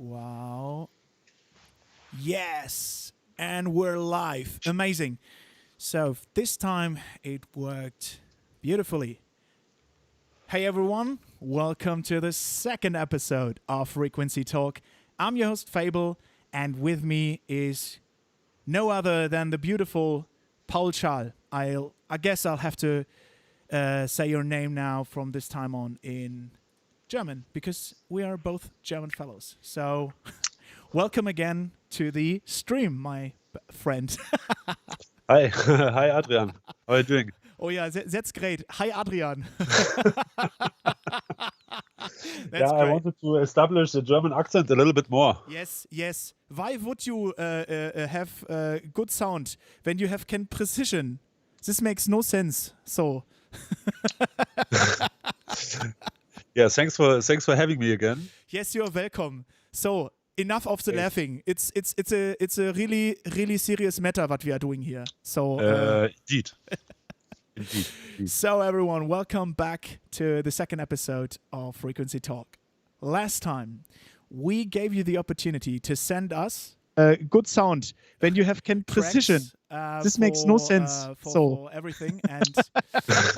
Wow. Yes. And we're live. Amazing. So this time it worked beautifully. Hey everyone, welcome to the second episode of Frequency Talk. I'm your host Fable, and with me is no other than the beautiful Paul Schall. I guess I'll have to say your name now from this time on in German, because we are both German fellows. So welcome again to the stream, my friend. Hi, hi Adrian. How are you doing? Oh yeah, that's great. Hi Adrian. Yeah, That's I great. wanted to establish the German accent a little bit more. Yes, yes. Why would you have good sound when you have can precision? This makes no sense. So Yeah, thanks for having me again. yes, you are welcome. So enough of the Thanks. laughing. It's a really serious matter what we are doing here. So Indeed. Indeed. so everyone, welcome back to the second episode of Frequency Talk. Last time we gave you the opportunity to send us good sound when you have can precision. This makes no sense. For everything and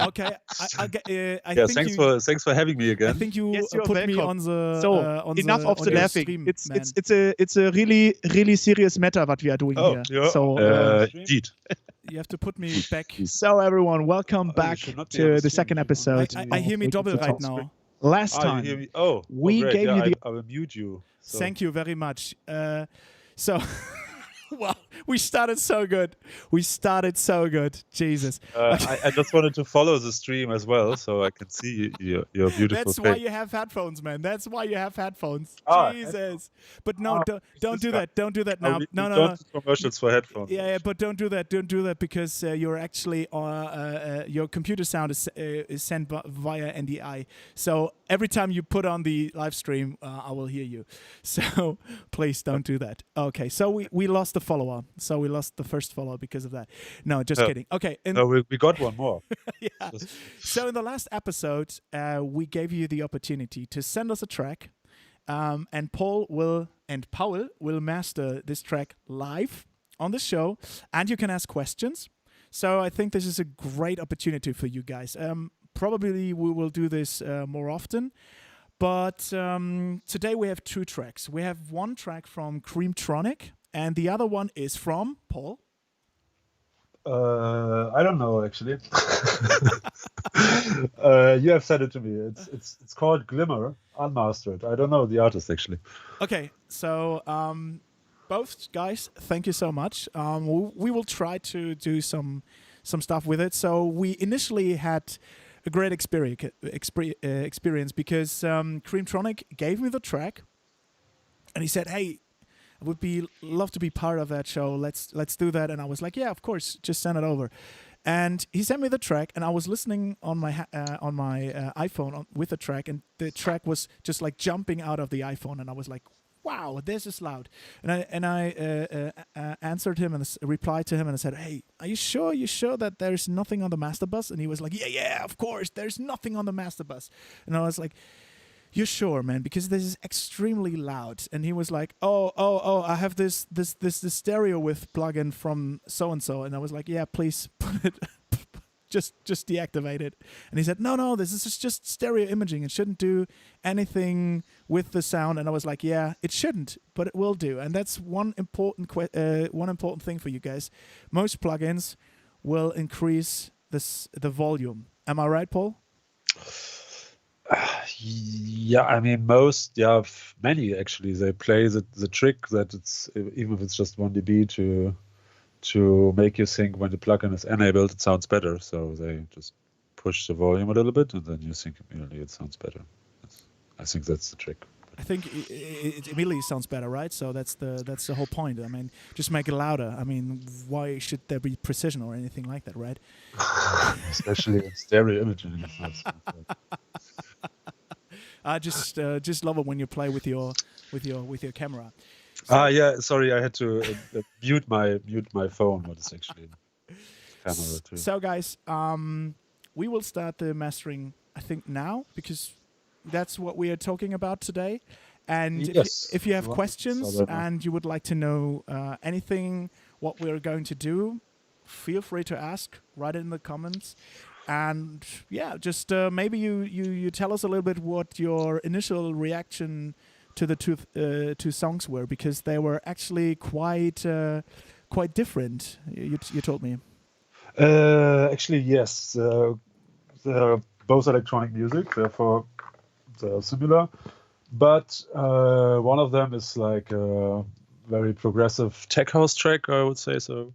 okay, I Yeah, think thanks for having me I again. think you yes, put welcome. me on the So on enough the, of on the your laughing. stream, It's man. it's a really serious matter what we are doing here. yeah. So Indeed. You have to put me back. so everyone, welcome You back should not be on to the the stream. second You should episode. I of hear me double Frequency right Talk. now. Last You time hear me? Oh, we great. gave Yeah, you the I will mute you. So. Thank you very much. So, wow, we started so good. Jesus. I just wanted to follow the stream as well, so I can see your beautiful That's face. why you have headphones, man. That's why you have headphones. Ah, Jesus. But no, don't do guy. that. Don't do that now. We No. don't do commercials for headphones. Yeah, but don't do that. Don't do that because you're actually your computer sound is sent via NDI. So every time you put on the live stream, I will hear you. So please don't do that. Okay, so we lost the follower. So we lost the first follower because of that. No, just kidding. Okay, No, we got one more. yeah. So in the last episode, we gave you the opportunity to send us a track, and Paul will master this track live on the show, and you can ask questions. So I think this is a great opportunity for you guys. Probably we will do this more often, but today we have two tracks. We have one track from Creamtronic, and the other one is from Paul. I don't know actually. You have said it to me. It's called Glimmer Unmastered. I don't know the artist actually. Okay, so both guys, thank you so much. We will try to do some stuff with it. So we initially had a great experience because Creamtronic gave me the track, and he said, "Hey, I would love to be part of that show. Let's do that." And I was like, "Yeah, of course, just send it over." And he sent me the track, and I was listening on my iPhone with the track, and the track was just like jumping out of the iPhone, and I was like, "Wow, this is loud!" And I answered him and replied to him, and I said, "Hey, are you sure? You sure that there's nothing on the master bus?" And he was like, "Yeah, of course, there's nothing on the master bus." And I was like, "You're sure, man? Because this is extremely loud." And he was like, "Oh, I have this stereo with plugin from so and so." And I was like, "Yeah, please put it, just deactivate it." And he said, "No, this is just stereo imaging. It shouldn't do anything with the sound." And I was like, "Yeah, it shouldn't, but it will do." And that's one important thing for you guys. Most plugins will increase the volume. Am I right, Paul? Yeah, I mean many actually. They play the trick that it's even if it's just 1 dB to make you think when the plugin is enabled it sounds better. So they just push the volume a little bit and then you think immediately it sounds better. I think that's the trick. I think it immediately sounds better, right? So that's the whole point. I mean, just make it louder. I mean, why should there be precision or anything like that, right? Especially in stereo imaging. I just love it when you play with your camera. So, yeah, sorry, I had to mute my phone, but it's actually camera too. So guys, we will start the mastering, I think now, because that's what we are talking about today. And Yes. if you have Well, questions so that- and you would like to know anything, what we're going to do, feel free to ask. Write it in the comments. And yeah, just maybe you tell us a little bit what your initial reaction to the two songs were, because they were actually quite different. You told me. Actually, yes. They're both electronic music, therefore they're similar. But one of them is like a very progressive tech house track, I would say so.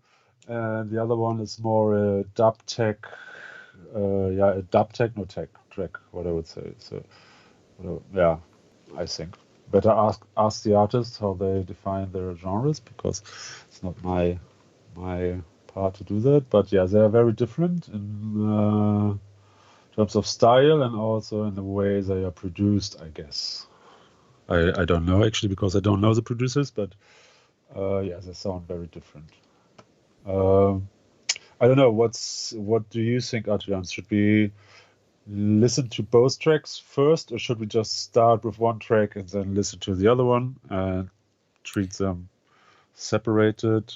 And the other one is more a dub tech, a dub techno tech track, what I would say. So, yeah, I think. Better ask the artists how they define their genres, because it's not my part to do that. But yeah, they are very different in terms of style and also in the way they are produced, I guess. I don't know actually, because I don't know the producers, but yeah, they sound very different. I don't know. What do you think, Adrian? Should we listen to both tracks first, or should we just start with one track and then listen to the other one and treat them separated?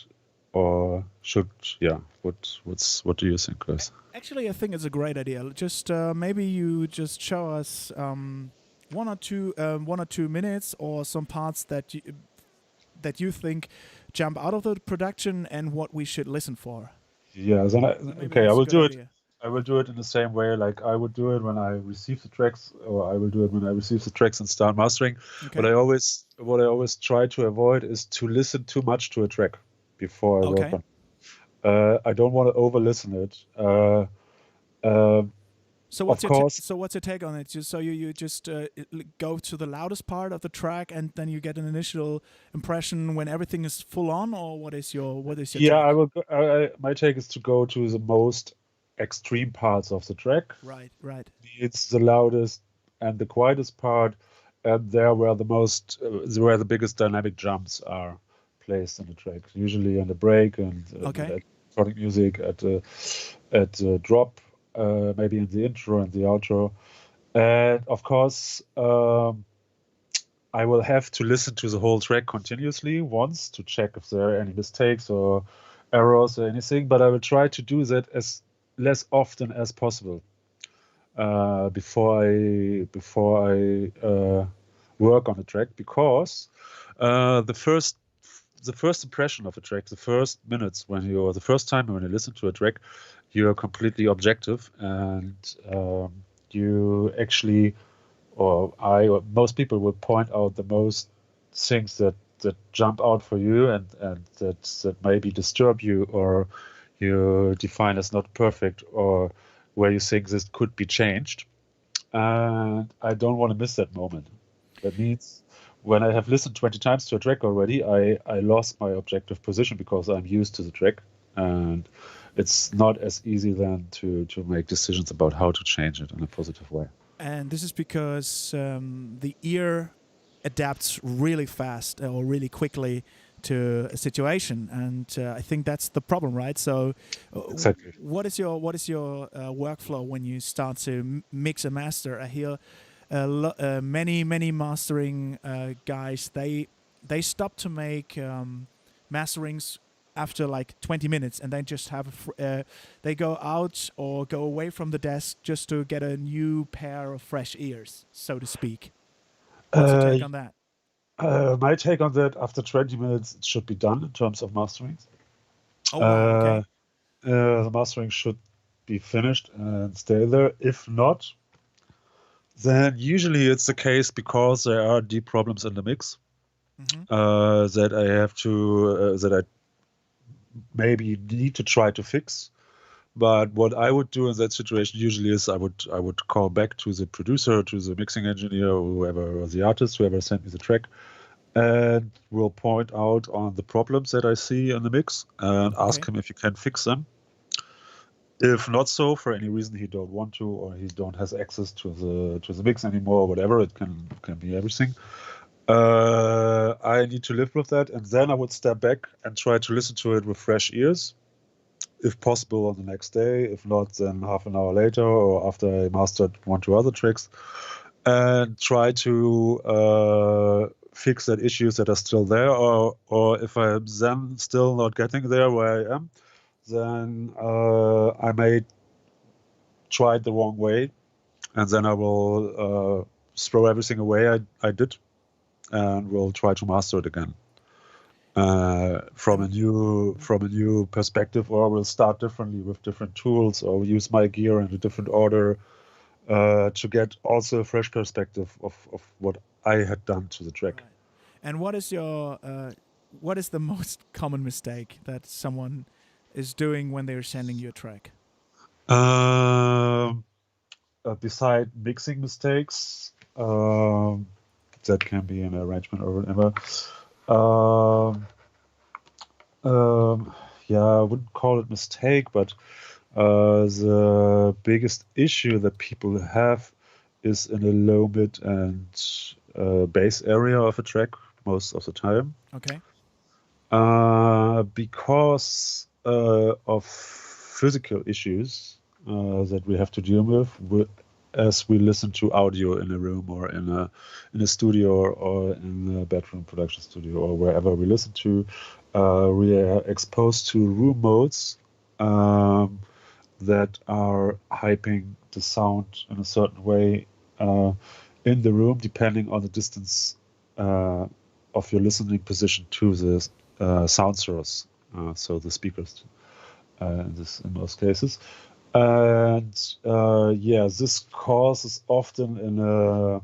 Or what do you think, guys? Actually, I think it's a great idea. Just maybe you just show us 1 or 2 minutes or some parts that you think jump out of the production and what we should listen for. Yeah, then Maybe okay, I that's a will good do it. idea. I will do it in the same way, like I would do it when I receive the tracks, or I will do it when I receive the tracks and start mastering. Okay. What I always try to avoid is to listen too much to a track before I work Okay. on. I don't want to over-listen it. So Of course, what's your take on it? So you just go to the loudest part of the track and then you get an initial impression when everything is full on, or what is your yeah, take? I will. My take is to go to the most extreme parts of the track. Right. It's the loudest and the quietest part, and there where where the biggest dynamic jumps are placed in the track. Usually on the break and Okay. electronic music at the drop, maybe in the intro and the outro, and of course. I will have to listen to the whole track continuously once to check if there are any mistakes or errors or anything, but I will try to do that as less often as possible before I work on the track, because the first impression of a track, the first minutes the first time when you listen to a track, you're completely objective, and you actually, or most people will point out the most things that jump out for you and that maybe disturb you, or you define as not perfect, or where you think this could be changed. And I don't want to miss that moment. That means when I have listened 20 times to a track already, I lost my objective position because I'm used to the track, and it's not as easy then to make decisions about how to change it in a positive way. And this is because the ear adapts really fast or really quickly to a situation, and I think that's the problem, right? So, Exactly. what is your workflow when you start to mix a master? I hear many mastering guys they stop to make masterings after like 20 minutes, and then just have they go out or go away from the desk just to get a new pair of fresh ears, so to speak. What's your take on that? My take on that: after 20 minutes, it should be done in terms of mastering. Oh wow, okay. The mastering should be finished and stay there. If not, then usually it's the case because there are deep problems in the mix that I have to that I maybe need to try to fix. But what I would do in that situation usually is I would call back to the producer, to the mixing engineer, or whoever, or the artist, whoever sent me the track, and will point out on the problems that I see in the mix and ask him if he can fix them. If not so, for any reason he don't want to, or he don't has access to the mix anymore, or whatever, it can be everything. I need to live with that, and then I would step back and try to listen to it with fresh ears, if possible on the next day. If not, then half an hour later, or after I mastered 1-2 other tracks, and try to fix that issues that are still there, or if I'm then still not getting there where I am, then I may try it the wrong way, and then I will throw everything away I did, and will try to master it again from a new perspective, or we'll start differently with different tools, or use my gear in a different order to get also a fresh perspective of what I had done to the track. Right. And what is your what is the most common mistake that someone is doing when they're sending you a track? Beside mixing mistakes, that can be an arrangement or whatever. Yeah, I wouldn't call it mistake, but the biggest issue that people have is in a low, mid, and bass area of a track most of the time. Okay. Because of physical issues that we have to deal with as we listen to audio in a room or in a studio or in a bedroom production studio or wherever we listen to. We are exposed to room modes that are hyping the sound in a certain way in the room, depending on the distance of your listening position to the sound source, so the speakers in most cases. And this causes often in a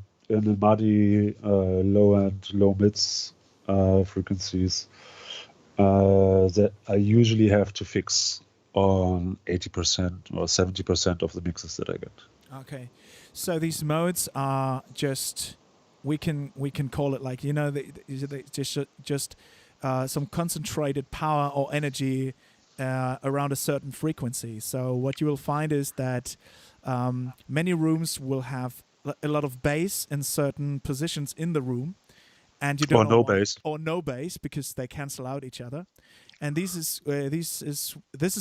muddy low and low mids frequencies that I usually have to fix on 80% or 70% of the mixes that I get. Okay. So these modes are just we can call it like they just some concentrated power or energy around a certain frequency. So what you will find is that many rooms will have a lot of bass in certain positions in the room, and you don't know bass or no bass because they cancel out each other. And this is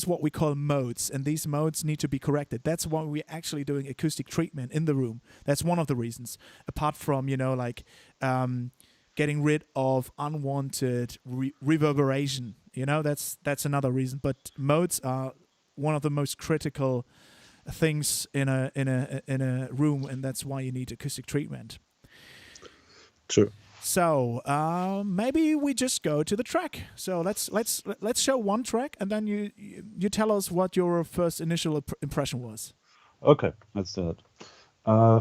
what we call modes, and these modes need to be corrected. That's why we're actually doing acoustic treatment in the room. That's one of the reasons. Apart from getting rid of unwanted reverberation, that's another reason. But modes are one of the most critical things in a room, and that's why you need acoustic treatment. True. So maybe we just go to the track. So let's show one track, and then you tell us what your first initial impression was. Okay, let's do it.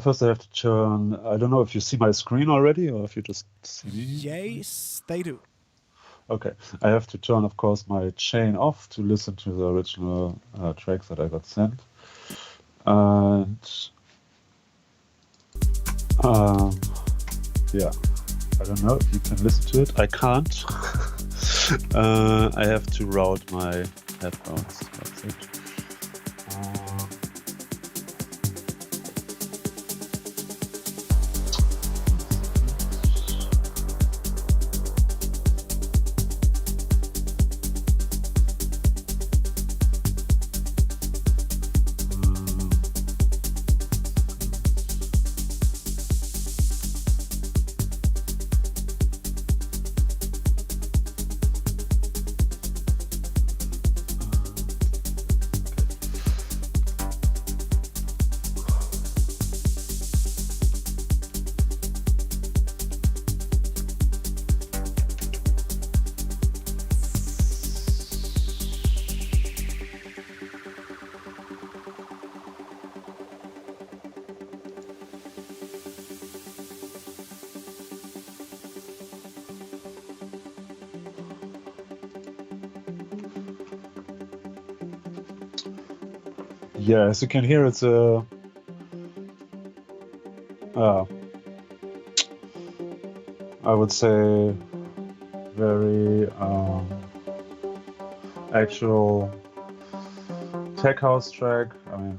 First, I have to turn. I don't know if you see my screen already, or if you just see me. Yes, they do. Okay, I have to turn, of course, my chain off to listen to the original tracks that I got sent, and yeah. I don't know if you can listen to it. I can't. I have to route my headphones. That's it. Yeah, as you can hear, it's a I would say very actual tech house track. I mean,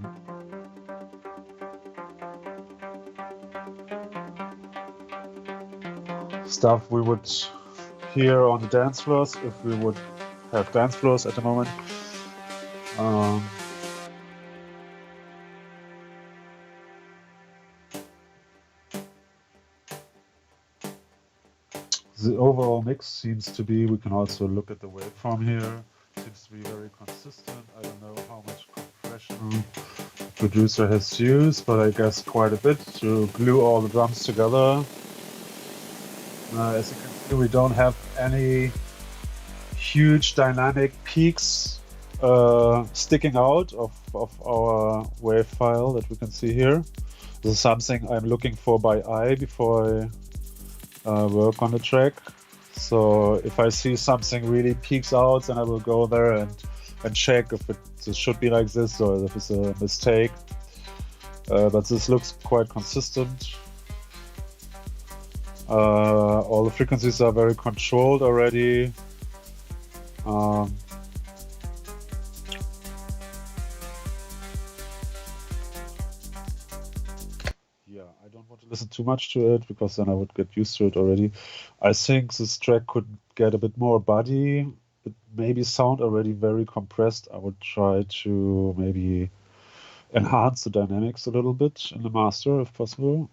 stuff we would hear on the dance floors if we would have dance floors at the moment. The overall mix seems to be, we can also look at the waveform here, seems to be very consistent. I don't know how much compression the producer has used, but I guess quite a bit to glue all the drums together. As you can see, we don't have any huge dynamic peaks sticking out of our wave file that we can see here. This is something I'm looking for by eye before I work on the track. So if I see something really peaks out, then I will go there and check if it should be like this or if it's a mistake. But this looks quite consistent. All the frequencies are very controlled already. Yeah, I don't want to listen too much to it because then I would get used to it already. I think this track could get a bit more body. It maybe sound already very compressed. I would try to maybe enhance the dynamics a little bit in the master if possible.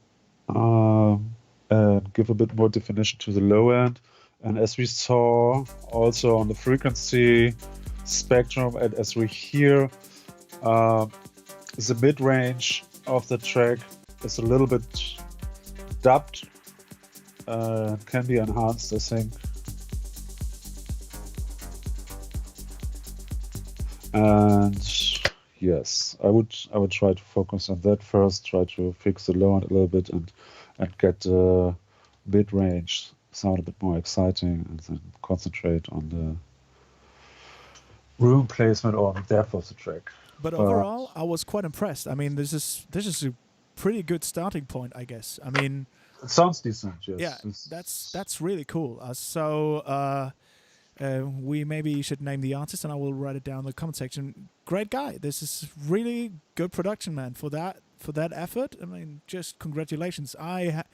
And give a bit more definition to the low end. And as we saw also on the frequency spectrum, and as we hear, the mid-range of the track is a little bit dubbed. Can be enhanced, I think. And yes, I would try to focus on that first. Try to fix the low end a little bit and get mid-range sound a bit more exciting, and then concentrate on the room placement or the depth of the track. But overall, I was quite impressed. I mean, this is a pretty good starting point, I guess. I mean, it sounds decent. Yes. Yeah, that's really cool. We maybe should name the artist, and I will write it down in the comment section. Great guy. This is really good production, man. For that effort, I mean, just congratulations. I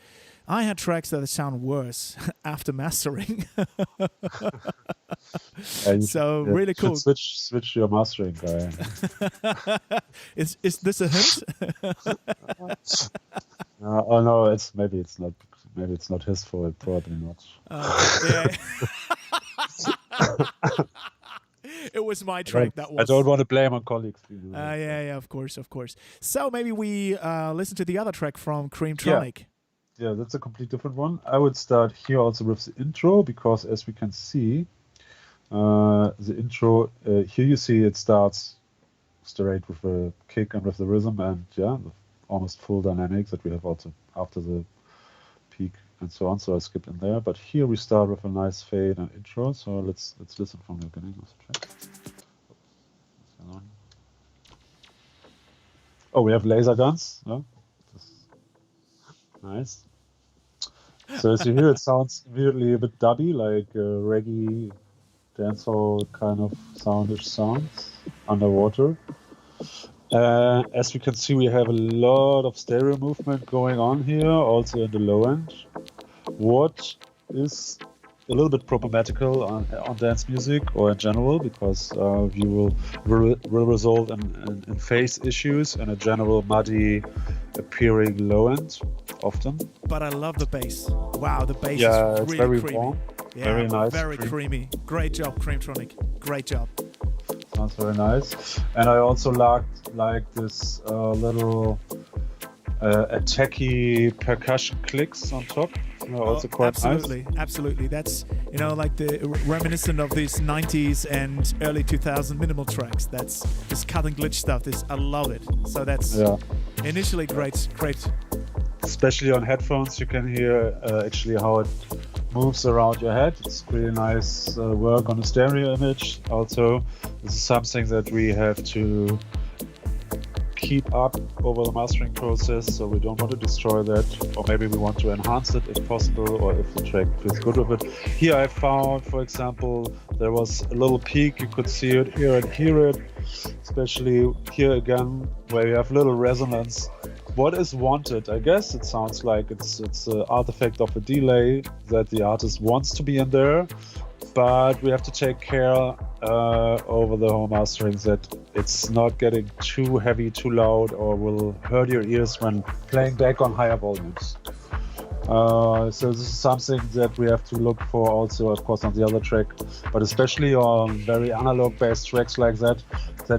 had tracks that sound worse after mastering. So really cool. Switch your mastering guy. Is this a hint? Oh no, maybe it's not his fault. Probably not. Yeah. It was my track. I don't want to blame on colleagues. Yeah, of course. So maybe we listen to the other track from Creamtronic. Yeah, that's a complete different one. I would start here also with the intro, because as we can see, the intro, here you see it starts straight with a kick and with the rhythm, and yeah, almost full dynamics that we have also after the peak and so on. So I skipped in there, but here we start with a nice fade and intro. So let's listen from the beginning of the track. Oh, we have laser guns. No? Nice. So as you hear, it sounds immediately a bit dubby, like reggae, dancehall kind of soundish sounds underwater. As we can see, we have a lot of stereo movement going on here, also in the low end. What is a little bit problematical on dance music or in general, because you will result in phase issues and a general muddy appearing low end often. But I love the bass. Wow, the bass is really very creamy. warm, Yeah, very nice, very creamy. Great job, Creamtronic. Great job. Sounds very nice. And I also like this little attacky percussion clicks on top. Also quite absolutely, nice. Absolutely. That's, like the reminiscent of these 90s and early 2000 minimal tracks. That's this cut and glitch stuff. I love it. So that's initially great. Especially on headphones, you can hear actually how it moves around your head. It's really nice work on the stereo image. Also, this is something that we have to keep up over the mastering process, so we don't want to destroy that, or maybe we want to enhance it if possible, or if the track feels good with it. Here I found, for example, there was a little peak, you could see it here and hear it, especially here again, where you have little resonance. What is wanted? I guess it sounds like it's an artifact of a delay that the artist wants to be in there, but we have to take care over the whole mastering that it's not getting too heavy, too loud, or will hurt your ears when playing back on higher volumes. So this is something that we have to look for also, of course, on the other track, but especially on very analog-based tracks like that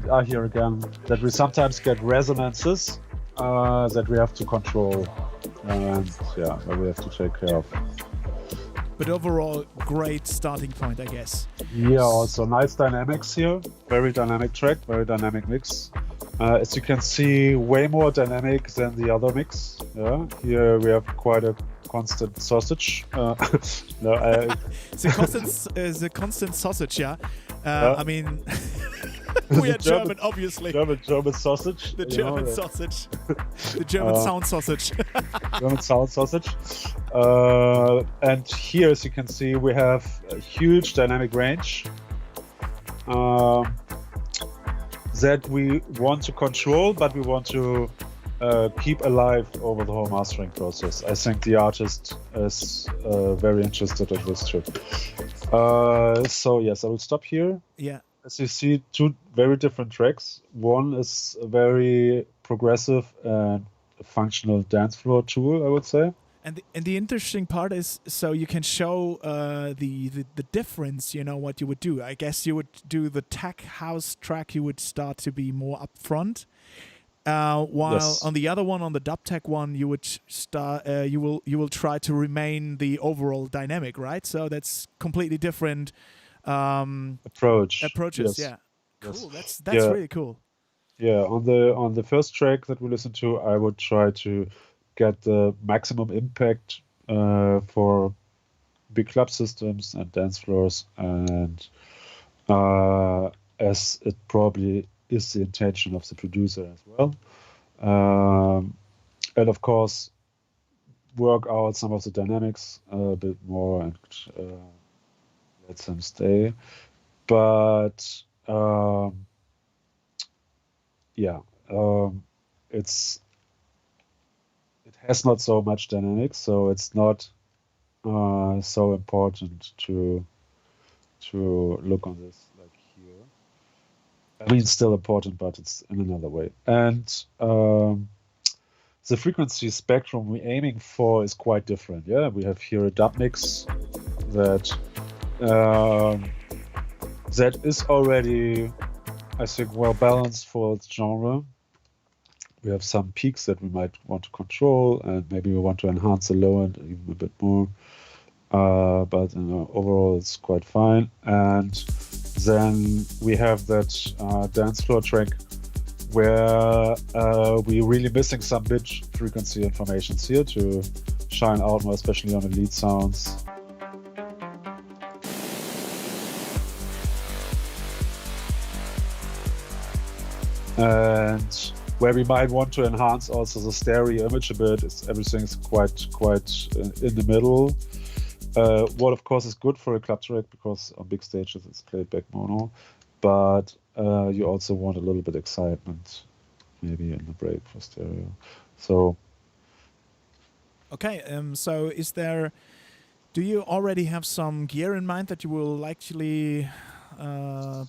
are here again, that we sometimes get resonances that we have to control, and yeah, that we have to take care of. But overall, great starting point, I guess. Yeah, also nice dynamics here. Very dynamic track, very dynamic mix. As you can see, way more dynamic than the other mix. Yeah, here we have quite a constant sausage. The constant sausage, yeah. I mean, we are German, obviously. German sausage. The German sausage. The German sound sausage. German sound sausage. And here, as you can see, we have a huge dynamic range that we want to control, but we want to keep alive over the whole mastering process. I think the artist is very interested in this too. So yes, I will stop here. Yeah. As you see, two very different tracks. One is a very progressive and functional dance floor tool, I would say. And the interesting part is, so you can show the difference, you know, what you would do. I guess you would do the tech house track, you would start to be more upfront. While Yes. on the other one, on the dub tech one, you would start. You will try to remain the overall dynamic, right? So that's completely different approaches. Yes. Yeah, Yes. cool. That's really cool. Yeah, on the first track that we listened to, I would try to get the maximum impact for big club systems and dance floors, and as it probably is the intention of the producer as well. And of course, work out some of the dynamics a bit more and let them stay. But it has not so much dynamics, so it's not so important to look on this like here. I mean, it's still important, but it's in another way. And the frequency spectrum we're aiming for is quite different. Yeah, we have here a dub mix that that is already, I think, well balanced for its genre. We have some peaks that we might want to control, and maybe we want to enhance the low end even a bit more. But overall, it's quite fine. And then we have that dance floor track where we're really missing some mid frequency informations here to shine out more, especially on the lead sounds. And where we might want to enhance also the stereo image a bit, everything's quite in the middle. What of course is good for a club track, because on big stages it's played back mono, but you also want a little bit excitement maybe in the break for stereo. So okay, so do you already have some gear in mind that you will actually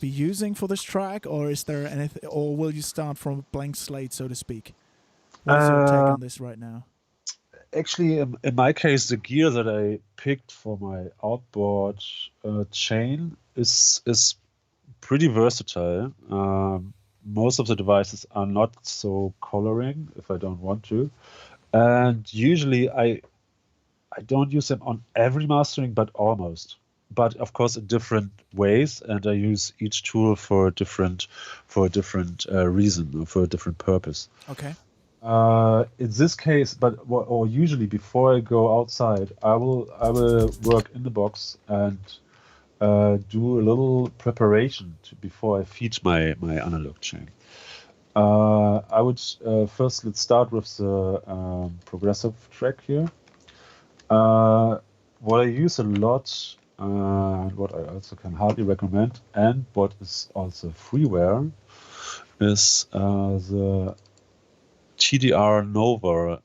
be using for this track, or is there anything, or will you start from a blank slate, so to speak? What is your take on this right now? Actually, in my case, the gear that I picked for my outboard chain is pretty versatile. Most of the devices are not so coloring if I don't want to, and usually I don't use them on every mastering, but almost. But of course in different ways, and I use each tool for a different reason or for a different purpose. Okay. In this case, or usually before I go outside, I will work in the box and do a little preparation before I feed my analog chain. I would first, let's start with the progressive track here. What I use a lot, and what I also can hardly recommend, and what is also freeware, is the TDR Nova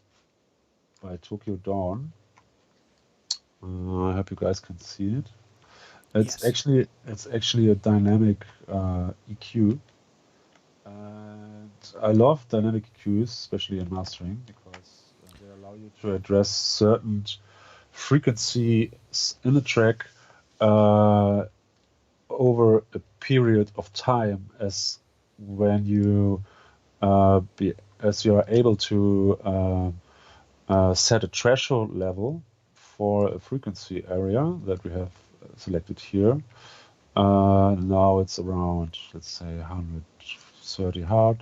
by Tokyo Dawn. I hope you guys can see it. It's actually a dynamic EQ, and I love dynamic EQs, especially in mastering, because they allow you to address certain frequencies in the track over a period of time, as when you as you are able to set a threshold level for a frequency area that we have selected here. Now it's around, let's say, 130 Hz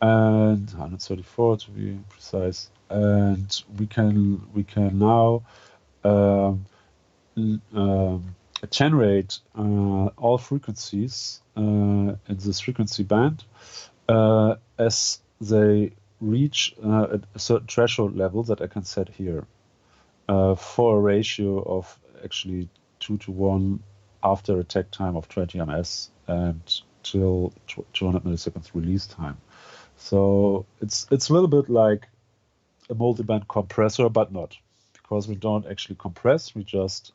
and 134 to be precise, and we can now generate all frequencies in this frequency band as they reach a certain threshold level that I can set here for a ratio of actually 2:1 after a takt time of 20 ms and till 200 milliseconds release time. So it's a little bit like a multiband compressor, but not, because we don't actually compress, we just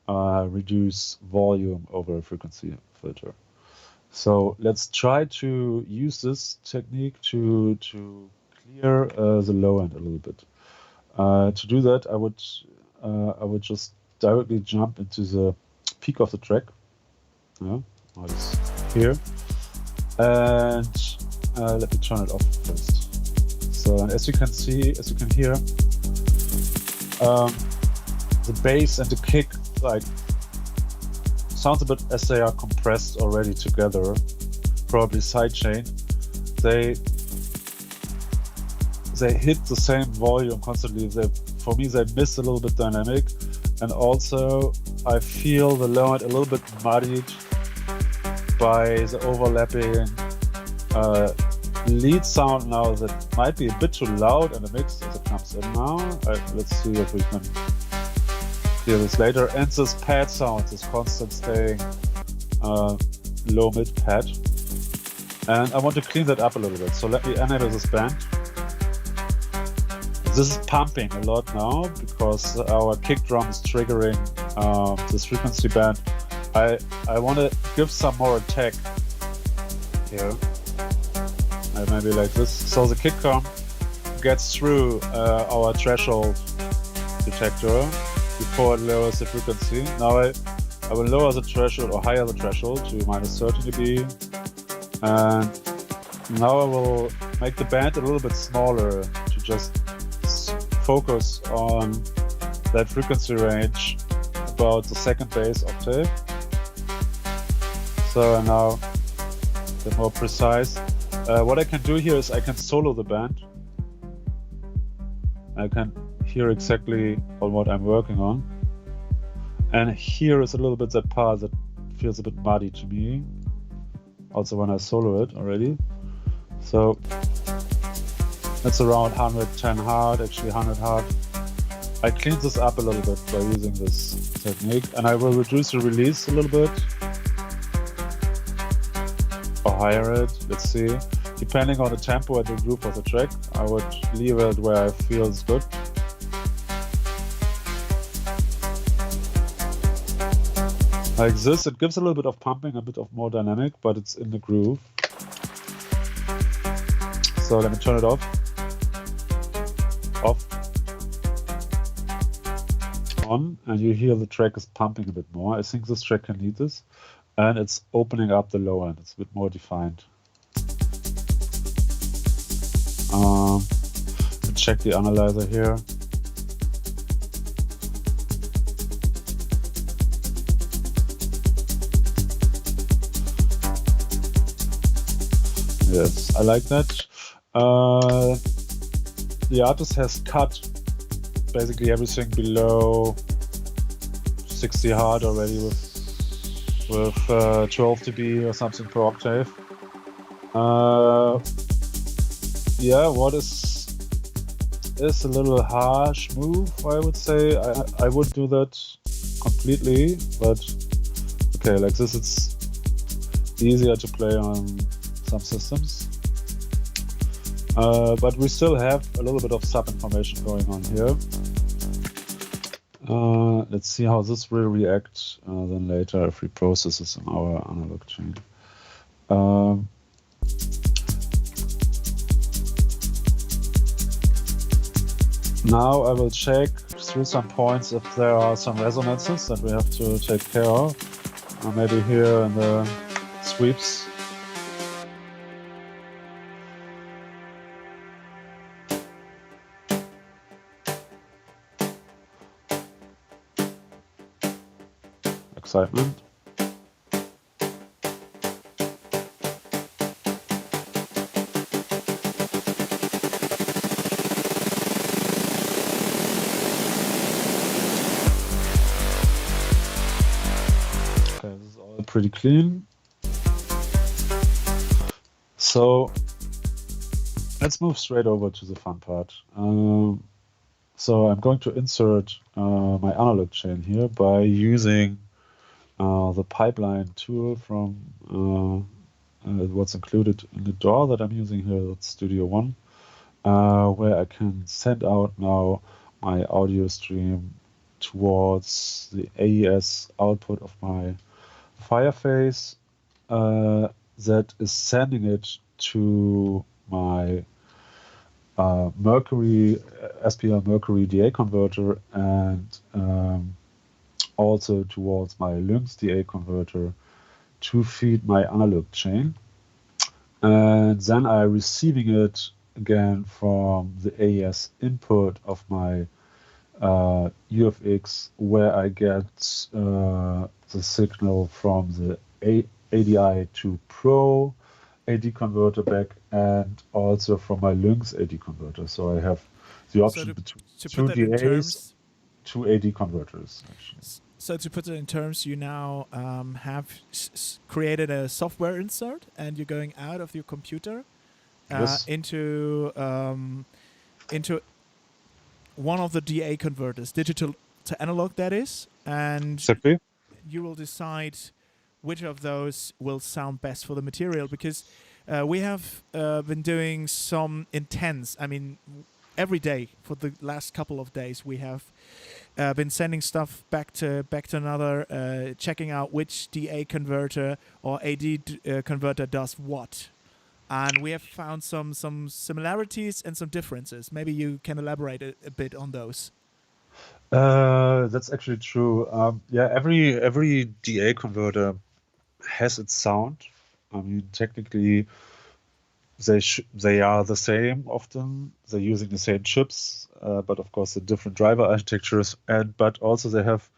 reduce volume over a frequency filter. So let's try to use this technique to clear the low end a little bit. To do that, I would just directly jump into the peak of the track. It's here, and let me turn it off first. So as you can hear, the bass and the kick sounds a bit as they are compressed already together, probably sidechain. They hit the same volume constantly. For me, they miss a little bit dynamic, and also I feel the low end a little bit muddied by the overlapping lead sound now that might be a bit too loud in the mix as it comes in now. Let's see if we can hear this later. And this pad sound, this constant staying low mid pad. And I want to clean that up a little bit. So let me enable this band. This is pumping a lot now because our kick drum is triggering this frequency band. I want to give some more attack here. Maybe like this. So the kick drum gets through our threshold detector before it lowers the frequency. Now I will lower the threshold or higher the threshold to -30 dB. And now I will make the band a little bit smaller to just focus on that frequency range about the second bass octave. So now a bit more precise. What I can do here is I can solo the band. I can hear exactly on what I'm working on. And here is a little bit that part that feels a bit muddy to me. Also when I solo it already. So that's around 110 Hz, actually 100 Hz. I cleaned this up a little bit by using this technique, and I will reduce the release a little bit. Or higher it, let's see. Depending on the tempo and the groove of the track, I would leave it where I feel it's good. Like this, it gives a little bit of pumping, a bit of more dynamic, but it's in the groove. So let me turn it off. On, and you hear the track is pumping a bit more. I think this track can need this. And it's opening up the low end. It's a bit more defined. Check the analyzer here. Yes, I like that. The artist has cut basically everything below 60 Hz already with 12 dB or something per octave. Yeah, what is a little harsh move, I would say. I would do that completely, but okay, like this it's easier to play on some systems. But we still have a little bit of sub information going on here. Let's see how this will react then later if we process this in our analog chain. Now I will check through some points if there are some resonances that we have to take care of. Or maybe here in the sweeps. Excitement. This is all pretty clean. So let's move straight over to the fun part. So I'm going to insert my analog chain here by using the pipeline tool from what's included in the DAW that I'm using here, that's Studio One, where I can send out now my audio stream towards the AES output of my Fireface that is sending it to my Mercury SPL Mercury DA converter and also towards my Lynx DA converter to feed my analog chain, and then I'm receiving it again from the AES input of my UFX, where I get the signal from the ADI to Pro AD converter back, and also from my Lynx AD converter. So I have the option between two DAs, two AD converters. Actually. So to put it in terms, you now have created a software insert, and you're going out of your computer into one of the DA converters, digital to analog, that is, and exactly. You will decide which of those will sound best for the material, because we have been doing some intense, every day for the last couple of days we have been sending stuff back to another, checking out which DA converter or AD converter does what. And we have found some similarities and some differences. Maybe you can elaborate a bit on those. That's actually true. Every DA converter has its sound. Technically, they are the same often. They're using the same chips, but of course, the different driver architectures, but also they have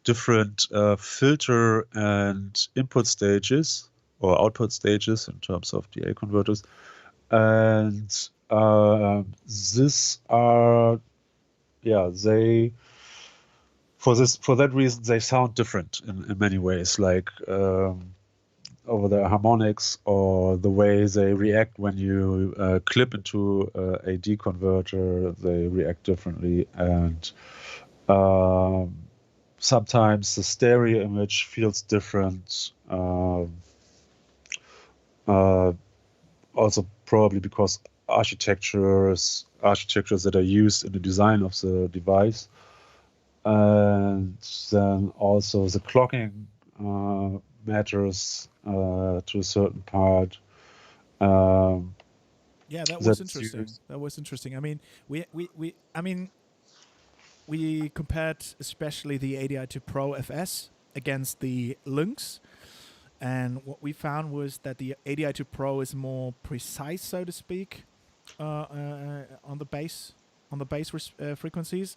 different filter and input stages or output stages in terms of DA converters, and these are, they. For that reason, they sound different in many ways, like over the harmonics or the way they react when you clip into AD converter. They react differently, and sometimes the stereo image feels different. Also, probably because architectures that are used in the design of the device. And then also the clocking matters to a certain part. That was interesting. That was interesting. We compared especially the ADI to Pro FS against the Lynx, and what we found was that the ADI to Pro is more precise, so to speak, on the bass frequencies,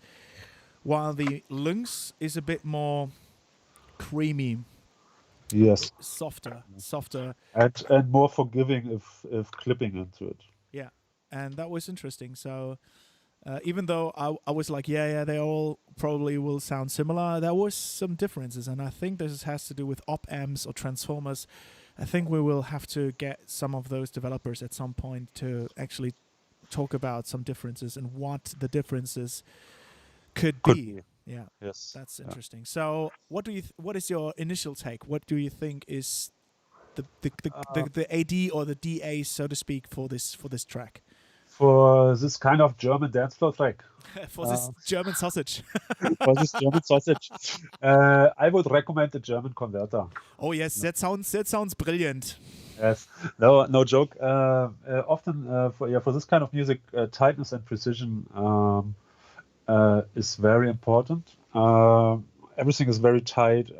while the Lynx is a bit more creamy. Yes. Softer. And more forgiving if clipping into it. Yeah, and that was interesting. So even though I was like, they all probably will sound similar, there was some differences, and I think this has to do with op amps or transformers. I think we will have to get some of those developers at some point to actually talk about some differences and what the differences could be. Yeah, yes, that's interesting. So, what is your initial take? What do you think is the AD or the DA, so to speak, for this track? For this kind of German dance floor track. For this German sausage. For this German sausage, I would recommend the German converter. Oh yes, that sounds brilliant. Yes, no joke. Often for this kind of music, tightness and precision is very important. Everything is very tight,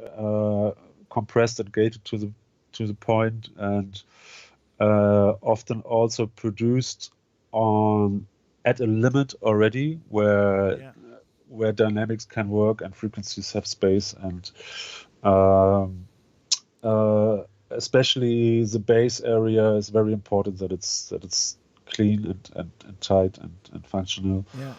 compressed and gated to the point, and often also produced at a limit already where dynamics can work and frequencies have space, and especially the bass area is very important, that it's clean and tight and functional. Yeah.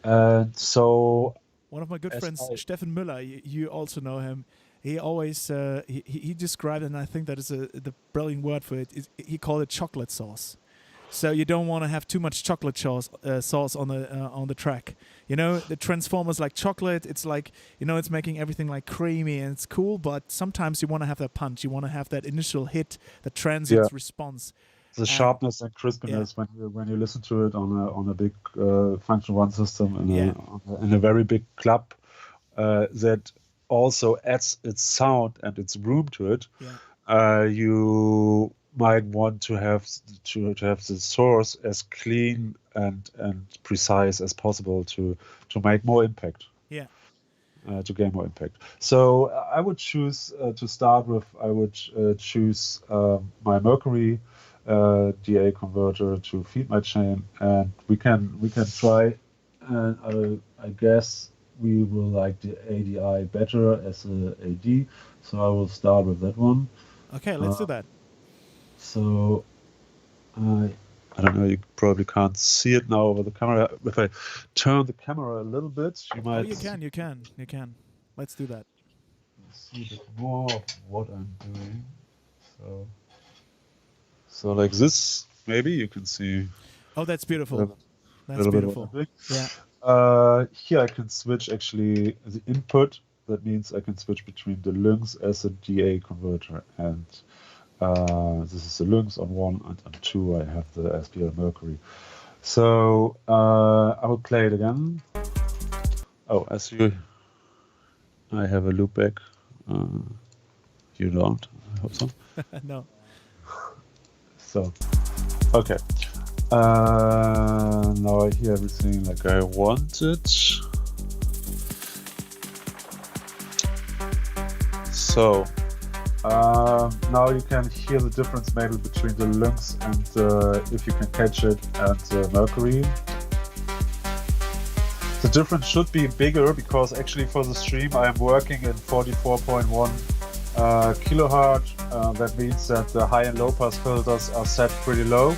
And so one of my good friends, Steffen Müller, you also know him. He always he described, and I think that is the brilliant word for it. He called it chocolate sauce. So you don't want to have too much chocolate sauce on the track. You know, the Transformers like chocolate. It's like, you know, it's making everything like creamy and it's cool. But sometimes you want to have that punch. You want to have that initial hit, the transient response. The sharpness and crispiness when you listen to it on a big Function One system in a very big club, that also adds its sound and its room to it. Yeah. You might want to have the source as clean and precise as possible to make more impact. Yeah. To gain more impact. So I would choose to start with. I would choose my Mercury DA converter to feed my chain, and we can try. And I guess we will like the ADI better as a AD. So I will start with that one. Okay, let's do that. So I don't know, you probably can't see it now over the camera. If I turn the camera a little bit, you might... Oh, you can. Let's do that. See a bit more of what I'm doing. So like this, maybe you can see... Oh, that's beautiful. That's beautiful. Yeah. Here I can switch actually the input. That means I can switch between the Lynx as a DA converter, and this is the Lynx on 1, and on 2 I have the SPL Mercury. So I will play it again. Oh, I have a loopback. You don't? I hope so. No. So, okay. Now I hear everything like I want it. So, now you can hear the difference maybe between the Lynx and, if you can catch it, and the Mercury. The difference should be bigger because actually for the stream I am working in 44.1 kilohertz. That means that the high and low pass filters are set pretty low.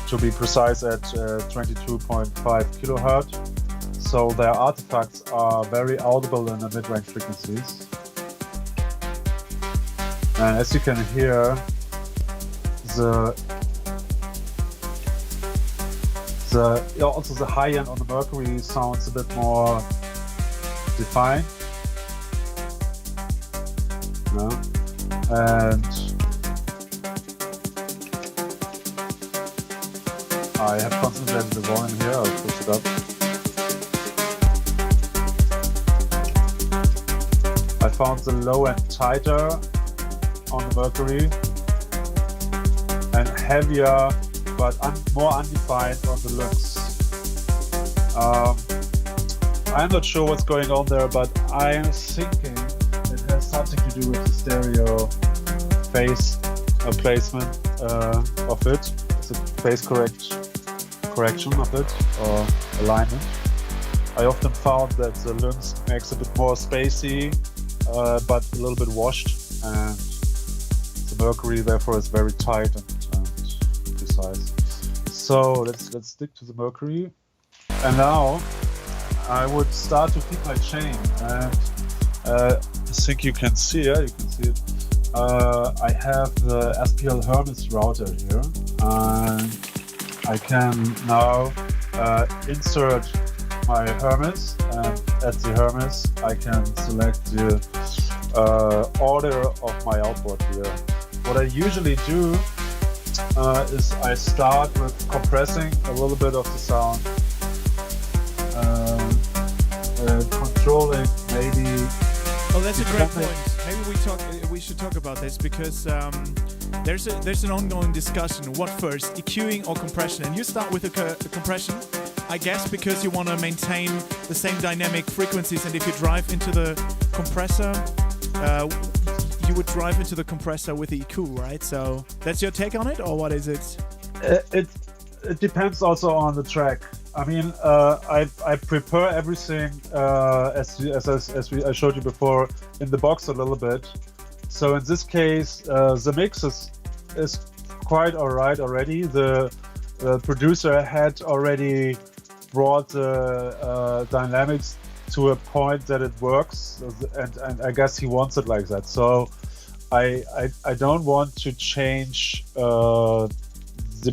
To be precise, at 22.5 kilohertz. So their artifacts are very audible in the mid-range frequencies. And as you can hear, also the high end on the Mercury sounds a bit more defined. And I have concentrated the volume here. I'll push it up. I found the low end tighter on the Mercury and heavier but more undefined on the Lynx. I'm not sure what's going on there, but I am thinking it has something to do with the stereo phase placement of it. It's a phase correction of it, or alignment. I often found that the Lynx makes a bit more spacey, but a little bit washed, and the Mercury therefore is very tight and precise. So let's stick to the Mercury. And now I would start to feed my chain, and I think you can see it. You can see it. I have the SPL Hermes router here, and I can now insert my Hermes, and at the Hermes I can select the order of my output here. What I usually do is I start with compressing a little bit of the sound, controlling maybe. Oh, that's a great point. Maybe we should talk about this, because there's an ongoing discussion. What first, EQing or compression? And you start with the compression. I guess because you want to maintain the same dynamic frequencies, and if you drive into the compressor, you would drive into the compressor with the EQ, right? So that's your take on it, or what is it? It depends also on the track. I mean, I prepare everything I showed you before in the box a little bit. So in this case, the mix is quite alright already. The producer had already brought the dynamics to a point that it works, and I guess he wants it like that. So I don't want to change the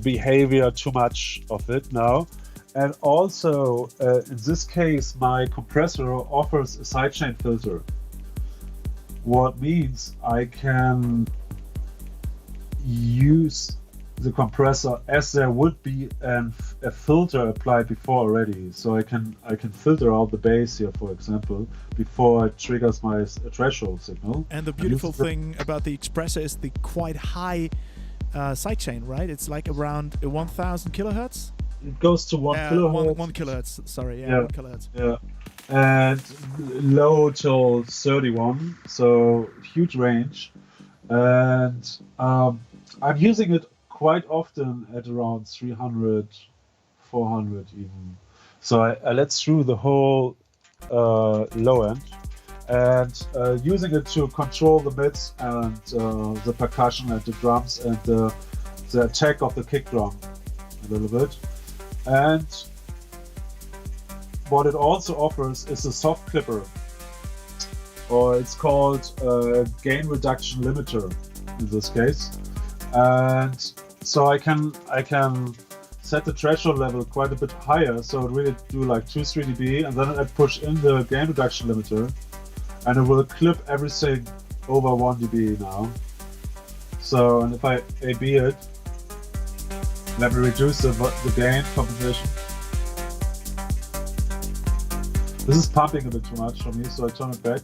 behavior too much of it now. And also, in this case, my compressor offers a sidechain filter. What means I can use the compressor as there would be a filter applied before already. So I can filter out the bass here, for example, before it triggers my threshold signal. And the beautiful thing about the xpressor is the quite high sidechain, right? It's like around 1,000 kilohertz. It goes to 1 kilohertz. 1 kilohertz, sorry, yeah, 1 kilohertz. Yeah, and low till 31, so huge range. And I'm using it quite often at around 300, 400 even. So I let through the whole low end, and using it to control the mids and the percussion and the drums and the attack of the kick drum a little bit. And what it also offers is a soft clipper, or it's called gain reduction limiter in this case. And so I can set the threshold level quite a bit higher, so it really do like 2-3 dB, and then I push in the gain reduction limiter, and it will clip everything over 1 dB now. So, and if I AB it, let me reduce the gain compensation. This is pumping a bit too much for me, so I turn it back.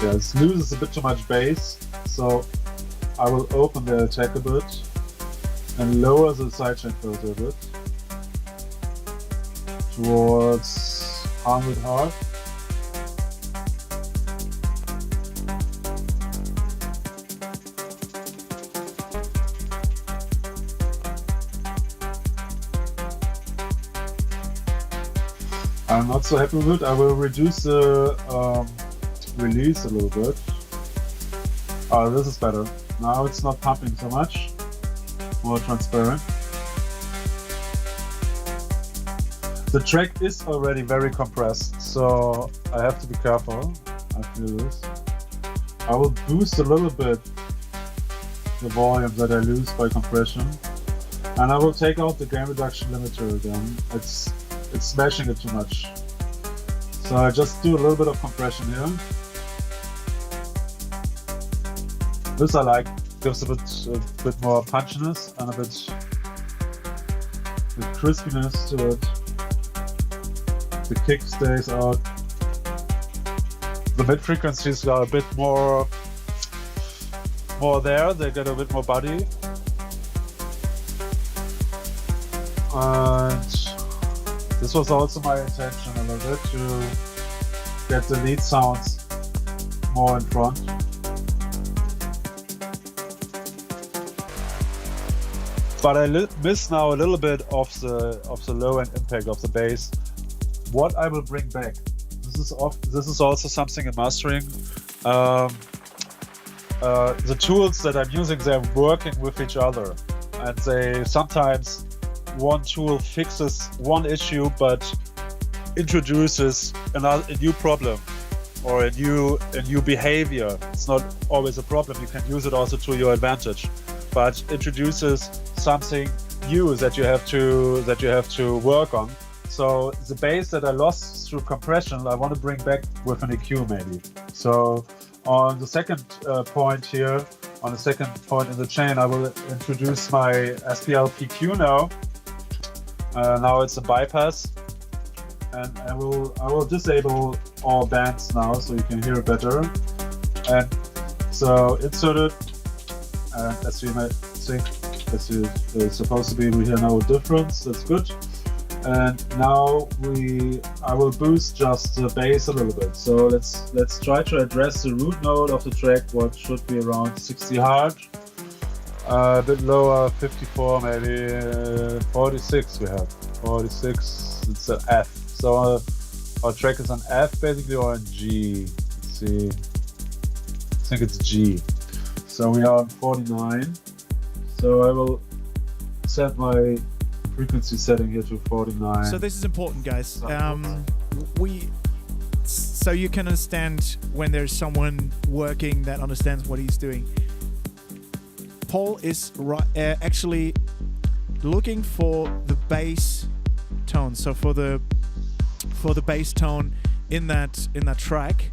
Yeah, it loses a bit too much bass, so I will open the attack a bit and lower the sidechain filter a bit towards 100 Hz. I'm not so happy with it. I will reduce the release a little bit. Oh, this is better. Now it's not pumping so much. More transparent. The track is already very compressed, so I have to be careful. I feel this. I will boost a little bit the volume that I lose by compression, and I will take out the gain reduction limiter again. It's smashing it too much. So I just do a little bit of compression here. This I like, gives a bit more punchiness and a bit crispiness to it. The kick stays out. The mid frequencies are a bit more there, they get a bit more body. And this was also my intention a little bit, to get the lead sounds more in front. But I miss now a little bit of the low end impact of the bass. What I will bring back. This is also something in mastering. The tools that I'm using, they're working with each other, and they sometimes one tool fixes one issue but introduces a new problem or a new behavior. It's not always a problem. You can use it also to your advantage, but introduces something new that you have to work on. So the bass that I lost through compression, I want to bring back with an EQ maybe. So on the second point here, on the second point in the chain, I will introduce my SPL PASSEQ now. Now it's a bypass, and I will disable all bands now so you can hear it better. And So insert it, and as you might think, as it's supposed to be, we hear no difference. That's good. And now I will boost just the bass a little bit. So let's try to address the root node of the track, what should be around 60 Hz. A bit lower, 54 maybe, 46 we have. 46, it's an F. So our track is an F basically, or a G. Let's see. I think it's G. So we are on 49. So I will set my frequency setting here to 49. So this is important, guys. So you can understand when there's someone working that understands what he's doing. Paul is actually looking for the bass tone. So for the bass tone in that track,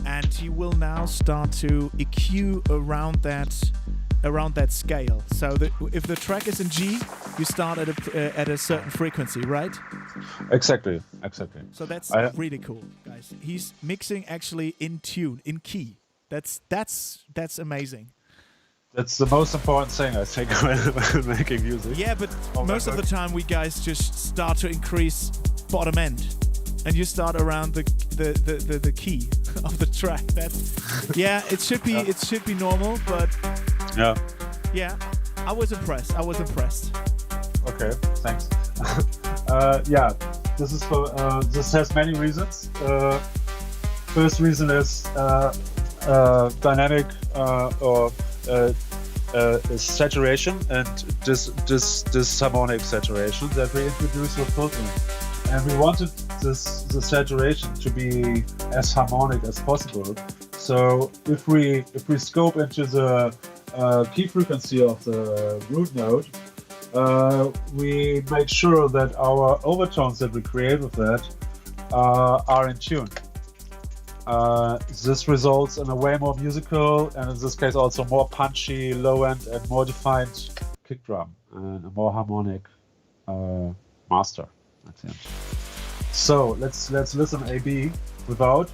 and he will now start to EQ around that scale. So if the track is in G, you start at a certain frequency, right? Exactly. So that's really cool, guys. He's mixing actually in tune, in key. That's amazing. That's the most important thing, I think, when making music. Yeah, but most of the time we guys just start to increase bottom end, and you start around the key of the track. It should be normal, but yeah, I was impressed. Okay, thanks. This has many reasons. First reason is dynamic or saturation and this harmonic saturation that we introduced with filtering, and we wanted the saturation to be as harmonic as possible. So if we scope into the key frequency of the root node, we make sure that our overtones that we create with that are in tune. This results in a way more musical, and in this case also more punchy low end and more defined kick drum and a more harmonic master at the end. So let's listen A/B without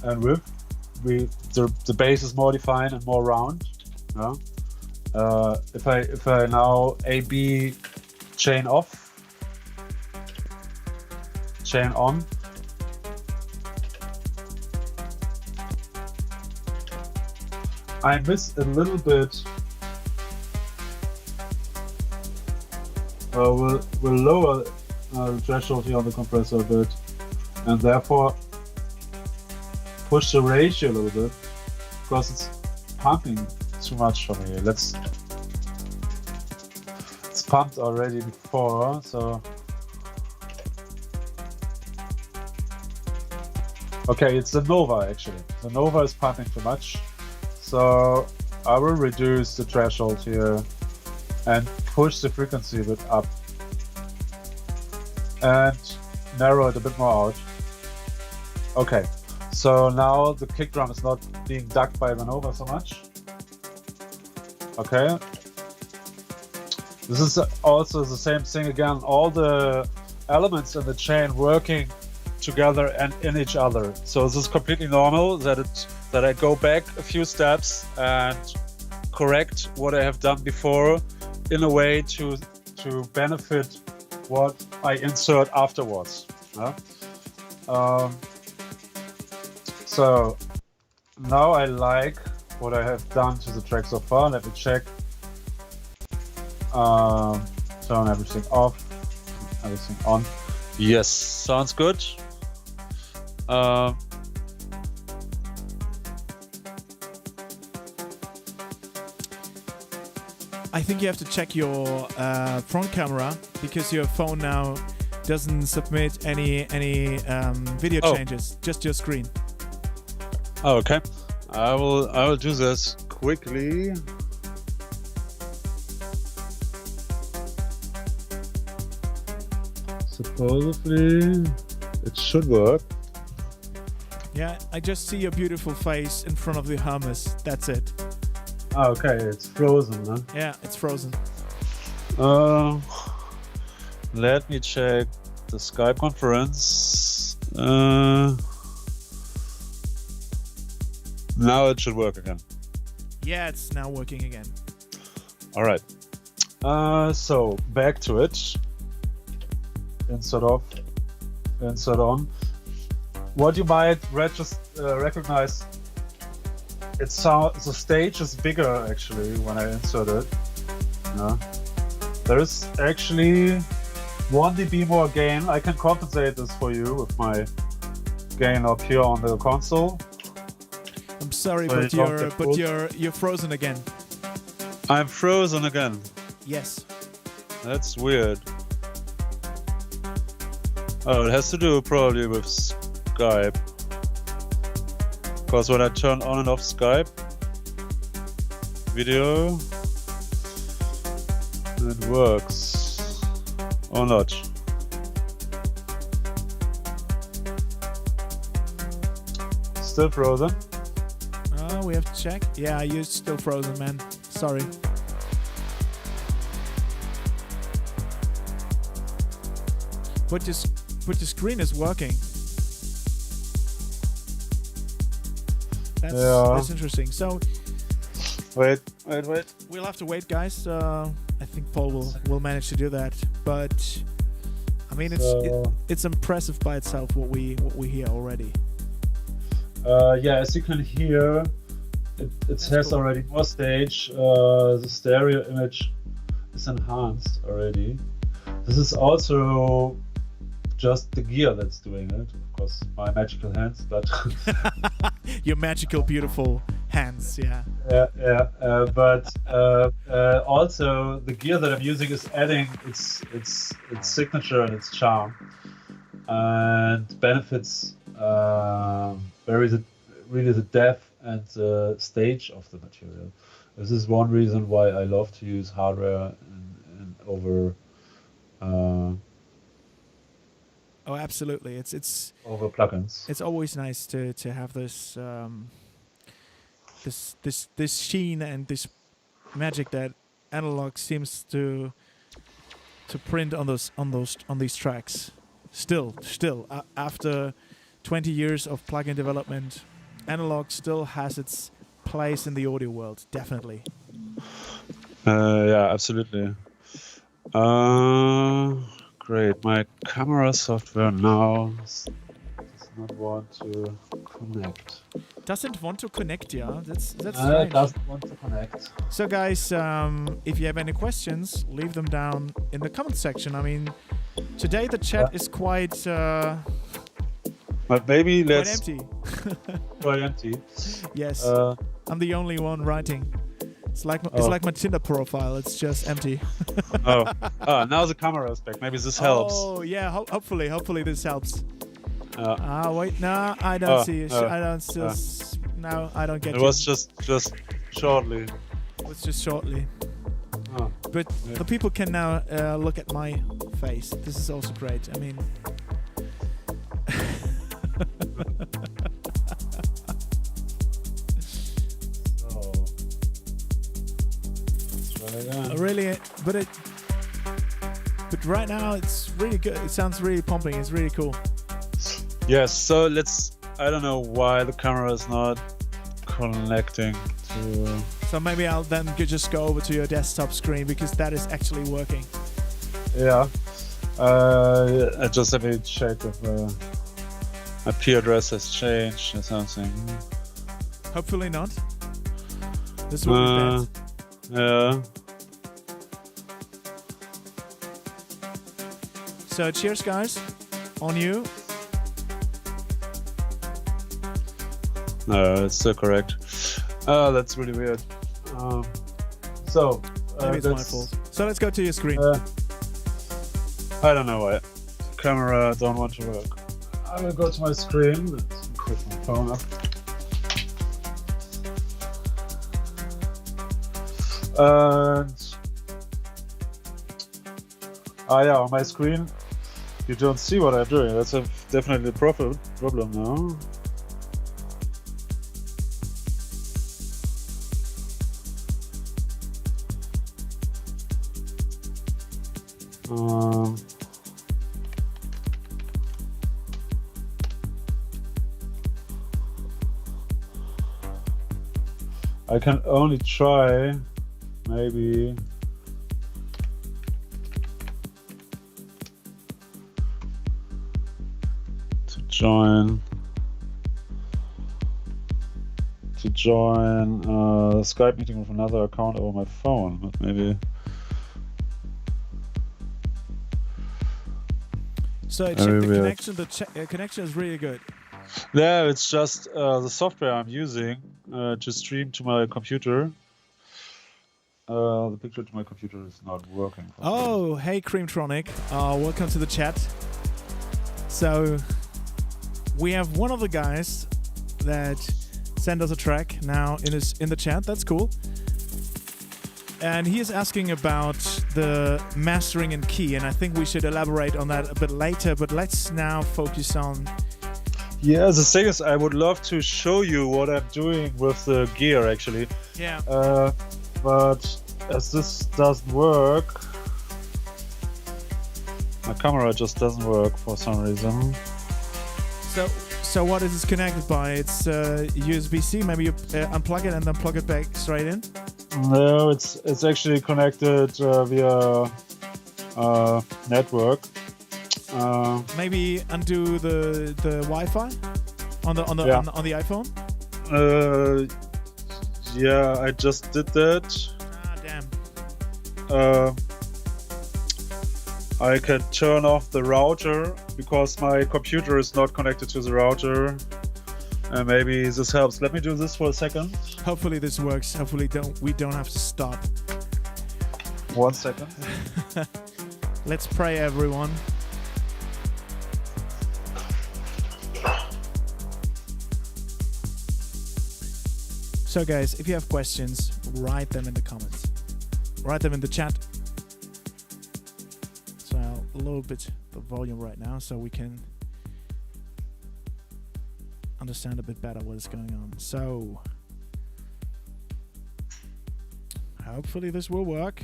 and with. The bass is more defined and more round. Yeah? If I now A/B chain off, chain on. I miss a little bit. We'll lower the threshold here on the compressor a bit, and therefore push the ratio a little bit, because it's pumping too much for me. It's pumped already before, so okay, it's the Nova actually. The Nova is pumping too much. So I will reduce the threshold here and push the frequency a bit up and narrow it a bit more out. Okay, so now the kick drum is not being ducked by the Nova so much. Okay, this is also the same thing again, all the elements in the chain working together and in each other. So this is completely normal that I go back a few steps and correct what I have done before in a way to benefit what I insert afterwards. So now I like what I have done to the track so far. Let me check. Turn everything off, everything on. Yes, sounds good. I think you have to check your front camera, because your phone now doesn't submit any video changes, just your screen. Oh, okay. I will do this quickly. Supposedly it should work. Yeah, I just see your beautiful face in front of the hummus. That's it. Oh, okay, it's frozen, huh? Yeah, it's frozen. Let me check the Skype conference. Now it should work again. Yeah, it's now working again. All right. So back to it. Insert off, insert on. What you might recognize, the stage is bigger actually when I insert it. Yeah. There is actually 1 dB more gain. I can compensate this for you with my gain up here on the console. I'm sorry, So but you're frozen again. I'm frozen again. Yes. That's weird. Oh, it has to do probably with Skype. Because when I turn on and off Skype video, it works. Or not. Still frozen. We have to check. Yeah, you're still frozen, man. Sorry. But your screen is working. That's interesting. So Wait. we'll have to wait, guys. I think Paul will manage to do that. But I mean, it's impressive by itself what we hear already. Yeah, as you can hear, it has already more stage. The stereo image is enhanced already. This is also just the gear that's doing it. Of course, my magical hands, but your magical, beautiful hands. Yeah. But also the gear that I'm using is adding its signature and its charm, and benefits really the depth and the stage of the material. This is one reason why I love to use hardware and over. Oh, absolutely! It's over plugins. It's always nice to have this this sheen and this magic that analog seems to print on these tracks. Still, after 20 years of plugin development, analog still has its place in the audio world. Definitely. Yeah, absolutely. Great. My camera software now does not want to connect. Doesn't want to connect, yeah. That's It strange. doesn't want to connect. So, guys, if you have any questions, leave them down in the comment section. I mean, today the chat is quite But maybe quite let's empty. quite empty. Yes, I'm the only one writing. It's like my Tinder profile. It's just empty. Now the camera is back. Maybe this helps. Oh yeah, hopefully this helps. Wait, no, I don't see it. I don't still. No, I don't get it. It was just shortly. It's just shortly. Oh, But yeah. the people can now look at my face. This is also great. I mean. Really, but right now it's really good. It sounds really pumping. It's really cool. Yes, so I don't know why the camera is not connecting to. So maybe I'll then just go over to your desktop screen because that is actually working. Yeah. I just have to check if my IP address has changed or something. Hopefully not. This will be bad. Yeah. So cheers, guys. On you. No, it's still correct. That's really weird. Maybe it's my fault. So let's go to your screen. I don't know why. Camera don't want to work. I will go to my screen. Let's put my phone up. And yeah, on my screen you don't see what I'm doing. That's definitely a problem now. I can only try maybe to join a Skype meeting with another account over my phone, but maybe. So I checked the connection. The connection is really good. Yeah, it's just the software I'm using to stream to my computer. The picture to my computer is not working. Oh, hey Creamtronic, welcome to the chat. So we have one of the guys that sent us a track now in the chat. That's cool. And he is asking about the mastering and key, and I think we should elaborate on that a bit later. But let's now focus on. Yeah, the thing is, I would love to show you what I'm doing with the gear actually. Yeah. But as this doesn't work, my camera just doesn't work for some reason. So what is this connected by? It's USB-C. Maybe you unplug it and then plug it back straight in. No, it's actually connected via network. Maybe undo the Wi-Fi on the iPhone. Yeah, I just did that. Ah, damn. I can turn off the router because my computer is not connected to the router. And maybe this helps. Let me do this for a second. Hopefully this works. Hopefully we don't have to stop. 1 second. Let's pray, everyone. So guys, if you have questions, write them in the comments. Write them in the chat. So a little bit the volume right now so we can understand a bit better what is going on. So hopefully this will work,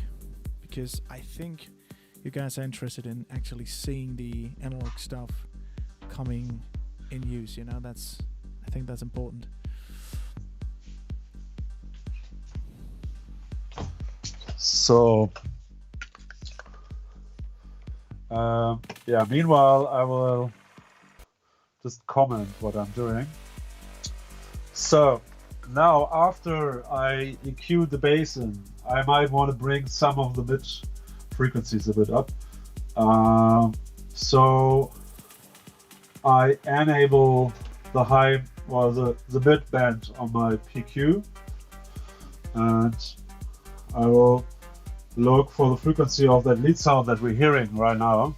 because I think you guys are interested in actually seeing the analog stuff coming in use. You know, I think that's important. So yeah, meanwhile I will just comment what I'm doing. So now after I EQ the bass in, I might want to bring some of the mid frequencies a bit up. So I enable the high or the mid band on my PQ, and I will look for the frequency of that lead sound that we're hearing right now.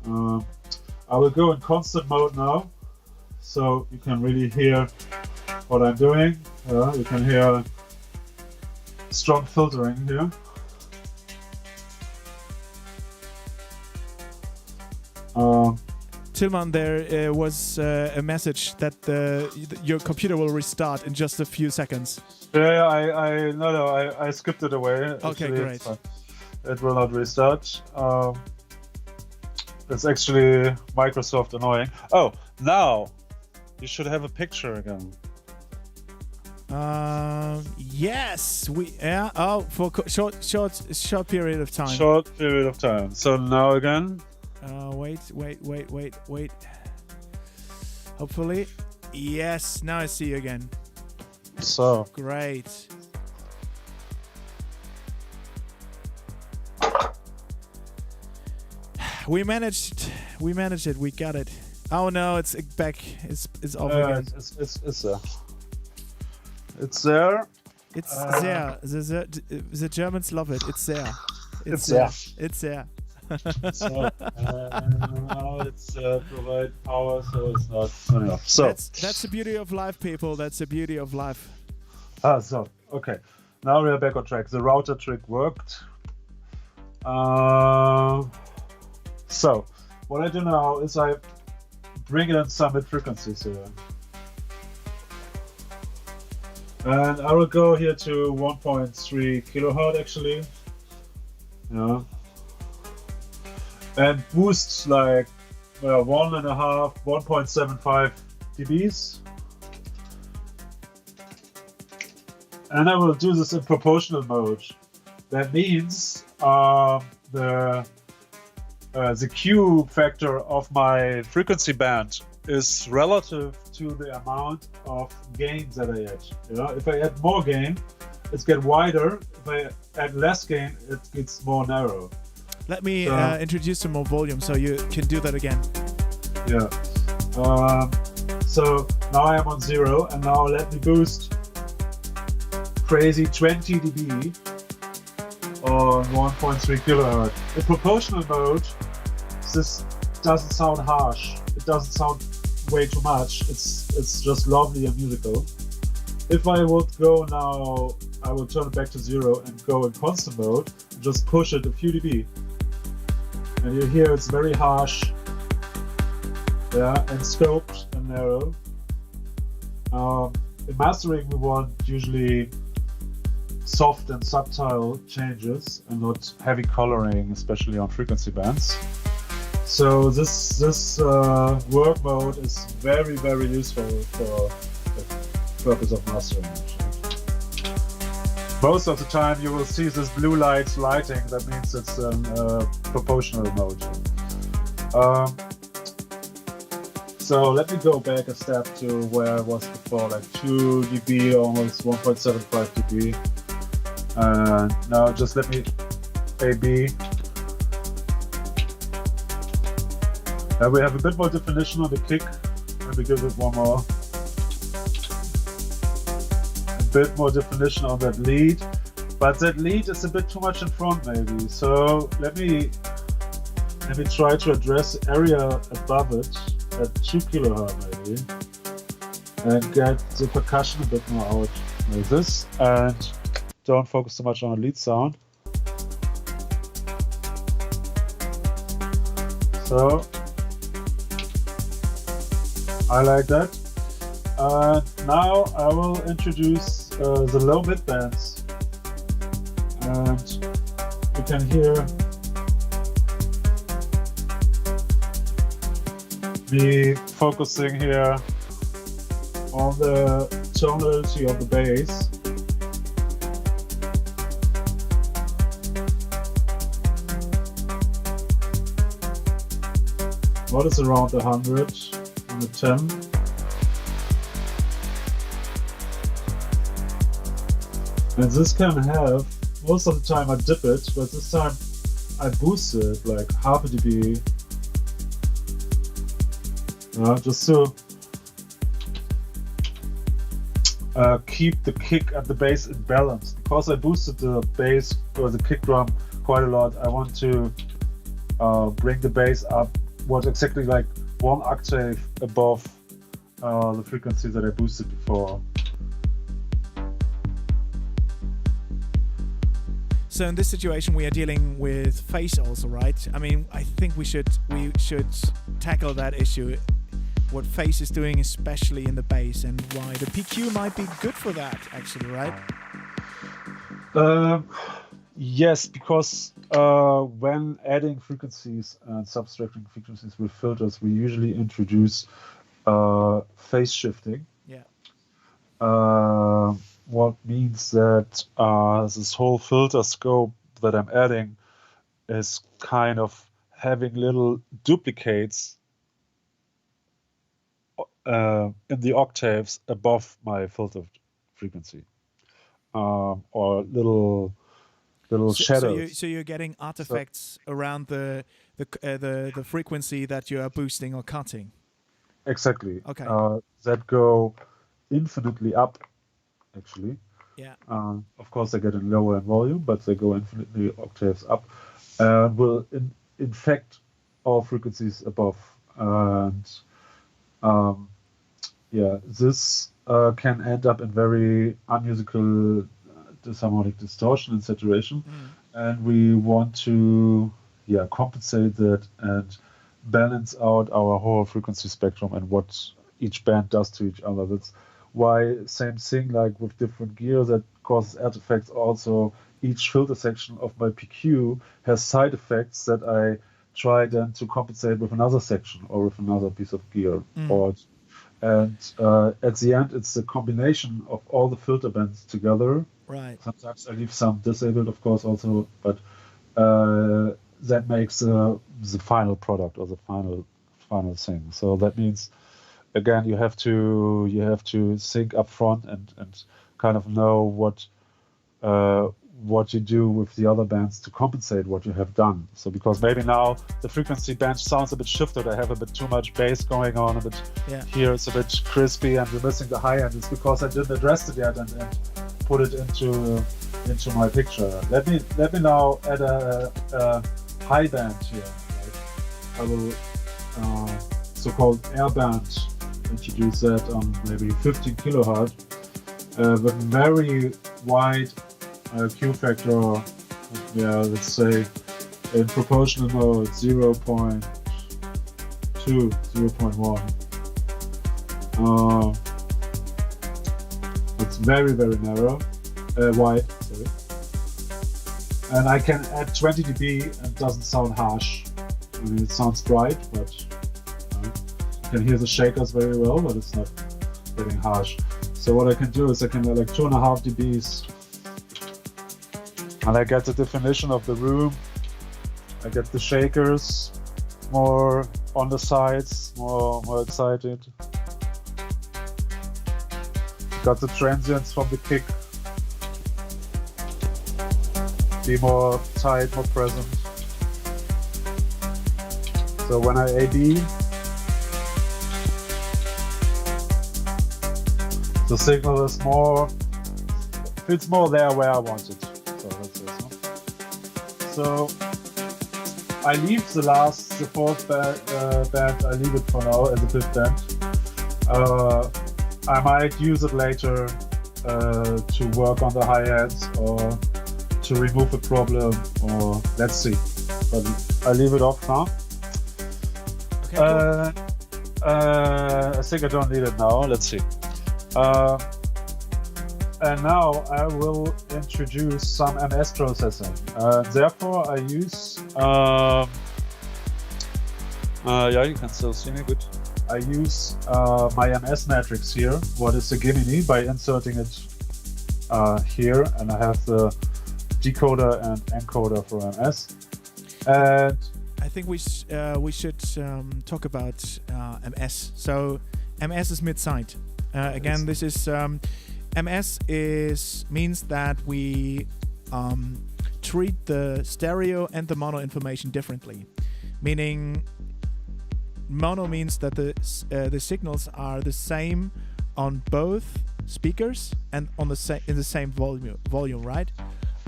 I will go in constant mode now, so you can really hear what I'm doing. You can hear strong filtering here. Tilman, there was a message that your computer will restart in just a few seconds. Yeah, I skipped it away. Okay, actually, great. It will not restart. It's actually Microsoft annoying. Oh, now you should have a picture again. Yes, for short period of time. Short period of time. So now again. Wait. Hopefully, yes. Now I see you again. So great. We managed it. We got it. Oh no, it's back. It's off again. It's there. It's there. It's there. The Germans love it. It's there. It's there. It's there. So now it's provide power, so it's not turning off. So that's the beauty of life, people. That's the beauty of life. So okay, now we are back on track. The router trick worked. So what I do now is I bring in some mid frequencies here, and I will go here to 1.3 kilohertz actually. Yeah. And boost like 1.5, 1.75 dBs. And I will do this in proportional mode. That means the Q factor of my frequency band is relative to the amount of gain that I add. You know, if I add more gain, it gets wider. If I add less gain, it gets more narrow. Let me introduce some more volume so you can do that again. Yeah. So now I am on 0, and now let me boost crazy 20 dB on 1.3 kilohertz. In proportional mode, this doesn't sound harsh. It doesn't sound way too much. It's just lovely and musical. If I would go now, I will turn it back to 0 and go in constant mode and just push it a few dB. And you hear it's very harsh, yeah, and scoped and narrow. In mastering, we want usually soft and subtle changes and not heavy coloring, especially on frequency bands. So this work mode is very, very useful for the purpose of mastering. Most of the time you will see this blue light lighting. That means it's a proportional mode. So let me go back a step to where I was before, like 2 dB, almost 1.75 dB. Now just let me A/B. We have a bit more definition on the kick. Let me give it one more. A bit more definition on that lead, but that lead is a bit too much in front maybe. So let me try to address the area above it at 2 kilohertz maybe, and get the percussion a bit more out like this, and don't focus too much on the lead sound. So I like that. Now I will introduce the low mid bands, and you can hear me focusing here on the tonality of the bass. What is around 100, 110? And this can have, most of the time I dip it, but this time I boost it like half a dB. Just to keep the kick and the bass in balance. Because I boosted the bass or the kick drum quite a lot, I want to bring the bass up what exactly like 1 octave above the frequency that I boosted before. So in this situation, we are dealing with phase also, right? I mean, I think we should tackle that issue. What phase is doing, especially in the bass, and why the PQ might be good for that, actually, right? Yes, because when adding frequencies and subtracting frequencies with filters, we usually introduce phase shifting. Yeah. What means that this whole filter scope that I'm adding is kind of having little duplicates in the octaves above my filter frequency, or little shadows. So you're getting artifacts around the frequency that you are boosting or cutting. Exactly. Okay. That go infinitely up, actually. Yeah. Of course, they get in lower in volume, but they go infinitely octaves up, and will infect all frequencies above. And this can end up in very unmusical disharmonic distortion and saturation, and we want to compensate that and balance out our whole frequency spectrum and what each band does to each other. That's why same thing like with different gear that causes artifacts. Also, each filter section of my PQ has side effects that I try then to compensate with another section or with another piece of gear, or And at the end, it's the combination of all the filter bands together. Right. Sometimes I leave some disabled, of course, also, but that makes the final product or the final thing. So that means, again, you have to think up front and kind of know what you do with the other bands to compensate what you have done. So because maybe now the frequency band sounds a bit shifted, I have a bit too much bass going on, a bit here it's a bit crispy and we're missing the high end. It's because I didn't address it yet and put it into my picture. Let me now add a high band here. Like I will so-called air band, introduce that on maybe 15 kilohertz with very wide Q factor, let's say in proportional mode 0.2, 0.1. It's very, very narrow, wide, sorry. And I can add 20 dB and it doesn't sound harsh. I mean, it sounds bright, but you can hear the shakers very well, but it's not getting harsh. So what I can do is I can add like 2.5 dBs. And I get the definition of the room. I get the shakers more on the sides, more excited. Got the transients from the kick. Be more tight, more present. So when I AD, the signal is fits more there where I want it. So let's say so. So I leave the fourth band, I leave it for now as a fifth band. I might use it later to work on the hi-hats or to remove a problem, or let's see. But I leave it off now. Okay, cool. I think I don't need it now. Let's see. And now I will introduce some MS processing. Therefore, I use. Yeah, you can still see me good. I use my MS matrix here. What is the Gemini by inserting it here, and I have the decoder and encoder for MS. And I think we should talk about MS. So MS is mid-side. Again, this is MS means that we treat the stereo and the mono information differently. Meaning, mono means that the signals are the same on both speakers and on in the same volume, right?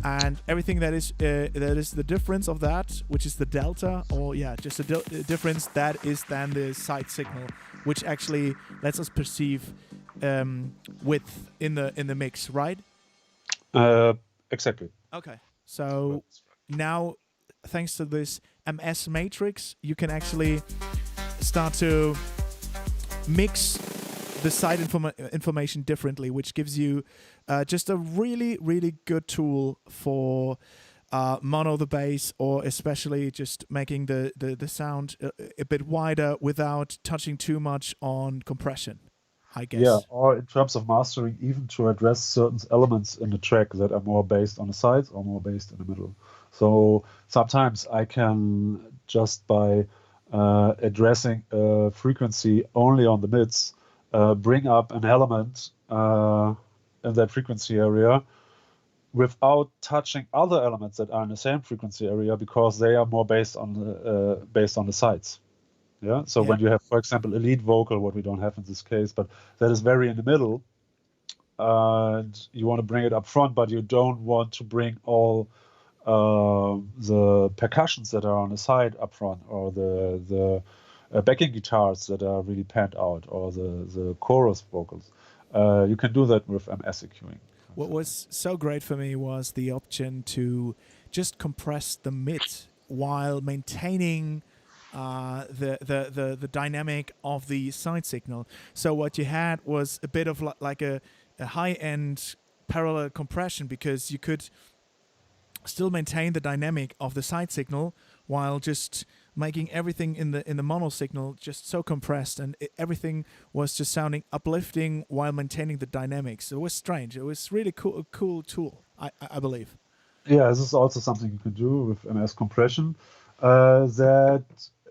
And everything that is the difference of that, which is the delta, or just a difference, that is then the side signal, which actually lets us perceive width in the mix, right? Exactly. Okay. So now, thanks to this MS matrix, you can actually start to mix the side information differently, which gives you just a really, really good tool for mono the bass, or especially just making the sound a bit wider without touching too much on compression, I guess. Yeah, or in terms of mastering, even to address certain elements in the track that are more based on the sides or more based in the middle. So sometimes I can, just by addressing a frequency only on the mids, bring up an element in that frequency area without touching other elements that are in the same frequency area, because they are more based on the sides. Yeah. So when you have, for example, a lead vocal, what we don't have in this case, but that is very in the middle, and you want to bring it up front, but you don't want to bring all the percussions that are on the side up front, or the backing guitars that are really panned out, or the chorus vocals. You can do that with MS EQing. What was so great for me was the option to just compress the mid while maintaining the dynamic of the side signal. So what you had was a bit of like a high-end parallel compression, because you could still maintain the dynamic of the side signal while just making everything in the mono signal just so compressed, and everything was just sounding uplifting while maintaining the dynamics. It was strange. It was really cool, a cool tool, I believe. Yeah, this is also something you can do with MS compression. That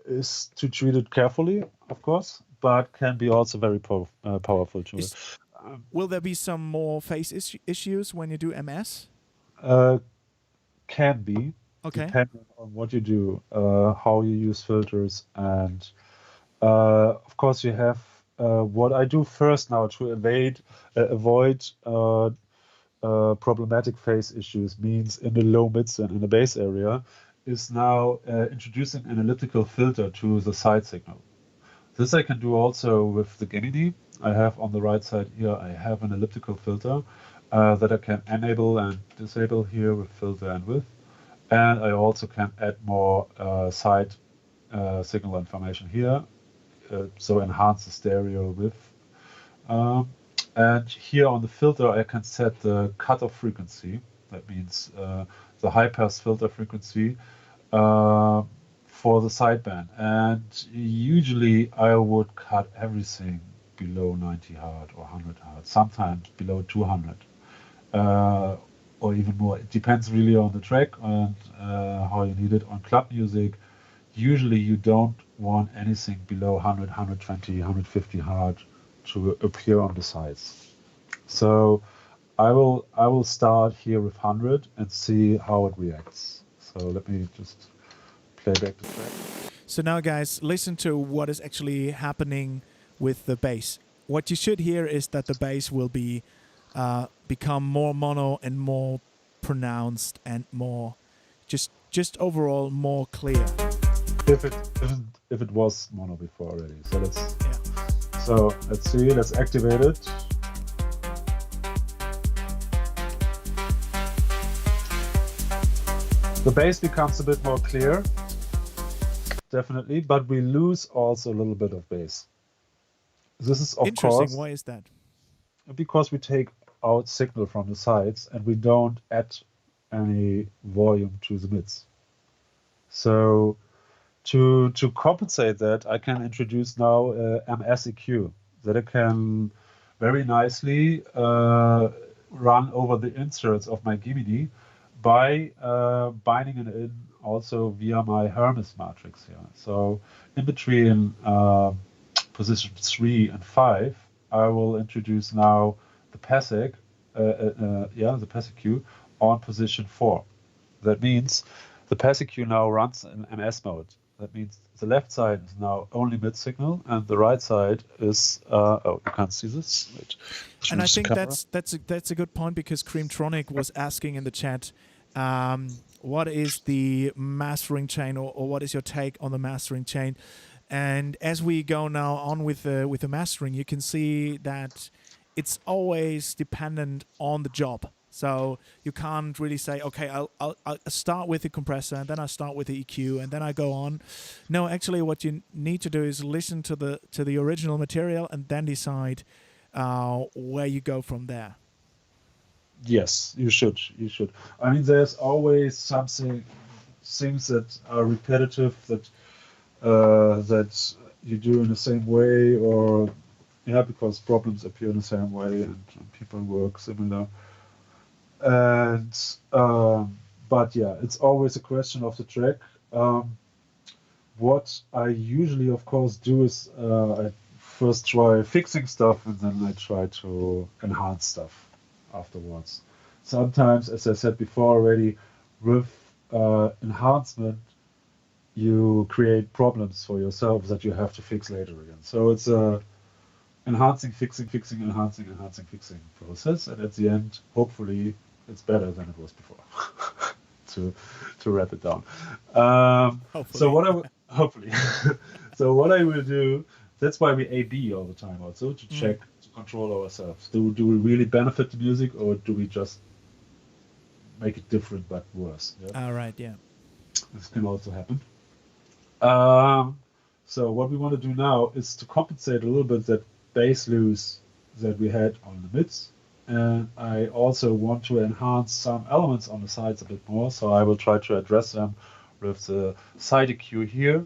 is to treat it carefully, of course, but can be also very powerful tool. Will there be some more phase issues when you do MS? Can be, Okay. depending on what you do, how you use filters, and of course you have what I do first now to avoid problematic phase issues means in the low mids and in the bass area is now introducing an elliptical filter to the side signal. This I can do also with the Gemini. I have on the right side here, I have an elliptical filter that I can enable and disable here with filter and width. And I also can add more side signal information here, so enhance the stereo width. And here on the filter, I can set the cutoff frequency. That means the high pass filter frequency for the sideband. And usually I would cut everything below 90 Hz or 100 Hz, sometimes below 200 or even more. It depends really on the track and how you need it. On club music, usually you don't want anything below 100, 120, 150 Hz to appear on the sides. So I will start here with 100 and see how it reacts. So let me just play back the track. So now, guys, listen to what is actually happening with the bass. What you should hear is that the bass will be become more mono and more pronounced and more just overall more clear. If it was mono before already. So let's see, let's activate it. The bass becomes a bit more clear, definitely, but we lose also a little bit of bass. This is of Interesting. course Why is that? because we take out signal from the sides and we don't add any volume to the mids. So to compensate that, I can introduce now PASSEQ that I can very nicely run over the inserts of my Gemini by binding it in also via my Hermes matrix here. So in between position 3 and 5, I will introduce now the PASSEQ, the PASSEQ on position 4. That means the PASSEQ now runs in MS mode. That means the left side is now only mid signal, and the right side is you can't see this. Wait, and I think that's a good point, because Creamtronic was asking in the chat, what is the mastering chain, or what is your take on the mastering chain? And as we go now on with the mastering, you can see that it's always dependent on the job. So you can't really say, okay, I'll start with the compressor, and then I start with the EQ, and then I go on. No, actually, what you need to do is listen to the original material and then decide where you go from there. Yes, you should. I mean, there's always things that are repetitive that you do in the same way, or because problems appear in the same way and people work similar. And but yeah, it's always a question of the track. What I usually, of course, do is I first try fixing stuff, and then I try to enhance stuff afterwards. Sometimes, as I said before already, with enhancement, you create problems for yourself that you have to fix later again. So it's a enhancing, fixing, enhancing, fixing process, and at the end, hopefully, it's better than it was before. to wrap it down. So hopefully, so what I will do, that's why we A/B all the time, also to check, to control ourselves. Do we really benefit the music, or do we just make it different but worse? All right, yeah. This can also happen. So what we want to do now is to compensate a little bit that bass loss that we had on the mids. And I also want to enhance some elements on the sides a bit more, so I will try to address them with the side EQ here,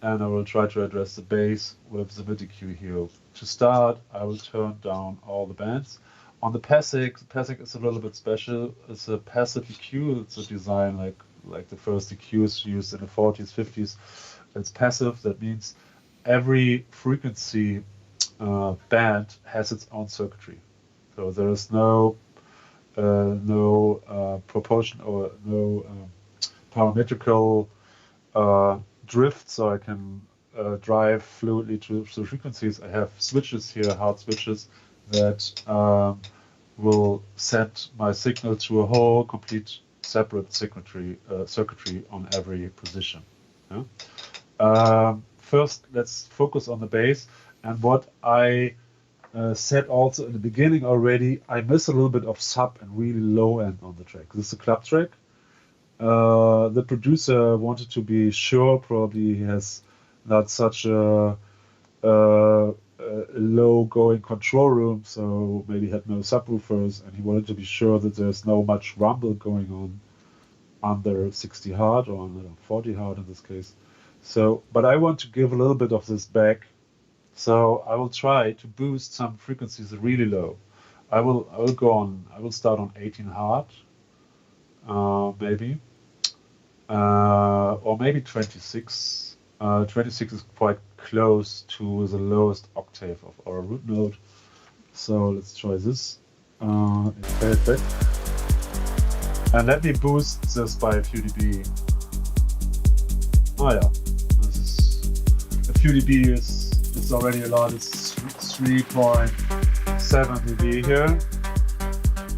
and I will try to address the bass with the mid EQ here. To start, I will turn down all the bands. On the PASSEQ is a little bit special. It's a passive EQ. It's a design like the first EQs used in the 40s, 50s. It's passive. That means every frequency band has its own circuitry. So there is no proportion or no parametrical drift, so I can drive fluidly through frequencies. I have switches here, hard switches, that will set my signal to a whole complete separate circuitry on every position. Yeah? First, let's focus on the bass. And what I said also in the beginning already, I miss a little bit of sub and really low end on the track. This is a club track. The producer wanted to be sure, probably he has not such a low going control room, so maybe had no subwoofers, and he wanted to be sure that there's no much rumble going on under 60 Hz or under 40 Hz in this case. So, but I want to give a little bit of this back, so I will try to boost some frequencies really low. I will start on 18 Hz, maybe, or maybe 26. 26 is quite close to the lowest octave of our root node. So let's try this. Perfect. And let me boost this by a few dB. Oh yeah, this is a few dB is already a lot. It's 3.7 dB here.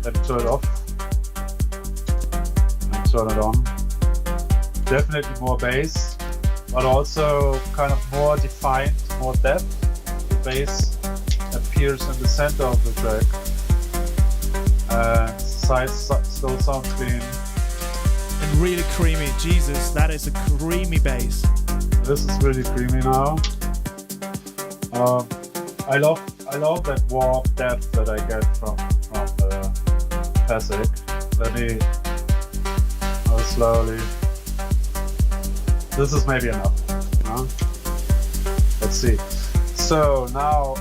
Let me turn it off and turn it on. Definitely more bass, but also kind of more defined, more depth. The bass appears in the center of the track, and slow sound clean. And really creamy. Jesus, that is a creamy bass. This is really creamy now. I love that warm depth that I get from the PASSEQ. Let me slowly. This is maybe enough. Let's see. So now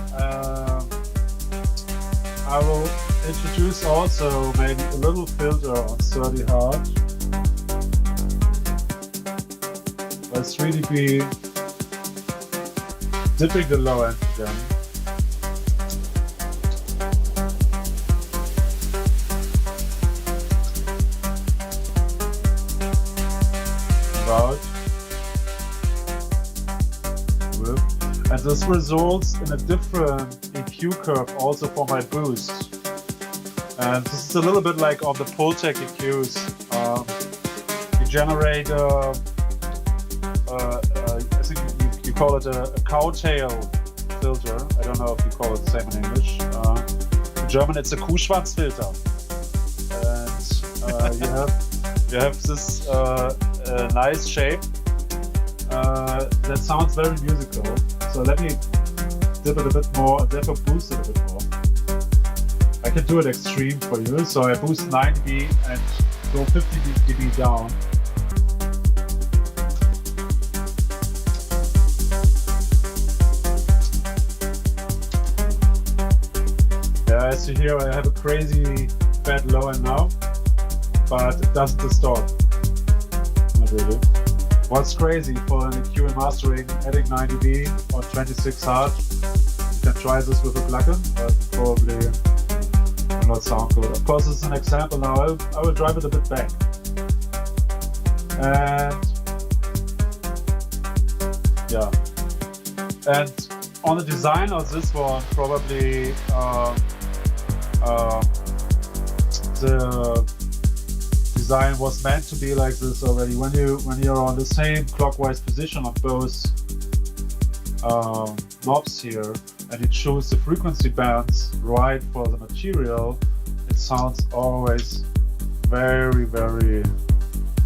I will introduce also maybe a little filter on 30 Hz. Let's really be dipping the low end again. About. And this results in a different EQ curve also for my boost. And this is a little bit like on the Pultec EQs. You generate I think you call it a cowtail filter. I don't know if you call it the same in English. In German it's a Kuhschwanzfilter. And you have this nice shape that sounds very musical. So let me dip it a bit more, and therefore boost it a bit more. I can do it extreme for you. So I boost 9 dB and go 50 dB down. Yeah, as you hear, I have a crazy fat low end now, but it doesn't distort. Not really. What's crazy for an EQ and mastering, adding 9 dB or 26 Hz, you can try this with a plugin, but probably will not sound good. Of course, it's an example now. I will drive it a bit back. And yeah. And on the design of this one, probably the design was meant to be like this already. When you're on the same clockwise position of both knobs here, and you choose the frequency bands right for the material, it sounds always very, very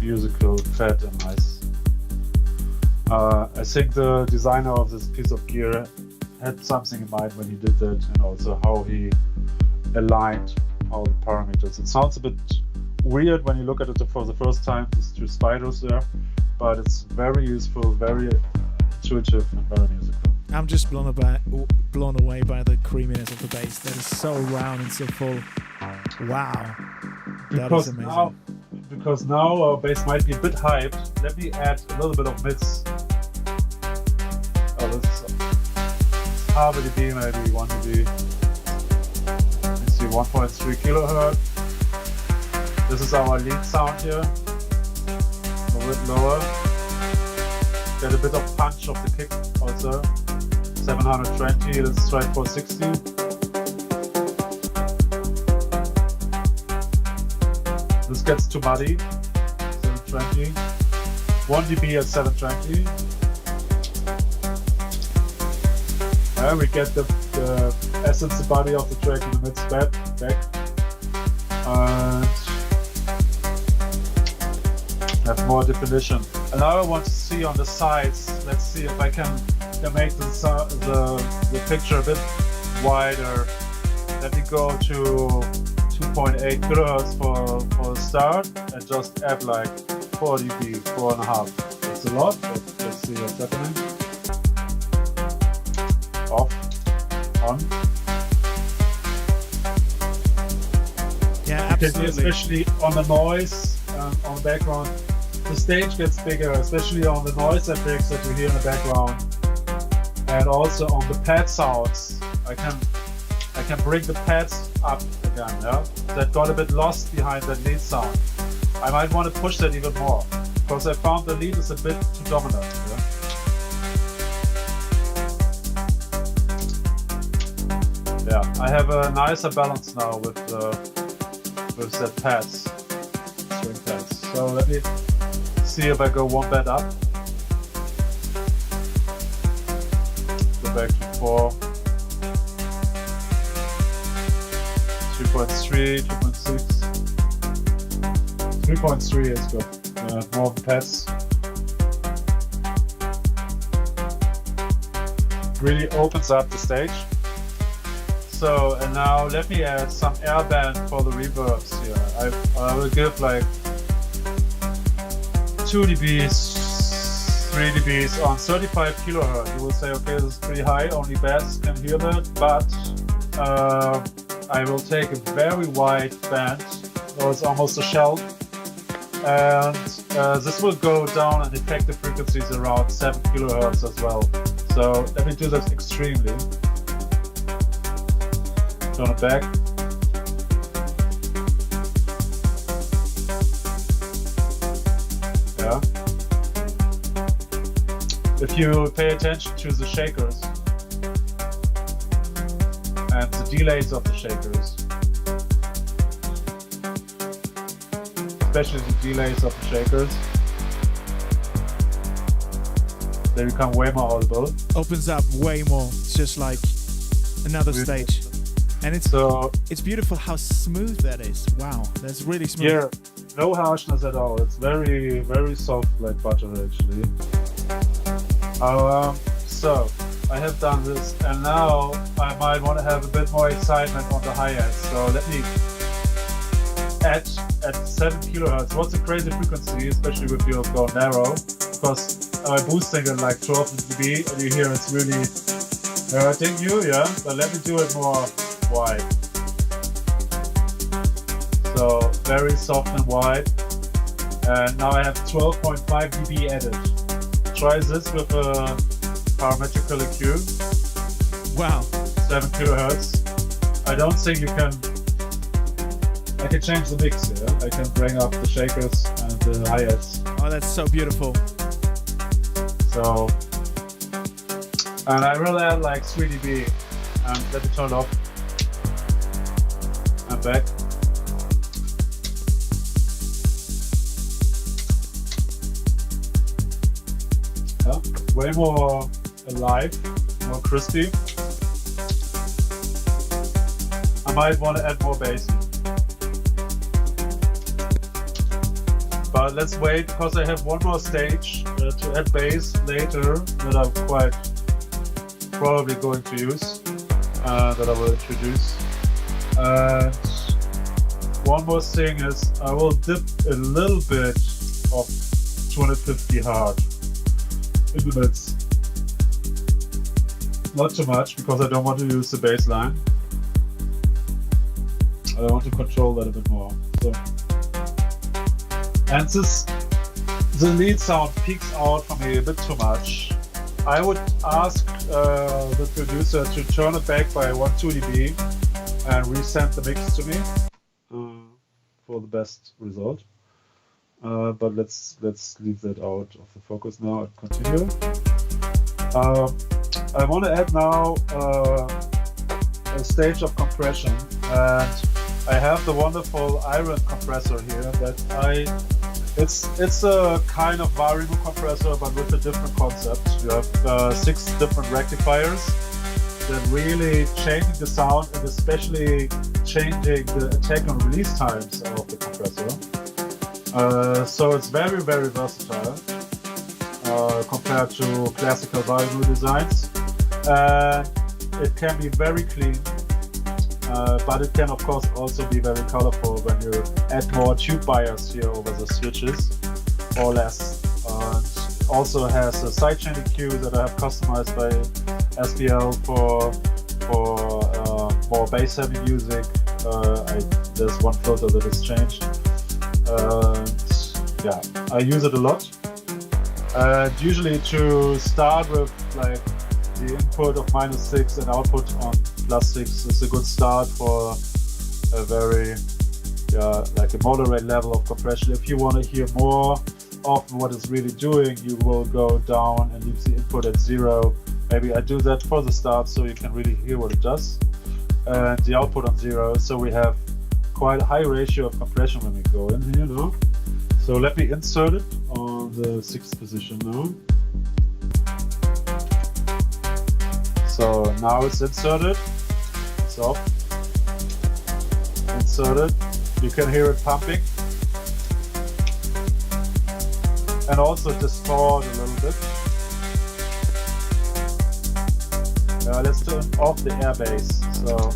musical, fat and nice. I think the designer of this piece of gear had something in mind when he did that, and also how he aligned all the parameters. It sounds a bit weird when you look at it for the first time, these two spiders there, but it's very useful, very intuitive, and very musical. I'm just blown away by the creaminess of the bass. That is so round and so full. Wow. That is amazing. Because now our bass might be a bit hyped, let me add a little bit of mids. Oh, this is half a dB, maybe 1 dB. Let's see, 1.3 kilohertz. This is our lead sound here. A bit lower. Get a bit of punch of the kick also. 720, let's try 460. This gets too muddy. 720. 1 dB at 720. And we get the essence, the body of the track in the mid back. And have more definition. And now I want to see on the sides. Let's see if I can make the picture a bit wider. Let me go to 2.8 kilohertz for a start and just add like 4 dB, 4.5. That's a lot, but let's see what's happening. Off, on. Yeah, absolutely. Especially on the noise, on the background. The stage gets bigger, especially on the noise effects that you hear in the background. And also on the pad sounds. I can bring the pads up again, yeah? That got a bit lost behind that lead sound. I might want to push that even more, because I found the lead is a bit too dominant. Yeah, I have a nicer balance now with that pads, string pads. So let me see if I go one bed up. Go back to 4. 3.3, 2.6. 3.3 is good. More pads. Really opens up the stage. So, and now let me add some air band for the reverbs here. I will give like 2 dBs, 3 dBs on 35 kilohertz. You will say, okay, this is pretty high, only bass can hear that, but I will take a very wide band, so it's almost a shell, and this will go down and effective frequencies around 7 kilohertz as well. So let me do this extremely. Turn it back. Yeah. If you pay attention to the shakers and the delays of the shakers, especially the delays of the shakers, they become way more audible. Opens up way more. It's just like another stage. And it's beautiful how smooth that is. Wow, that's really smooth. Yeah, no harshness at all. It's very, very soft like butter actually. So I have done this, and now I might want to have a bit more excitement on the high end. So let me add at 7 kilohertz. What's a crazy frequency, especially if you go narrow, because I'm boosting it like 12 dB, and you hear it's really hurting you, yeah? But let me do it more wide. So very soft and wide. And now I have 12.5 dB added. Try this with a parametrical EQ. Wow. 7 kilohertz. I don't think you can. I can change the mix here. I can bring up the shakers and the hi-hats. Oh, that's so beautiful. So, and I will add like 3 dB. And let me turn it off. I'm back. Yeah, way more alive, more crispy. I might want to add more bass. But let's wait, because I have one more stage to add bass later that I'm quite probably going to use, that I will introduce. And one more thing is I will dip a little bit of 250 hard in the mids. Not too much, because I don't want to use the bass line. I want to control that a bit more. So, and the lead sound peaks out for me a bit too much. I would ask the producer to turn it back by 1-2 dB and resend the mix to me for the best result. But let's leave that out of the focus now and continue. I want to add now a stage of compression, and I have the wonderful Iron compressor here it's a kind of variable compressor, but with a different concept. You have 6 different rectifiers that really changing the sound, and especially changing the attack and release times of the compressor. So it's very, very versatile compared to classical variable designs. It can be very clean, but it can of course also be very colorful when you add more tube bias here over the switches or less. And also has a sidechain EQ that I have customized by SPL for more bass heavy music. There's one filter that is changed. Yeah, I use it a lot. Usually to start with, like, the input of -6 and output on +6 is a good start for a very, like a moderate level of compression. If you want to hear more of what it's really doing, you will go down and leave the input at 0. Maybe I do that for the start so you can really hear what it does. And the output on 0, so we have quite a high ratio of compression when we go in here now. So let me insert it on the 6th position now. So now it's inserted. It's off. Inserted. You can hear it pumping. And also distort a little bit. Let's turn off the air bass. So,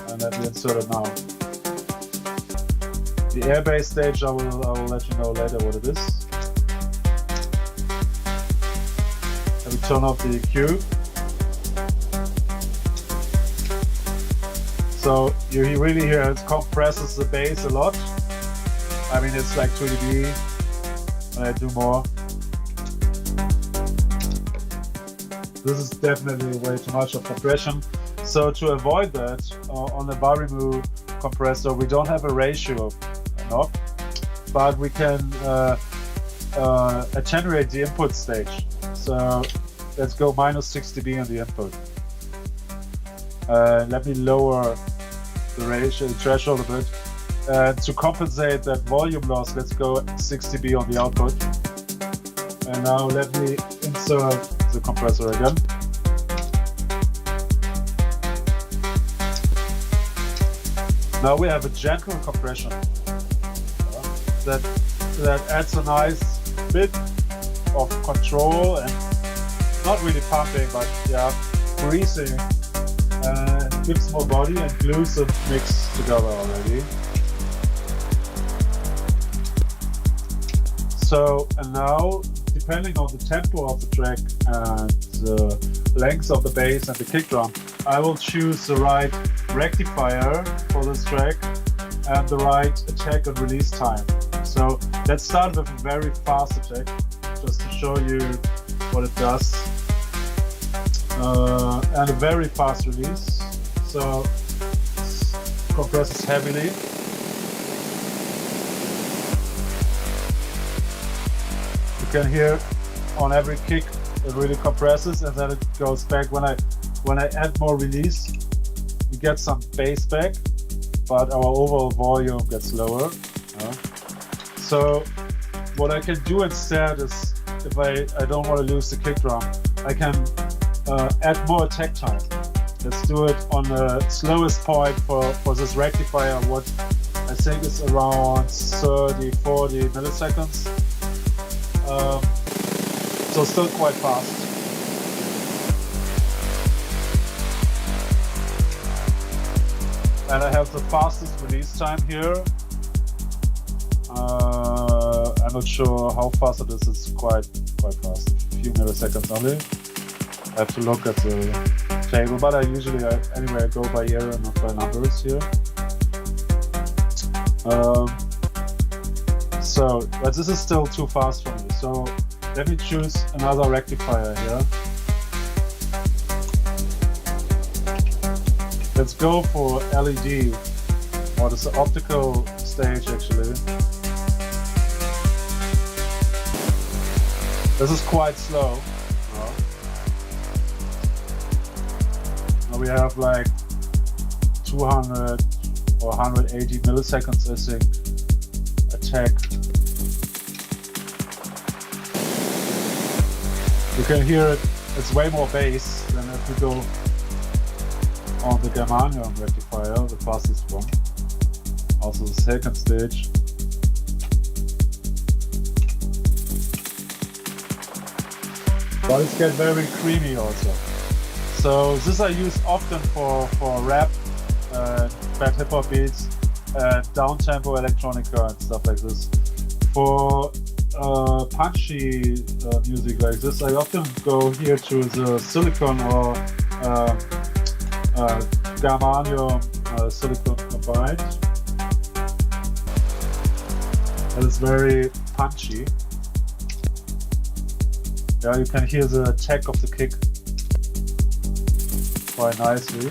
and let me insert it now. The air bass stage, I will let you know later what it is. Let me turn off the EQ. So you really hear it compresses the bass a lot. I mean, it's like 2 dB when I do more. This is definitely way too much of compression. So to avoid that, on the Varimu compressor, we don't have a ratio knob, but we can attenuate the input stage. So let's go -6 dB on the input. Let me lower the ratio, the threshold a bit. To compensate that volume loss, let's go 6 dB on the output. And now let me insert the compressor again. Now we have a gentle compression that adds a nice bit of control and not really pumping, but greasing, and gives more body and glues the mix together already. So, and now, depending on the tempo of the track and the length of the bass and the kick drum, I will choose the right rectifier for this track and the right attack and release time. So let's start with a very fast attack, just to show you what it does. And a very fast release. So compresses heavily. You can hear on every kick it really compresses, and then it goes back. When I add more release, we get some bass back, but our overall volume gets lower. So what I can do instead is, if I don't want to lose the kick drum, I can add more attack time. Let's do it on the slowest point for this rectifier, what I think is around 30-40 milliseconds. So still quite fast. And I have the fastest release time here. I'm not sure how fast it is. It's quite fast, a few milliseconds only. I have to look at the table, but I usually anyway I go by ear and not by numbers here. But this is still too fast for me. So let me choose another rectifier here. Let's go for LED, or this optical stage actually. This is quite slow. Now we have like 200 or 180 milliseconds, I think, attack. You can hear it, it's way more bass than if you go on the Germanium rectifier, the fastest one. Also the second stage. But it gets very creamy also. So this I use often for rap, bad hip hop beats, down-tempo electronica and stuff like this. For punchy music like this, I often go here to the silicon or Germanium silicon combined. And it's very punchy. Yeah, you can hear the attack of the kick quite nicely.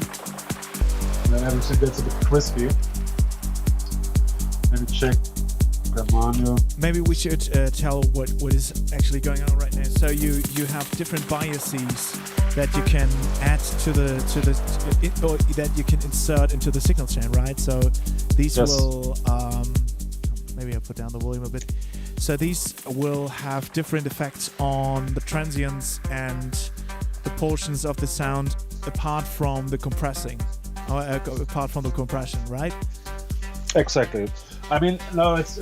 And then everything gets a bit crispy. Let me check Germanium. Maybe we should tell what is actually going on right now. So you have different biases that you can add or that you can insert into the signal chain, right? So these will maybe I'll put down the volume a bit. So these will have different effects on the transients and the portions of the sound apart from the compressing, or apart from the compression, right? Exactly. I mean, no, it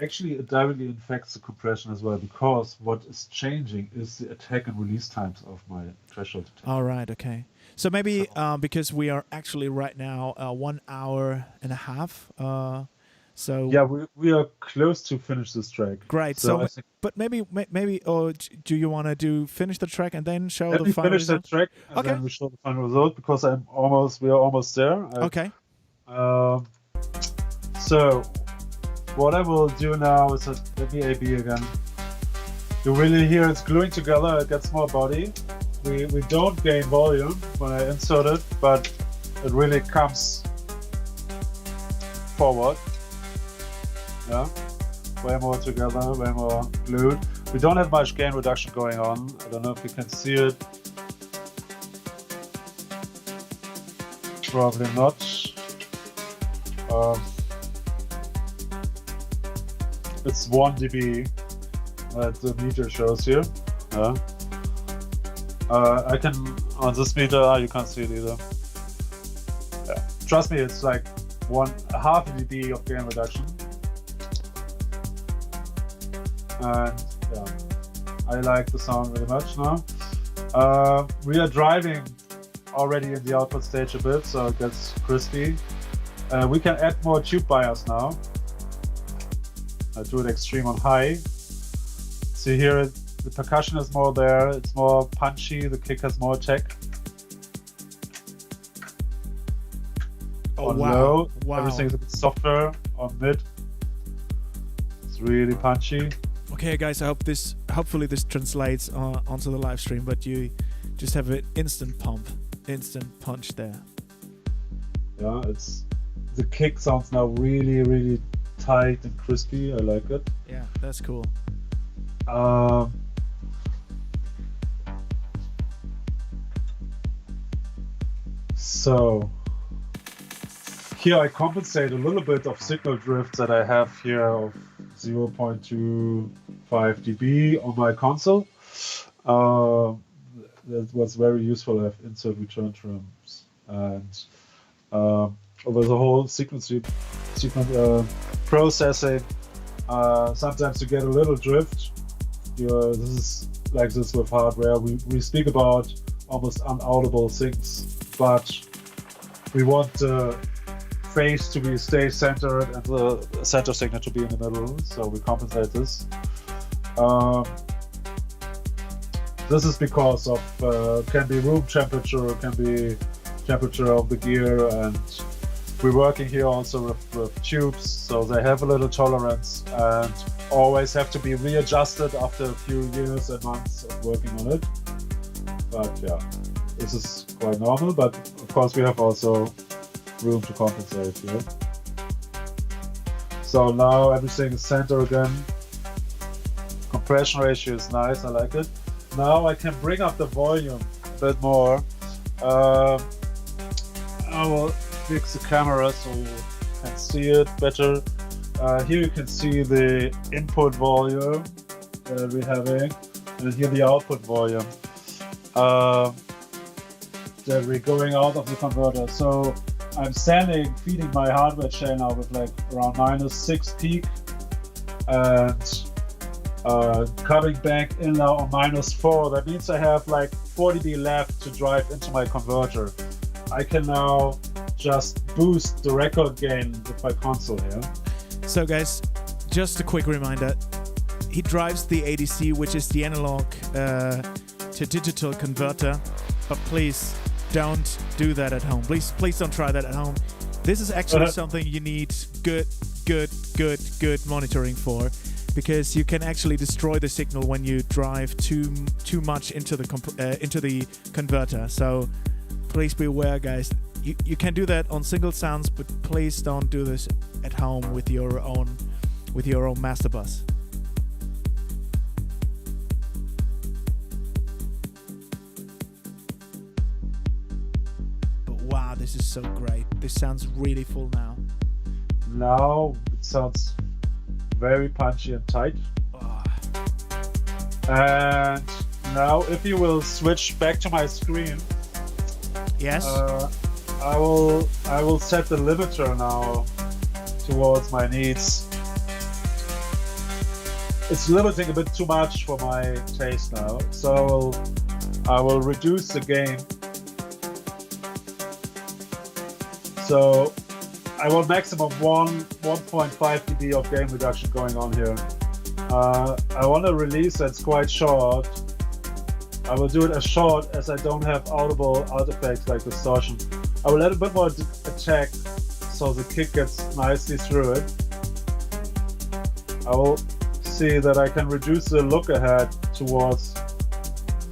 actually directly affects the compression as well, because what is changing is the attack and release times of my threshold attack. All right, okay. So maybe because we are actually right now 1 hour and a half. So yeah, we are close to finish this track. Great. So but maybe, or do you want to finish the track and then show the final finish result? the track and then we show the final result, because we are almost there. Okay. So what I will do now is let me AB again. You really hear it's gluing together. It gets more body. We don't gain volume when I insert it, but it really comes forward. Yeah, way more together, way more glued. We don't have much gain reduction going on. I don't know if you can see it. Probably not. It's 1 dB that the meter shows here. Yeah. I can, on this meter, you can't see it either. Yeah. Trust me, it's like half a dB of gain reduction. And yeah, I like the sound very much now. We are driving already in the output stage a bit, so it gets crispy. We can add more tube bias now. I do it extreme on high. See here, the percussion is more there, it's more punchy, the kick has more attack. On low, everything's a bit softer. On mid, it's really punchy. Okay, guys, hopefully this translates onto the live stream, but you just have an instant punch there. Yeah, the kick sounds now really, really tight and crispy. I like it. Yeah, that's cool. So here I compensate a little bit of signal drift that I have here of 0.25 dB on my console. That was very useful. I have insert return terms, and over the whole sequence processing, sometimes you get a little drift. This is like this with hardware. We speak about almost unaudible things, but we want phase to stay centered and the center signal to be in the middle, so we compensate this. This is because of can be room temperature, can be temperature of the gear, and we're working here also with tubes, so they have a little tolerance and always have to be readjusted after a few years and months of working on it. But yeah, this is quite normal, but of course we have also room to compensate here. So now everything is center again. Compression ratio is nice, I like it. Now I can bring up the volume a bit more. I will fix the camera so you can see it better. Here you can see the input volume that we're having, and here the output volume that we're going out of the converter. So I'm feeding my hardware chain now with like around -6 peak, and cutting back in now on -4. That means I have like 40 dB left to drive into my converter. I can now just boost the record gain with my console here. So guys, just a quick reminder, he drives the ADC, which is the analog to digital converter, but please don't do that at home. Please don't try that at home. This is actually something you need good monitoring for, because you can actually destroy the signal when you drive too much into the converter. So please be aware, guys. You can do that on single sounds, but please don't do this at home with your own master bus. But wow, this is so great. This sounds really full now. Now it sounds very punchy and tight. Oh. And now if you will switch back to my screen. Yes. I will set the limiter now towards my needs. It's limiting a bit too much for my taste now, so I will reduce the gain. So I want maximum 1.5 dB of gain reduction going on here. I want a release that's quite short. I will do it as short as I don't have audible artifacts like distortion. I will add a bit more attack so the kick gets nicely through it. I will see that I can reduce the look ahead towards...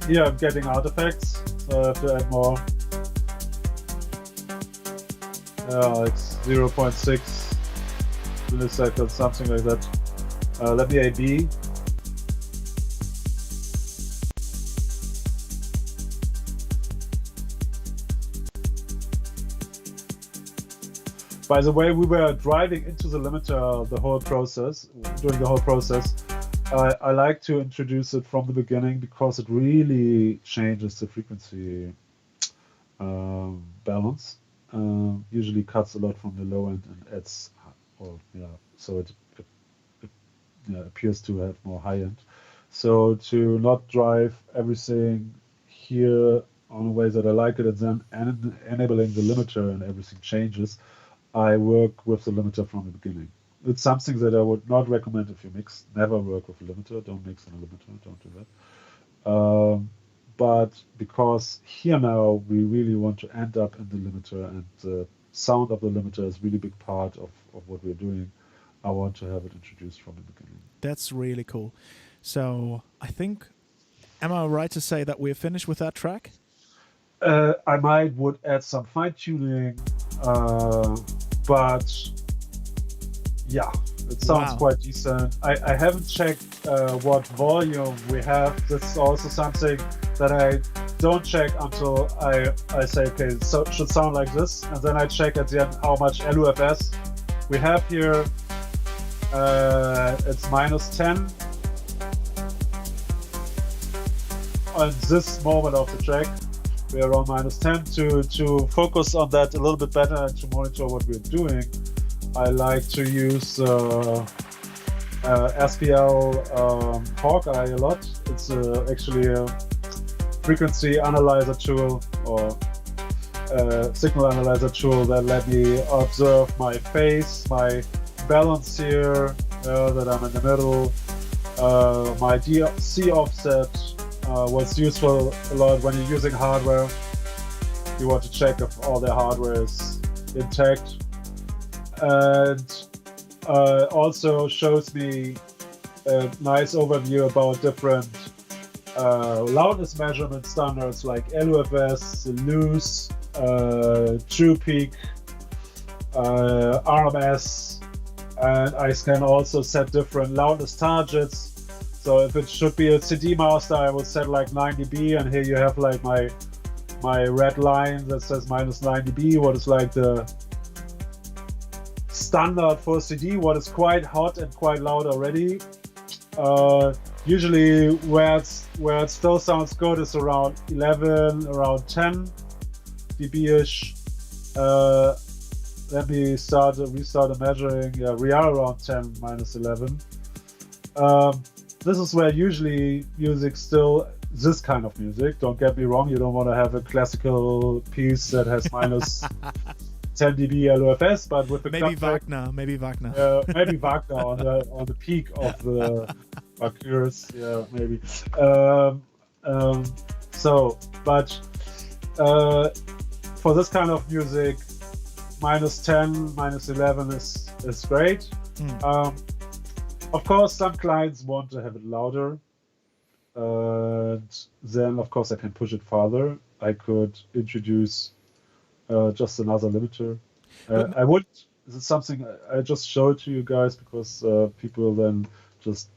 Here I'm getting artifacts, so I have to add more. Like 0.6 milliseconds, something like that. Let me A/B. By the way, we were driving into the limiter during the whole process. I like to introduce it from the beginning because it really changes the frequency balance. Usually cuts a lot from the low end and adds, so it appears to have more high end. So to not drive everything here on a way that I like it, and then enabling the limiter and everything changes, I work with the limiter from the beginning. It's something that I would not recommend if you mix. Never work with a limiter. Don't mix in a limiter. Don't do that. But because here now we really want to end up in the limiter, and the sound of the limiter is really big part of what we're doing, I want to have it introduced from the beginning. That's really cool. So I think, am I right to say that we're finished with that track? I would add some fine tuning, but yeah, it sounds quite decent. I haven't checked what volume we have. That's also something that I don't check until I say, okay, so it should sound like this, and then I check at the end how much LUFS we have here. It's -10 on this moment of the track. We're around -10. To focus on that a little bit better and to monitor what we're doing, I like to use SPL Hawkeye a lot. It's actually a frequency analyzer tool, or signal analyzer tool that let me observe my phase, my balance here, that I'm in the middle, my DC offset, what's useful a lot when you're using hardware. You want to check if all the hardware is intact. And also shows me a nice overview about different loudness measurement standards like LUFS, loose, true peak, RMS, and I can also set different loudness targets. So if it should be a CD master, I would set like 9 dB, and here you have like my red line that says minus 9 dB, what is like the standard for CD, what is quite hot and quite loud already. Usually where it still sounds good is around 11, around 10 dB-ish. Let me restart measuring. Yeah, we are around 10 minus 11. This is where usually music still, this kind of music, don't get me wrong, you don't want to have a classical piece that has minus 10 dB LUFS, but with the maybe Wagner, maybe Wagner on the peak of the Mercurius, yeah, maybe. For this kind of music, minus 10, minus 11 is great. Of course, some clients want to have it louder, and then of course I can push it farther. I could introduce just another limiter. This is something I just showed to you guys because people then just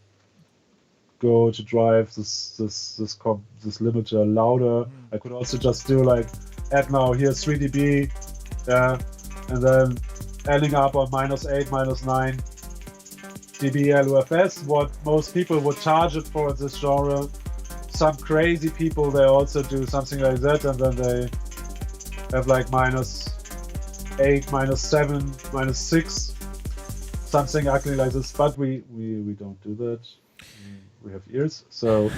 go to drive this limiter louder. I could also just do like add now here 3 dB, and then ending up on minus 8, minus 9 dB LUFS. What most people would charge it for this genre. Some crazy people, they also do something like that, and then they have like minus 8, minus 7, minus 6, something ugly like this. But we don't do that. We have ears. So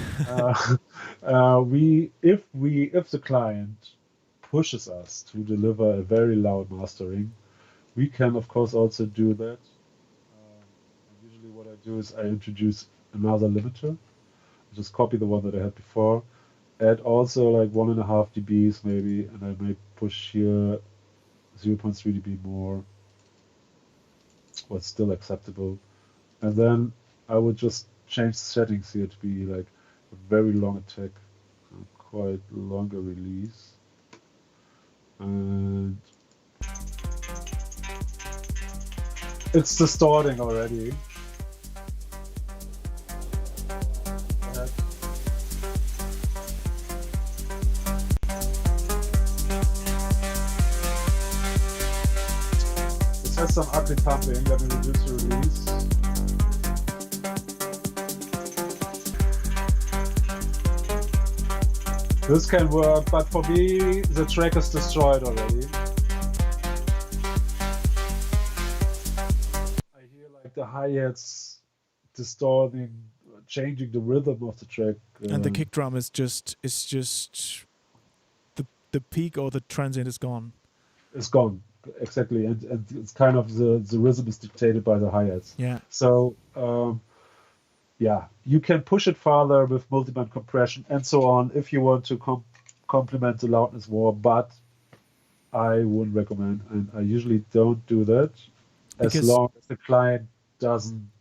if the client pushes us to deliver a very loud mastering, we can of course also do that. Usually what I do is I introduce another limiter. I just copy the one that I had before, add also like 1.5 dBs maybe, and I may push here 0.3 dB more, what's still acceptable. And then I would just change the settings here to be like a very long attack, quite longer release. And it's distorting already. This has some ugly pumping. Let me reduce the release. This can work, but for me, the track is destroyed already. I hear like the hi-hats distorting, changing the rhythm of the track. And the kick drum is just the peak or the transient is gone. It's gone, exactly, and it's kind of the rhythm is dictated by the hi-hats. Yeah. So yeah, you can push it farther with multiband compression and so on if you want to complement the loudness more, but I wouldn't recommend, and I usually don't do that as long as the client doesn't.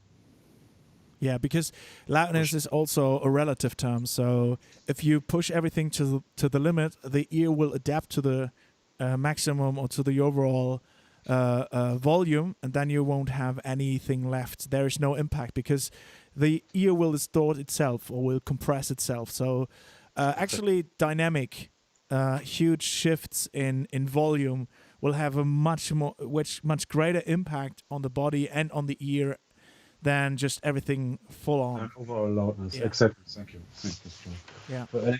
Yeah, because loudness is also a relative term. So if you push everything to the limit, the ear will adapt to the maximum or to the overall volume, and then you won't have anything left. There is no impact because the ear will distort itself or will compress itself. So actually dynamic, huge shifts in volume will have a much greater impact on the body and on the ear than just everything full on. And overall loudness, yeah. Exactly. Thank you. Yeah. But I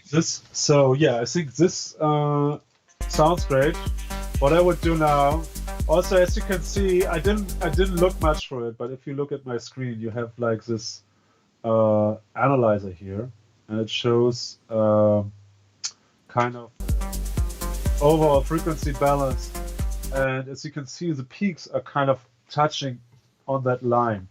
think this sounds great. What I would do now, also as you can see, I didn't look much for it, but if you look at my screen, you have like this analyzer here, and it shows kind of overall frequency balance. And as you can see, the peaks are kind of touching on that line.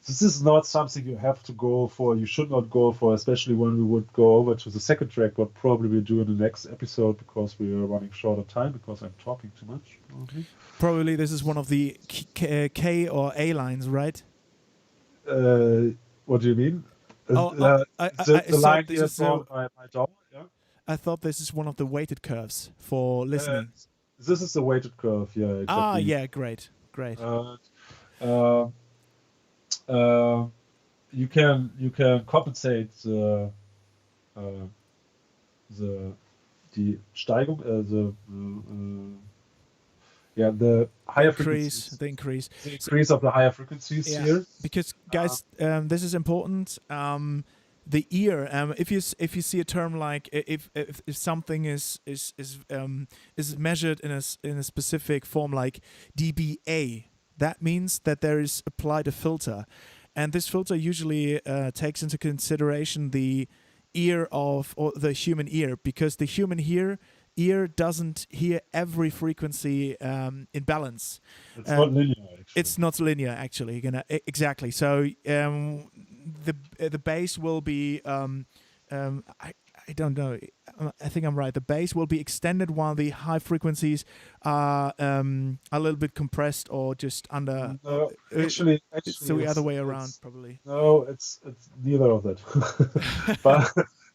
This is not something you have to go for. You should not go for, especially when we would go over to the second track, what probably we'll do in the next episode because we are running short on time because I'm talking too much. Probably. Probably this is one of the K or A lines, right? What do you mean? I The line this here is from my door, yeah? I thought this is one of the weighted curves for listening. This is the weighted curve, yeah, exactly. Ah, yeah, great. You can compensate die Steigung, the higher frequencies. The increase. The increase of the higher frequencies here. Because guys, this is important. The ear. If you see a term like if something is measured in a specific form like dBA, that means that there is applied a filter, and this filter usually takes into consideration the ear or the human ear, because the human ear doesn't hear every frequency in balance. It's not linear, actually. It's not linear, actually. Exactly. So the bass will be I don't know. I think I'm right. The bass will be extended while the high frequencies are a little bit compressed or just under. No, actually, it's the other way around, probably. No, it's neither of that.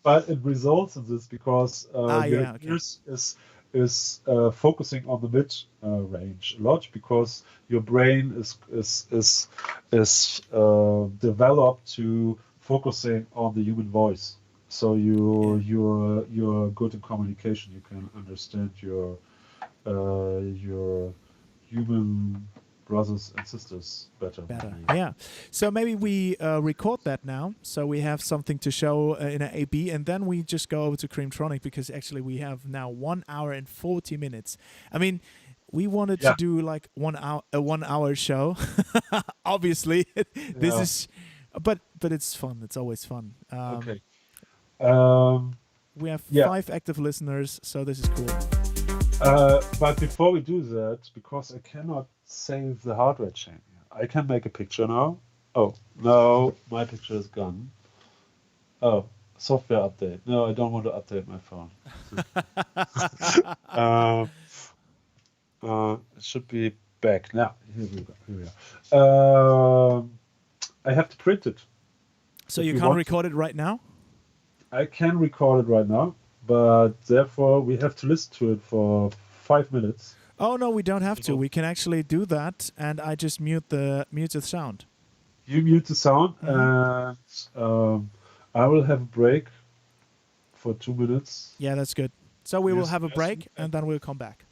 but it results in this because your ears is focusing on the mid range a lot, because your brain is developed to focusing on the human voice. So you're good in communication. You can understand your human brothers and sisters better. Yeah. So maybe we record that now, so we have something to show in an AB, and then we just go over to Creamtronic, because actually we have now 1 hour and 40 minutes. I mean, we wanted to do like a 1 hour show. Obviously, this is, but it's fun. It's always fun. Okay. We have 5 active listeners, so this is cool. But before we do that, because I cannot save the hardware chain, I can make a picture now. Oh, no, my picture is gone. Oh, software update. No, I don't want to update my phone. It should be back. Now, here we go. I have to print it. So you can't record it right now? I can record it right now, but therefore we have to listen to it for 5 minutes. Oh no, we don't have to. We can actually do that, and I just mute the sound. You mute the sound, and I will have a break for 2 minutes. Yeah, that's good. So we will have a break, and then we'll come back.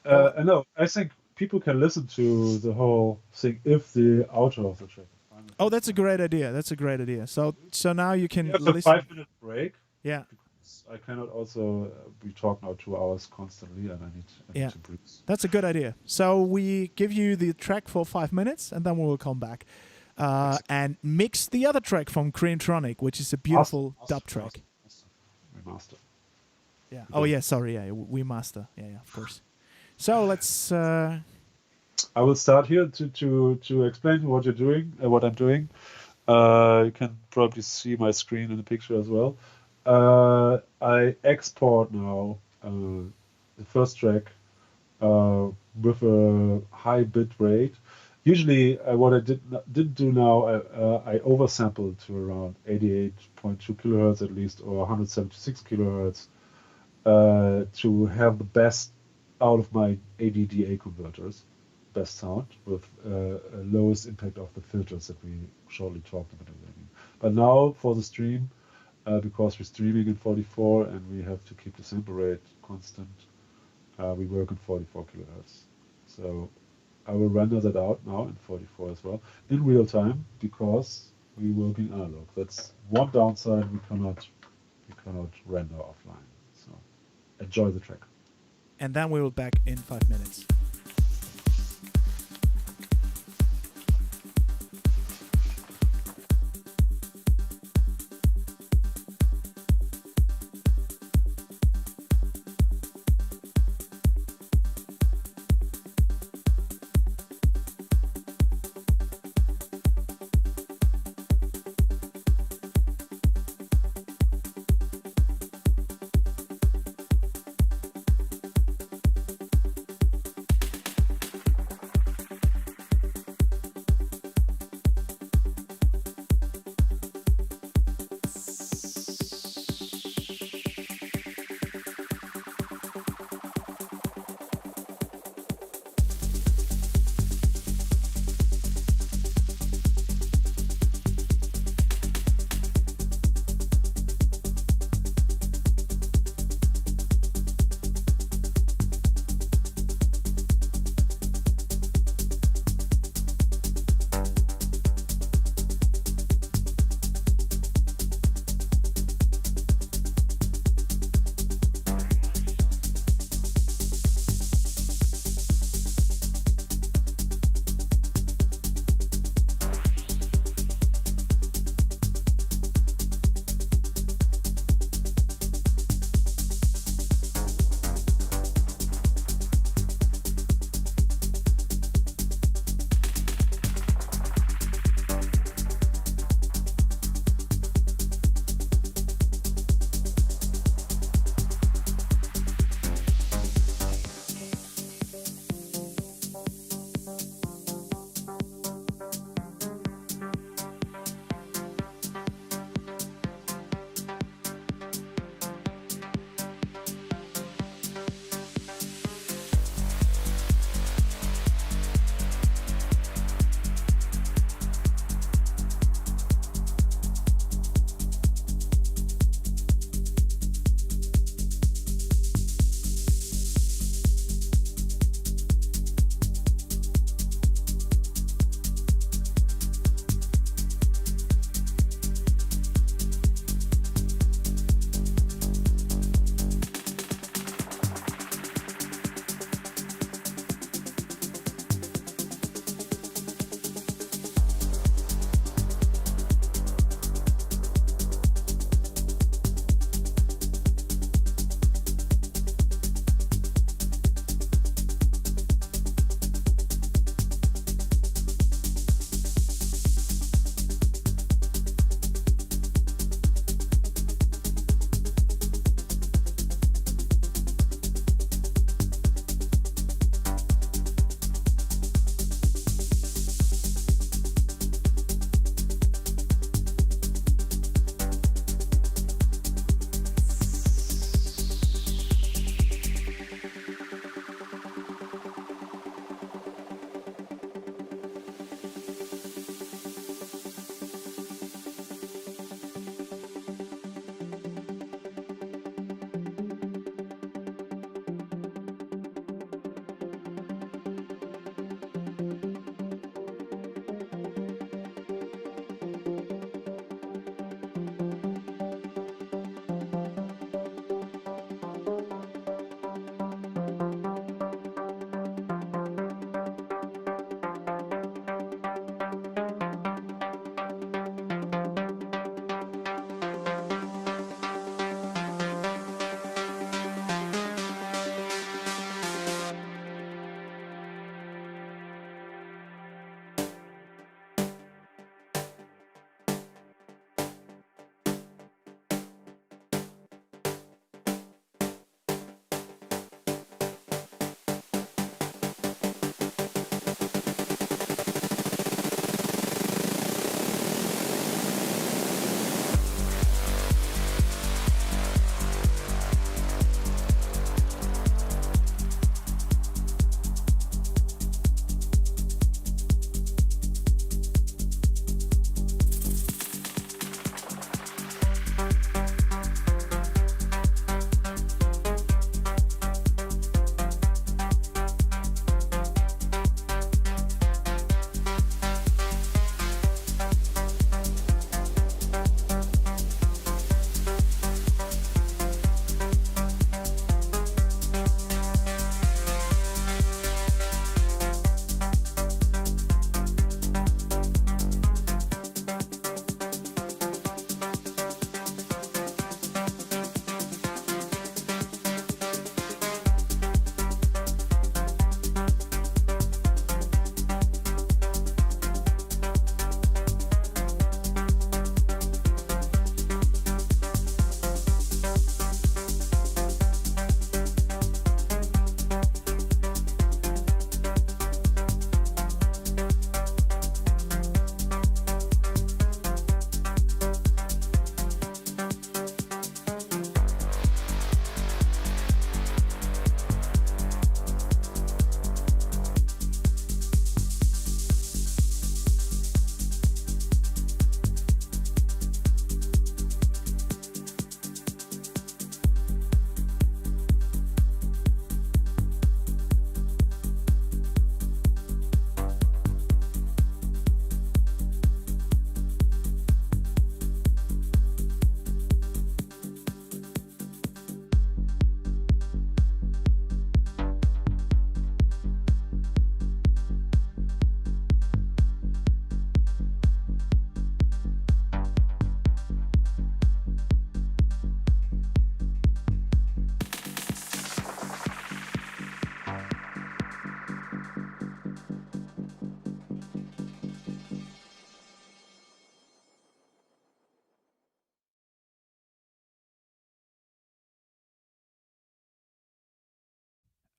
No, I think people can listen to the whole thing if the outro of the track. Oh, that's a great idea. So now you can listen. A 5-minute break. Yeah. Because I cannot also we talk now 2 hours constantly, and I need to breathe. That's a good idea. So we give you the track for 5 minutes, and then we will come back and mix the other track from Creamtronic, which is a beautiful dub track. We master. Yeah. Oh yeah. Sorry. Yeah. We master. Yeah. Of course. So let's. I will start here to explain what you're doing, what I'm doing. You can probably see my screen in the picture as well. I export now the first track with a high bit rate. Usually, what I didn't do now, I oversampled to around 88.2 kilohertz at least, or 176 kilohertz, to have the best out of my ADDA converters. Best sound with lowest impact of the filters that we shortly talked about. But now for the stream, because we're streaming in 44 and we have to keep the sample rate constant, we work in 44 kilohertz. So I will render that out now in 44 as well in real time, because we work in analog. That's one downside. We cannot render offline. So enjoy the track. And then we will back in 5 minutes.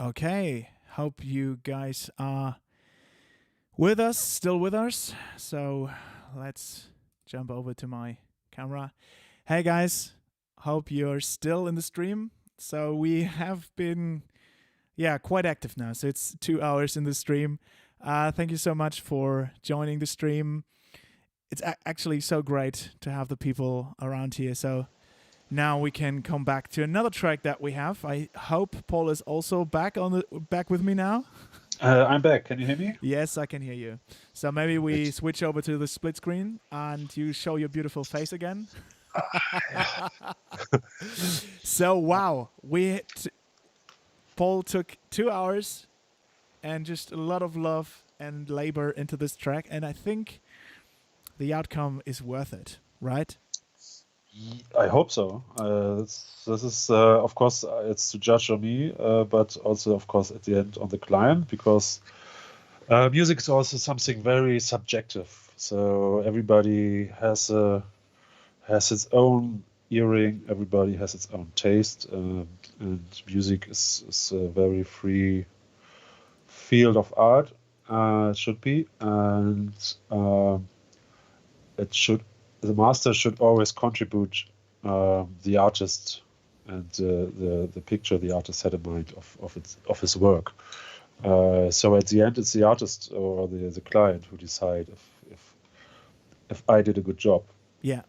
Okay, hope you guys are with us, still with us. So let's jump over to my camera. Hey guys, hope you're still in the stream. So we have been, quite active now. So it's 2 hours in the stream. Thank you so much for joining the stream. It's actually so great to have the people around here. So now we can come back to another track that we have. I hope Paul is also back with me now. I'm back. Can you hear me? Yes, I can hear you. So maybe we switch over to the split screen and you show your beautiful face again. So wow, Paul took 2 hours and just a lot of love and labor into this track, and I think the outcome is worth it, right? I hope so. This is, of course, it's to judge on me, but also, of course, at the end on the client, because music is also something very subjective. So everybody has its own earring. Everybody has its own taste, and music is a very free field of art. It should be, and the master should always contribute the artist and the picture the artist had in mind of his work. So at the end, it's the artist or the client who decide if I did a good job. Yeah.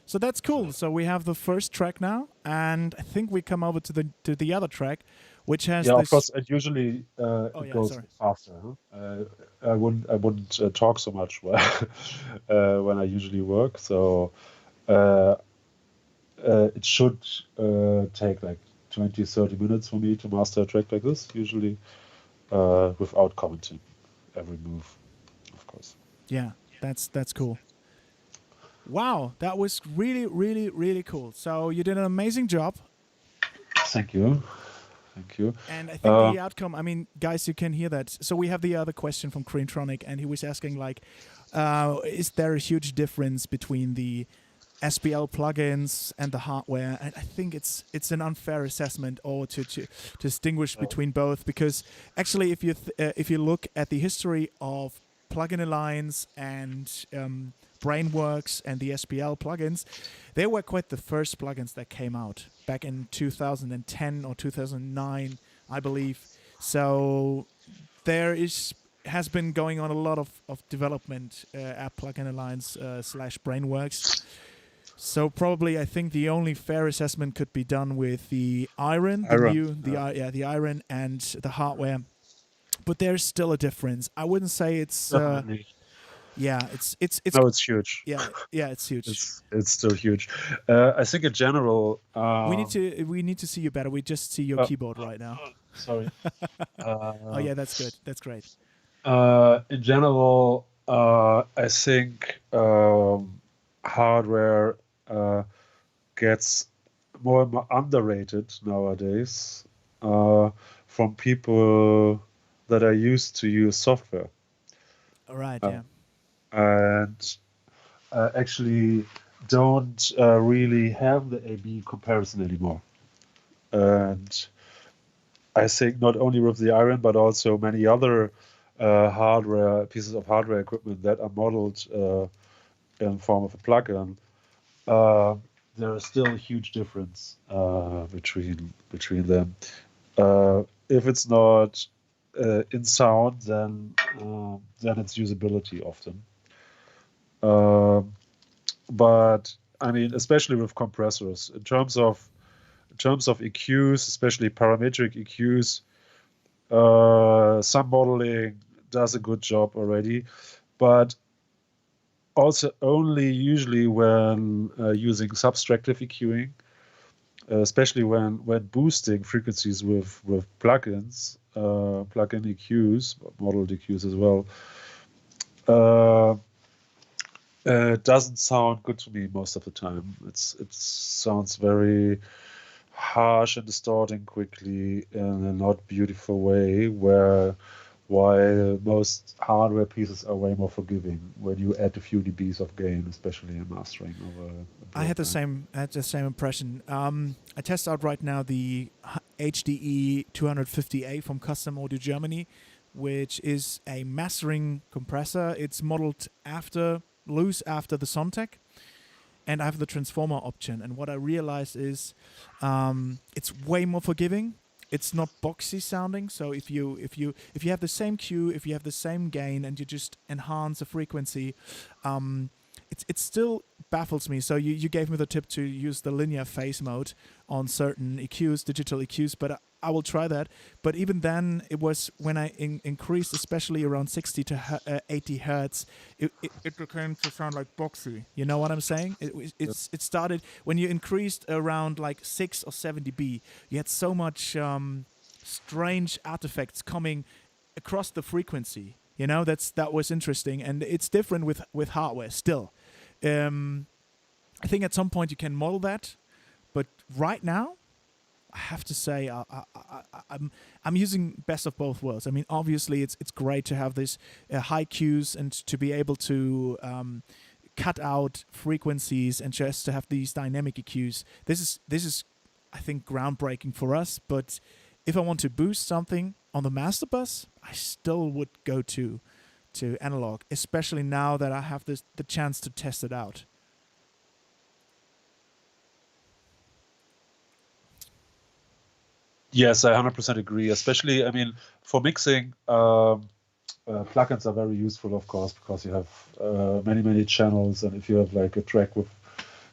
So that's cool. So we have the first track now, and I think we come over to the other track, which has of course. And usually it goes sorry. faster. Huh? I wouldn't talk so much when I usually work. So it should take like 20-30 minutes for me to master a track like this, usually without commenting every move, of course. Yeah, that's cool. Wow, that was really, really, really cool. So you did an amazing job. Thank you. And I think the outcome, I mean, guys, you can hear that. So we have the other question from Creamtronic, and he was asking, like, is there a huge difference between the SPL plugins and the hardware? And I think it's an unfair assessment or to distinguish between both, because actually if you look at the history of Plugin Alliance and Brainworks and the SPL plugins, they were quite the first plugins that came out back in 2010 or 2009, I believe. So there has been going on a lot of development at Plugin Alliance / Brainworks. So probably I think the only fair assessment could be done with the Iron, the Iron and the hardware. But there's still a difference. I wouldn't say it's it's no, it's huge. Yeah, it's huge. It's still huge. I think in general, we need to see you better. We just see your keyboard right now. Sorry. Oh yeah, that's good. That's great. In general, I think hardware gets more and more underrated nowadays from people that are used to use software. All right, yeah. And actually don't really have the A/B comparison anymore. And I think not only with the Iron, but also many other pieces of hardware equipment that are modeled in form of a plugin, there is still a huge difference between them. If it's not in sound, then it's usability often. But I mean, especially with compressors, in terms of EQs, especially parametric EQs, some modeling does a good job already, but also only usually when using subtractive EQing, especially when boosting frequencies with plugins, plugin EQs, modeled EQs as well. Doesn't sound good to me most of the time. It sounds very harsh and distorting quickly in a not beautiful way, where while most hardware pieces are way more forgiving when you add a few dBs of gain, especially in mastering over. I had the same impression. I test out right now the HDE 250A from Custom Audio Germany, which is a mastering compressor. It's modeled loose after the Sontec, and I have the transformer option. And what I realized is it's way more forgiving. It's not boxy sounding. So if you have the same cue, if you have the same gain, and you just enhance the frequency, it still baffles me. So you gave me the tip to use the linear phase mode on certain EQs, digital EQs, but I will try that. But even then, it was when I increased, especially around 60 to 80 hertz, it became to sound like boxy. You know what I'm saying? It started when you increased around like 6 or 7 dB. You had so much strange artifacts coming across the frequency. You know, that was interesting, and it's different with hardware still. I think at some point you can model that, but right now, I have to say I'm using best of both worlds. I mean, obviously it's great to have this high cues and to be able to cut out frequencies and just to have these dynamic EQs. This is I think groundbreaking for us. But if I want to boost something on the master bus, I still would go to analog, especially now that I have the chance to test it out. Yes, I 100% agree. Especially, I mean, for mixing, plugins are very useful, of course, because you have many channels, and if you have like a track with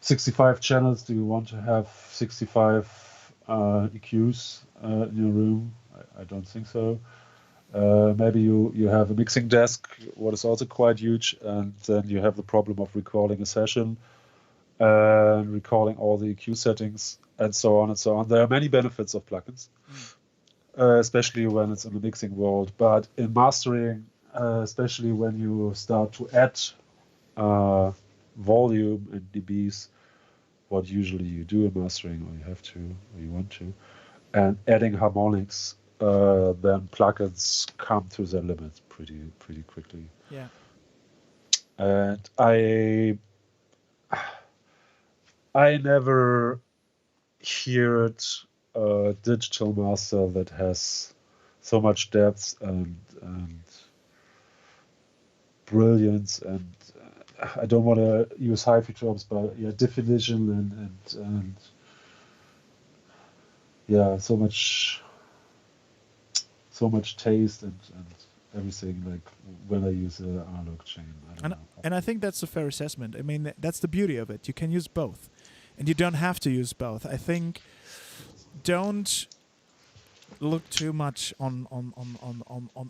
65 channels, do you want to have 65 EQs in your room? I don't think so. Maybe you have a mixing desk, what is also quite huge, and then you have the problem of recalling a session and recalling all the EQ settings and so on and so on. There are many benefits of plugins, especially when it's in the mixing world. But in mastering, especially when you start to add volume and dBs, what usually you do in mastering, or you have to, or you want to, and adding harmonics, then plugins come to their limits pretty quickly. Yeah. And I never heard a digital master that has so much depth and brilliance, and I don't want to use hi-fi terms, but yeah, definition and yeah, so much taste and everything, like when I use an analog chain. And I think that's a fair assessment. I mean, that's the beauty of it. You can use both, and you don't have to use both. I think don't look too much on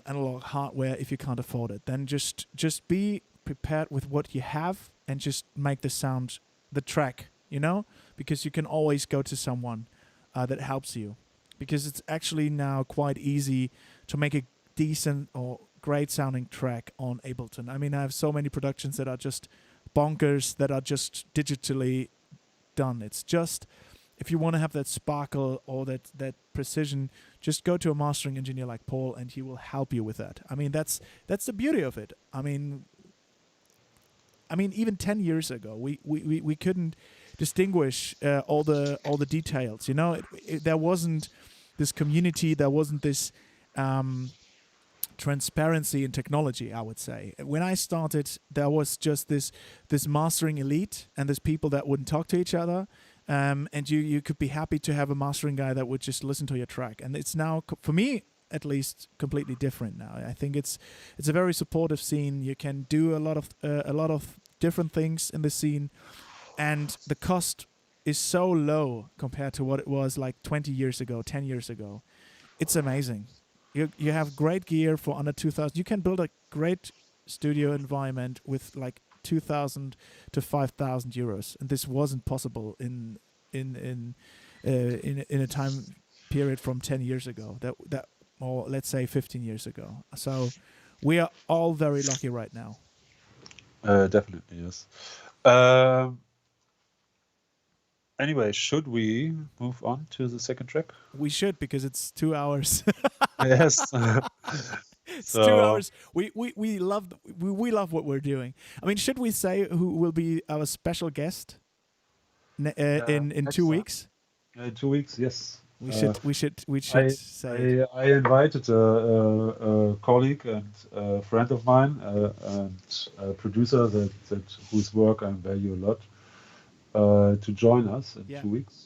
analog hardware if you can't afford it. Then just be prepared with what you have and just make the track, you know, because you can always go to someone that helps you, because it's actually now quite easy to make a decent or great sounding track on Ableton. I mean, I have so many productions that are just bonkers, that are just digitally done. It's just, if you want to have that sparkle or that precision, just go to a mastering engineer like Paul, and he will help you with that. I mean, that's the beauty of it. I mean, even 10 years ago, we couldn't distinguish all the details. You know, there wasn't this community, there wasn't this transparency in technology, I would say. When I started, there was just this mastering elite, and there's people that wouldn't talk to each other. And you could be happy to have a mastering guy that would just listen to your track. And it's now, for me at least, completely different now. I think it's a very supportive scene. You can do a lot of different things in the scene, and the cost is so low compared to what it was like 20 years ago, 10 years ago. It's amazing. You have great gear for under 2,000. You can build a great studio environment with like 2,000 to 5,000 euros, and this wasn't possible in a time period from 10 years ago. That or let's say 15 years ago. So we are all very lucky right now. Definitely, yes. Anyway, should we move on to the second track? We should, because it's 2 hours. Yes. It's 2 hours. We love what we're doing. I mean, should we say who will be our special guest in next 2 time. weeks? In 2 weeks, yes. We should I, say it. I invited a colleague and a friend of mine and a producer that whose work I value a lot to join us in Yeah. 2 weeks.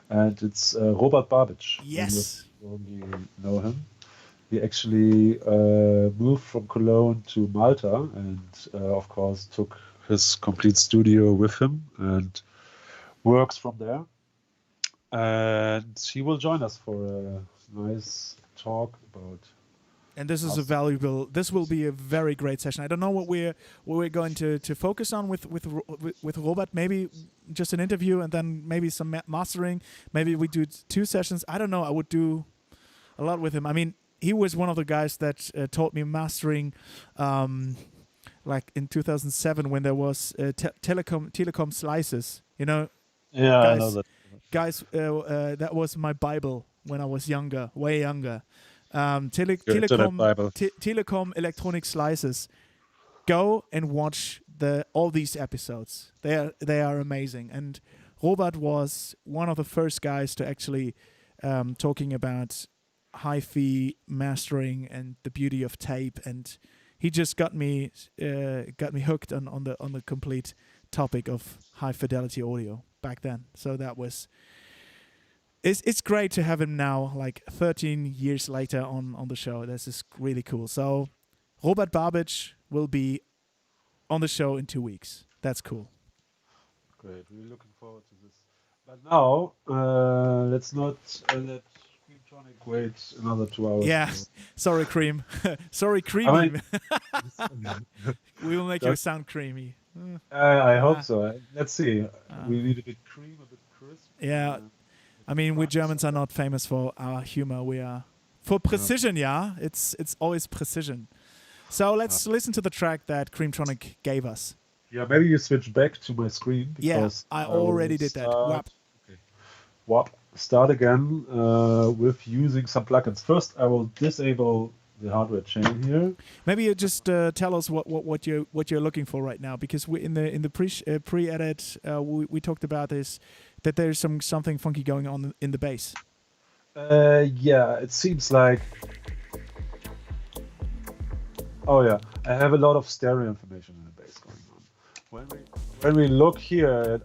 And it's Robert Babic. Yes. You know him. He actually moved from Cologne to Malta and, of course, took his complete studio with him and works from there. And he will join us for a nice talk about. And this is this will be a very great session. I don't know what we're going to focus on with Robert. Maybe just an interview and then maybe some mastering. Maybe we do 2 sessions. I don't know. I would do a lot with him. I mean, he was one of the guys that taught me mastering, like in 2007 when there was telecom slices. You know. Yeah, guys, I know that. Guys, that was my Bible when I was younger, way younger. Telecom electronic slices. Go and watch all these episodes. They are amazing. And Robert was one of the first guys to actually talking about hi-fi mastering and the beauty of tape. And he just got me hooked on the complete topic of high fidelity audio back then. So that was. It's great to have him now, like 13 years later on the show. This is really cool. So Robert Babic will be on the show in 2 weeks. That's cool. Great. We're looking forward to this. But now, let's not let Creamtronic wait another 2 hours. Yeah. Sorry, Cream. Sorry, Creamy. We will make you sound creamy. I hope so. Let's see. We need a bit cream, a bit crisp. Yeah. I mean, we Germans are not famous for our humor. We are for precision, yeah. It's always precision. So let's listen to the track that Creamtronic gave us. Yeah, maybe you switch back to my screen. Because I already did that. Wap. Okay. Wap. Start again with using some plugins. First, I will disable the hardware chain here. Maybe you just tell us what you're looking for right now, because we in the pre-edit we talked about this, that there's something funky going on in the bass. Yeah, it seems like. Oh yeah, I have a lot of stereo information in the bass going on. When we look here at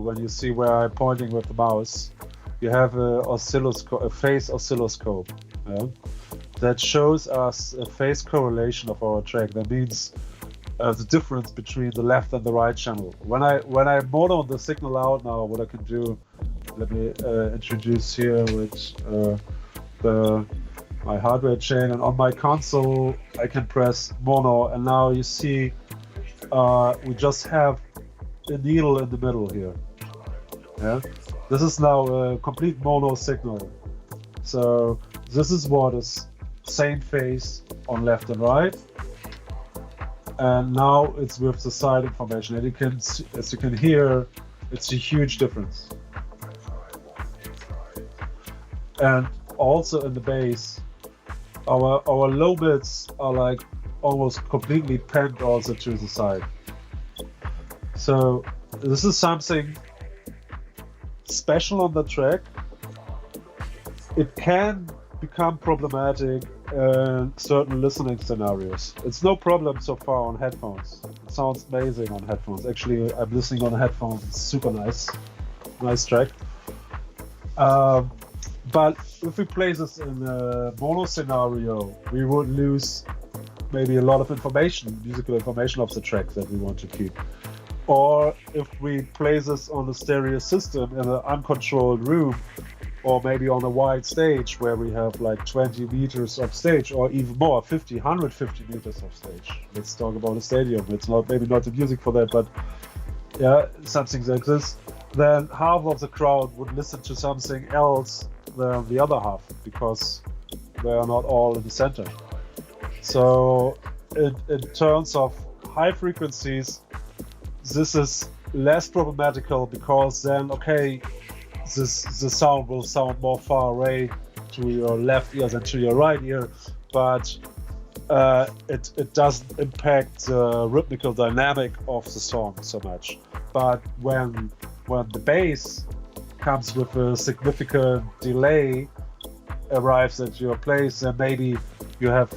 when you see where I'm pointing with the mouse, you have a phase oscilloscope. Yeah? That shows us a phase correlation of our track. That means the difference between the left and the right channel. When I mono the signal out now, what I can do, let me introduce here with my hardware chain, and on my console I can press mono, and now you see we just have a needle in the middle here. Yeah, this is now a complete mono signal. So this is what is same phase on left and right, and now it's with the side information, and you can, as you can hear, it's a huge difference. And also in the bass, our low bits are like almost completely panned also to the side. So this is something special on the track. It can become problematic in certain listening scenarios. It's no problem so far on headphones. It sounds amazing on headphones. Actually, I'm listening on headphones. It's super nice track. But if we play this in a mono scenario, we would lose maybe a lot of information, musical information of the track that we want to keep. Or if we play this on a stereo system in an uncontrolled room, or maybe on a wide stage where we have like 20 meters of stage, or even more, 150 meters of stage. Let's talk about a stadium. It's not maybe not the music for that, but yeah, something like this. Then half of the crowd would listen to something else than the other half, because they are not all in the center. So in terms of high frequencies, this is less problematical, because then, okay, the sound will sound more far away to your left ear than to your right ear, but it doesn't impact the rhythmical dynamic of the song so much. But when the bass comes with a significant delay arrives at your place, then maybe you have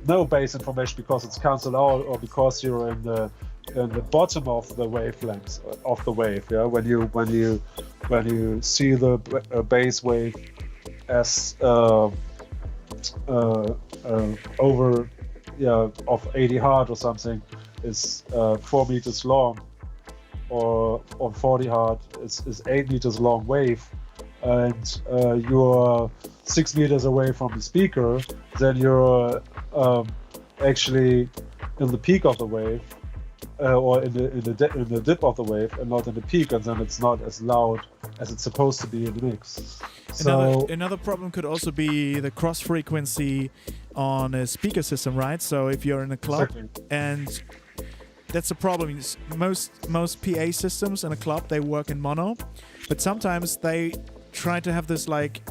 no bass information because it's cancelled out, or because you're in the bottom of the wavelength of the wave. Yeah, when you see the bass wave as over of 80 Hz or something is 4 meters long, or 40 Hz is 8 meters long wave, and you're 6 meters away from the speaker, then you're actually in the peak of the wave, or in the dip of the wave, and not in the peak, and then it's not as loud as it's supposed to be in the mix. So another problem could also be the cross frequency on a speaker system, right? So if you're in a club, exactly. and that's a problem. Most PA systems in a club, they work in mono, but sometimes they try to have this, like,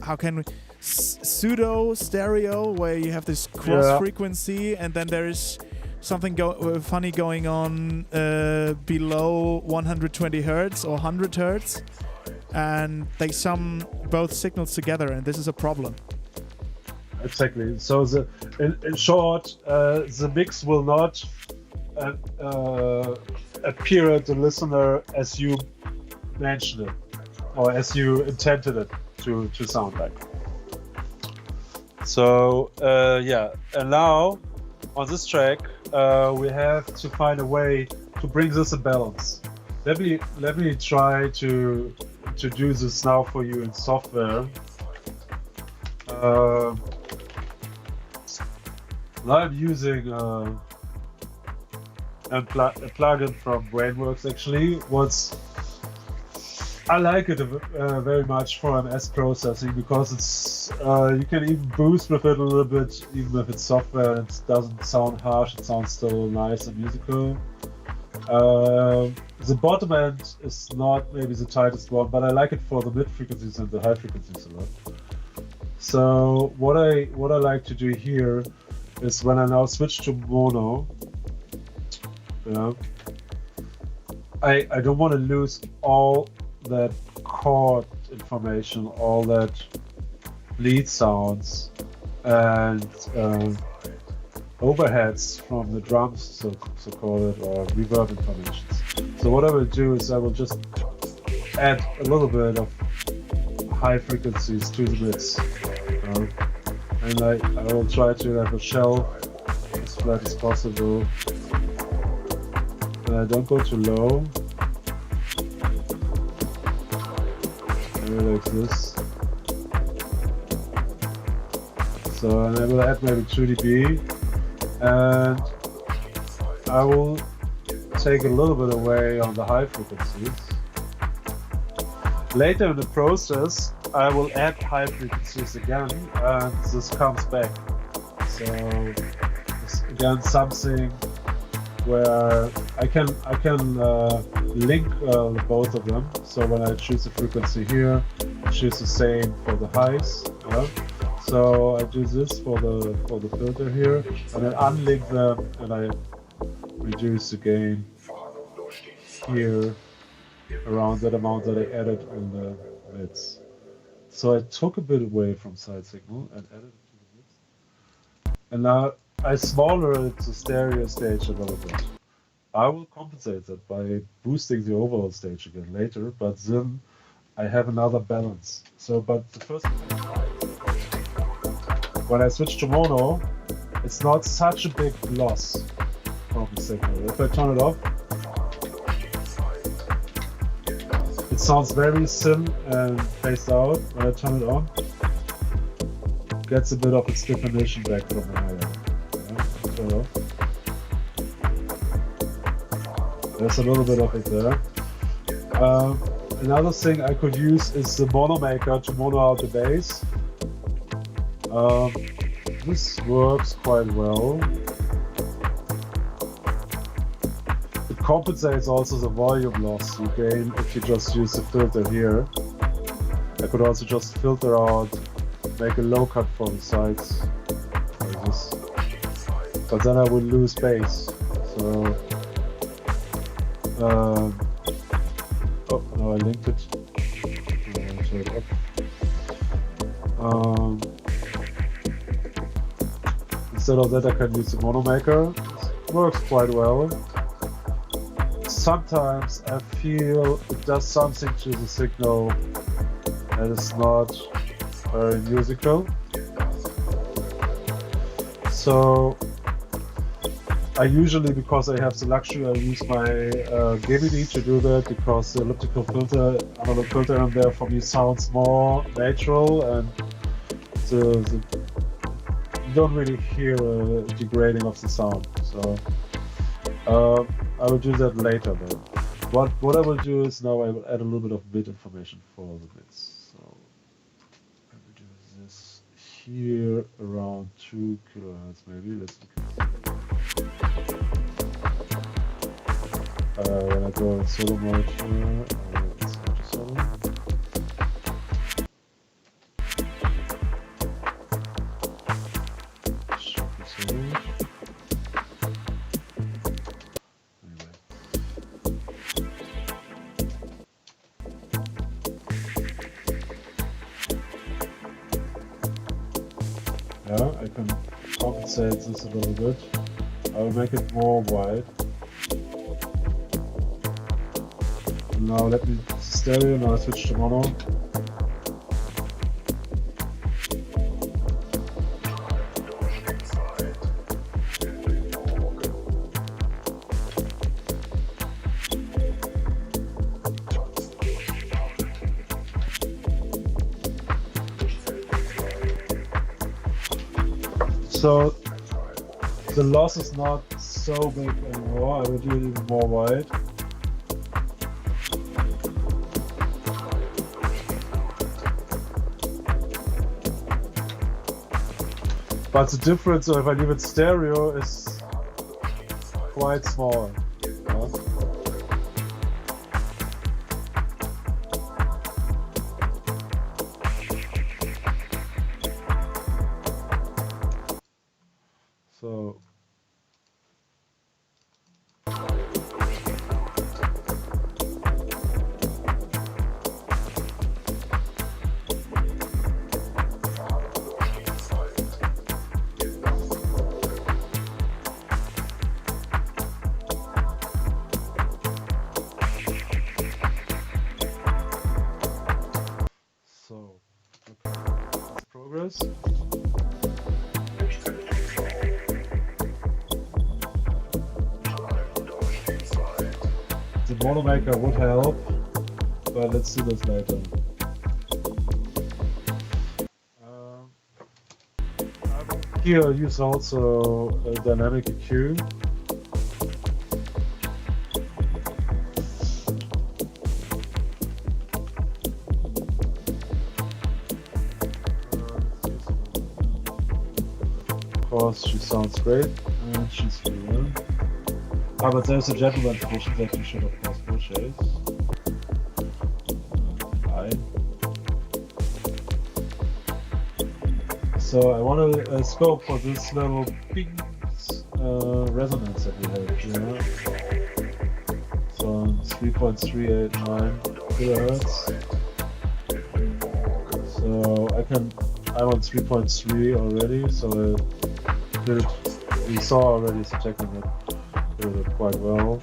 how can we, pseudo stereo, where you have this cross frequency, and then there's something funny going on below 120 Hertz or 100 Hertz, and they sum both signals together, and this is a problem. Exactly. So in short, the mix will not appear at the listener as you mentioned it, or as you intended it to sound like. So and now on this track we have to find a way to bring this in balance. Let me try to do this now for you in software. Now I'm using a plugin from Brainworks. Actually, I like it very much for MS processing, because it's you can even boost with it a little bit, even if it's software. It doesn't sound harsh. It sounds still nice and musical. The bottom end is not maybe the tightest one, but I like it for the mid frequencies and the high frequencies a lot. So what I like to do here is, when I now switch to mono, I don't want to lose all that chord information, all that lead sounds and overheads from the drums, so call it, or reverb information. So what I will do is I will just add a little bit of high frequencies to the mix, and I will try to have a shell as flat as possible. Don't go too low. Like this. So I will add maybe 2 dB, and I will take a little bit away on the high frequencies. Later in the process, I will add high frequencies again, and this comes back. So it's again something where I can link both of them. So when I choose a frequency here, I choose the same for the highs. So I do this for the filter here, and then unlink them, and I reduce the gain here around that amount that I added on the mids. So I took a bit away from side signal and added it to the mids. And now I smaller the stereo stage a little bit. I will compensate that by boosting the overall stage again later, but then I have another balance. So, but the first, when I switch to mono, it's not such a big loss from the signal. If I turn it off, it sounds very thin and phased out. When I turn it on, it gets a bit of its definition back from the higher. Turn it off. There's a little bit of it there. Another thing I could use is the mono maker to mono out the bass. This works quite well. It compensates also the volume loss you gain if you just use the filter here. I could also just filter out, make a low cut for the sides, like this. But then I will lose bass. So, oh, now I linked it. Turn it up. Instead of that, I can use the mono maker. It works quite well. Sometimes I feel it does something to the signal that is not very musical. So I usually, because I have the luxury, I use my Gemini to do that, because the elliptical filter, analog filter in there for me sounds more natural, and you don't really hear a degrading of the sound. So I will do that later. But what I will do is now I will add a little bit of bit information for the bits. So I will do this here around 2 kilohertz maybe. Let's look at when I go in solo mode here, let's go to solo. Should be solo. Anyway. Yeah, I can compensate this a little bit. I will make it more wide. Now let me stereo, now I switch to mono. So the loss is not so big anymore. I will do it even more wide. But the difference, if I leave it stereo, is quite small. Yeah? So progress. The mono maker would help, but let's do this later. Here I use also a dynamic EQ. Of course, she sounds great, and she's real. Ah, but there's a gentleman's edition that you should of course purchase. So I want to scope for this little big resonance that we have here. So 3.389 kilohertz. So I'm on 3.3 already. So we saw already it's checking it quite well.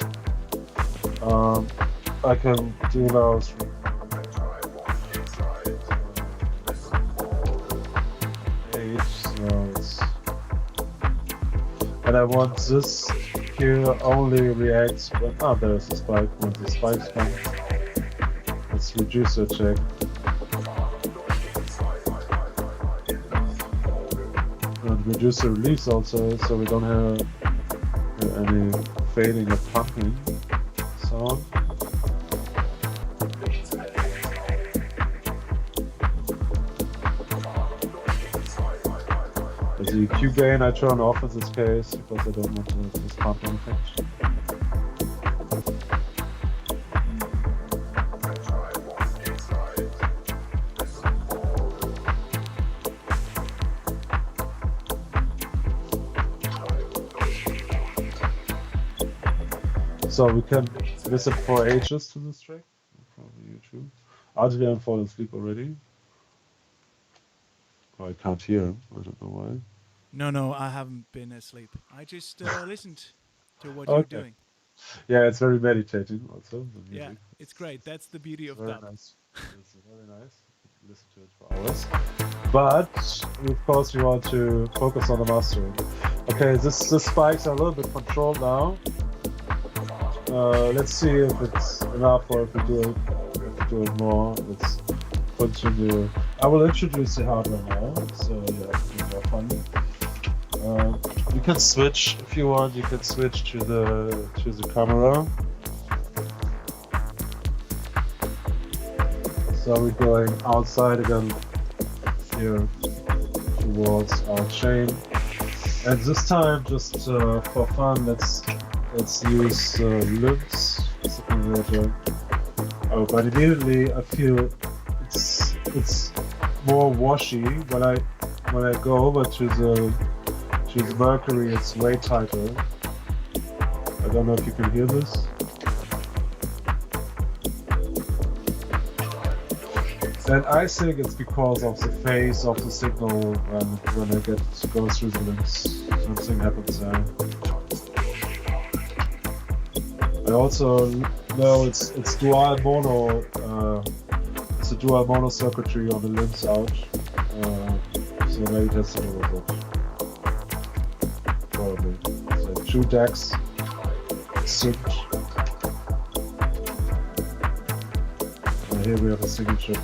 I can do now. And I want this here only reacts when there's a spike. When the spikes come, let's reduce the check. And reduce the release also, so we don't have any fading or pumping sound. The EQ gain I turn off in this case because I don't want this pumping effect. So we can listen for ages to this track from YouTube. Actually, I'm falling asleep already. Oh, I can't hear him. I don't know why. No, I haven't been asleep. I just listened to what Okay. you're doing. Yeah, it's very meditating also, the Yeah, music. it's great. That's the beauty of Very dub. nice. It's very nice. Listen to it for hours. But of course, we want to focus on the mastering. Okay, this spikes are a little bit controlled now. Let's see if it's enough or if we do it more. Let's continue. I will introduce the hardware now, so yeah, it'll be more fun. You can switch if you want. You can switch to the camera. So we're going outside again here towards our chain, and this time, just for fun, let's use limbs as a converter. Oh, but immediately I feel it's more washy when I go over to the Mercury. It's way tighter. I don't know if you can hear this. And I think it's because of the phase of the signal when I get to go through the links. Something happens there. I also know it's dual mono. It's a dual mono circuitry on the limbs out. So maybe that's a little bit. Probably. So 2 decks synced. And here we have a single chip.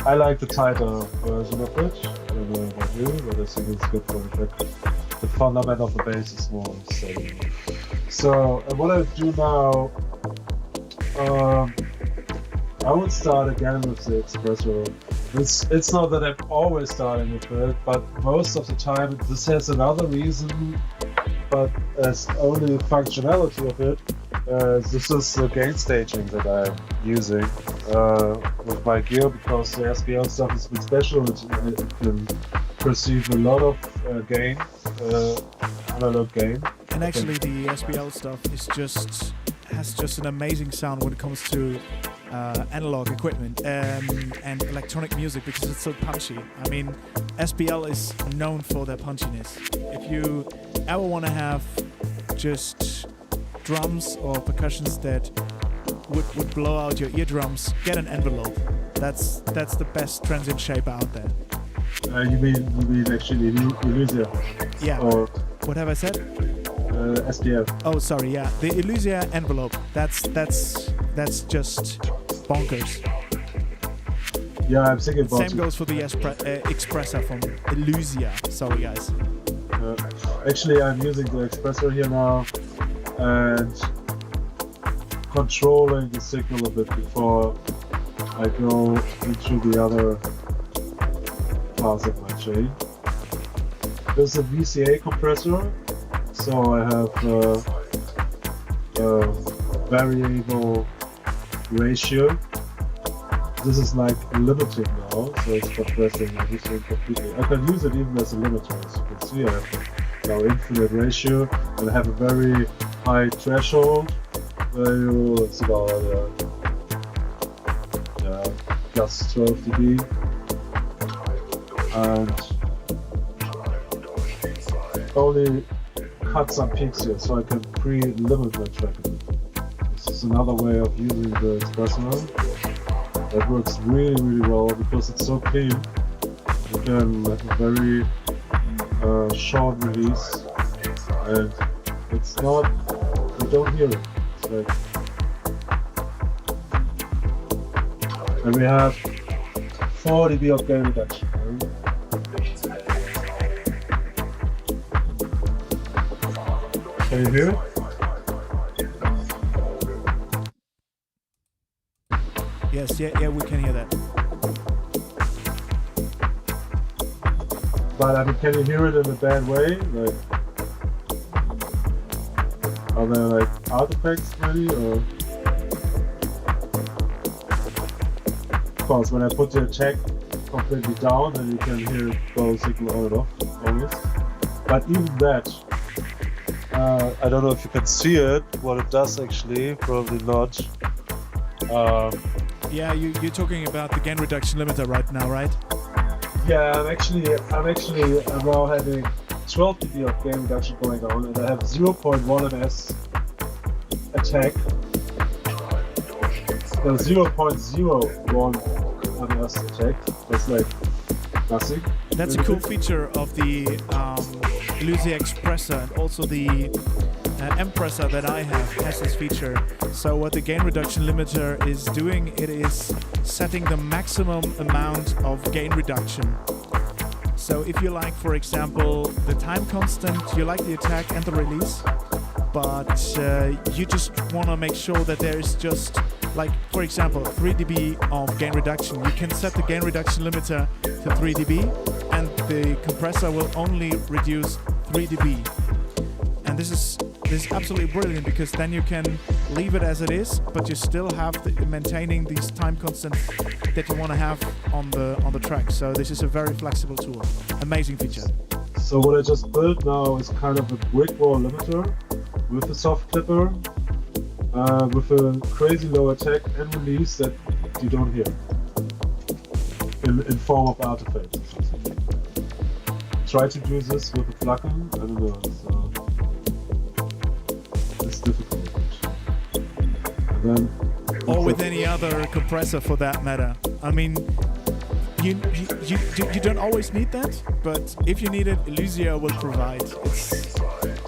I like the tighter version of it. I don't know about you, but I think it's good for the track. The fundament of the bass is more steady. So what I do now, I would start again with the xpressor. It's not that I'm always starting with it, but most of the time this has another reason, but as only the functionality of it. This is the gain staging that I'm using with my gear, because the SPL stuff is a bit special. It can perceive a lot of gain, analog gain. And actually, the SPL stuff has just an amazing sound when it comes to analog equipment and electronic music, because it's so punchy. I mean, SPL is known for their punchiness. If you ever want to have just drums or percussions that would blow out your eardrums, get an envelope. That's the best transient shaper out there. You mean actually elysia? Yeah. Or what have I said? SPL. Oh, sorry. Yeah, the elysia envelope. That's just bonkers. Yeah, I'm thinking about. Same goes for the expressor from elysia. Sorry, guys. Actually, I'm using the expressor here now and controlling the signal a bit before I go into the other parts of my chain. There's a VCA compressor, so I have a variable ratio. This is like limiting now, so it's compressing everything completely. I can use it even as a limiter, as you can see. I have now infinite ratio, and I have a very high threshold value. It's about plus 12 dB, and only cut some peaks here, so I can pre-limit my track. This is another way of using the expressor. That works really, really well because it's so clean. You can have a very short release, and it's not, you don't hear it. It's like, and we have 4 dB of gain reduction. Can you hear it? Yes, yeah, we can hear that. But I mean, can you hear it in a bad way? Like, are there like artifacts maybe, or? Of course, when I put the attack completely down, then you can hear it go signal on and off always. But even that, I don't know if you can see it, what it does actually, probably not. Yeah, you're talking about the gain reduction limiter right now, right? Yeah, I'm actually now having 12 dB of gain reduction going on, and I have 0.1 ms attack. So 0.01 ms attack. That's like nothing. That's a cool feature of the elysia xpressor, and also the compressor that I have has this feature. So what the gain reduction limiter is doing, it is setting the maximum amount of gain reduction. So if you like, for example, the time constant, you like the attack and the release, but you just want to make sure that there is just, like, for example, 3 dB of gain reduction. You can set the gain reduction limiter to 3 dB, and the compressor will only reduce 3 dB. And this is absolutely brilliant, because then you can leave it as it is, but you still have maintaining these time constants that you want to have on the track. So this is a very flexible tool. Amazing feature. So what I just built now is kind of a brick wall limiter with a soft clipper, with a crazy low attack and release that you don't hear in form of artifacts or something. Try to do this with a plugin. I don't know. It's difficult. And then, or with any other compressor for that matter. I mean, you don't always need that, but if you need it, elysia will provide.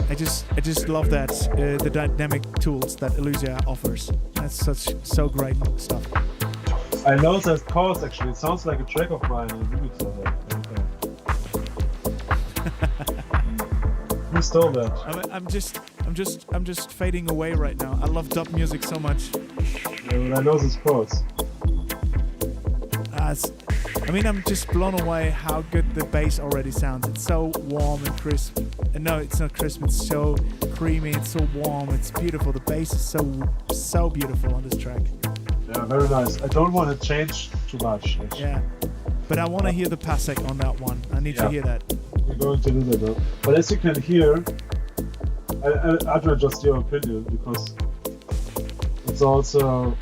I just love that the dynamic tools that elysia offers. That's so great stuff. I know that chorus actually. It sounds like a track of mine in Remixer. Who stole that? I'm just fading away right now. I love dub music so much. Yeah, I know this chorus. I'm just blown away how good the bass already sounds. It's so warm and crisp. No, it's not crisp. It's so creamy. It's so warm. It's beautiful. The bass is so beautiful on this track. Yeah, very nice. I don't want to change too much. Actually. Yeah, but I want to hear the PASSEQ on that one. I need to hear that. We're going to do that now. But as you can hear, I'd just your opinion, because it's also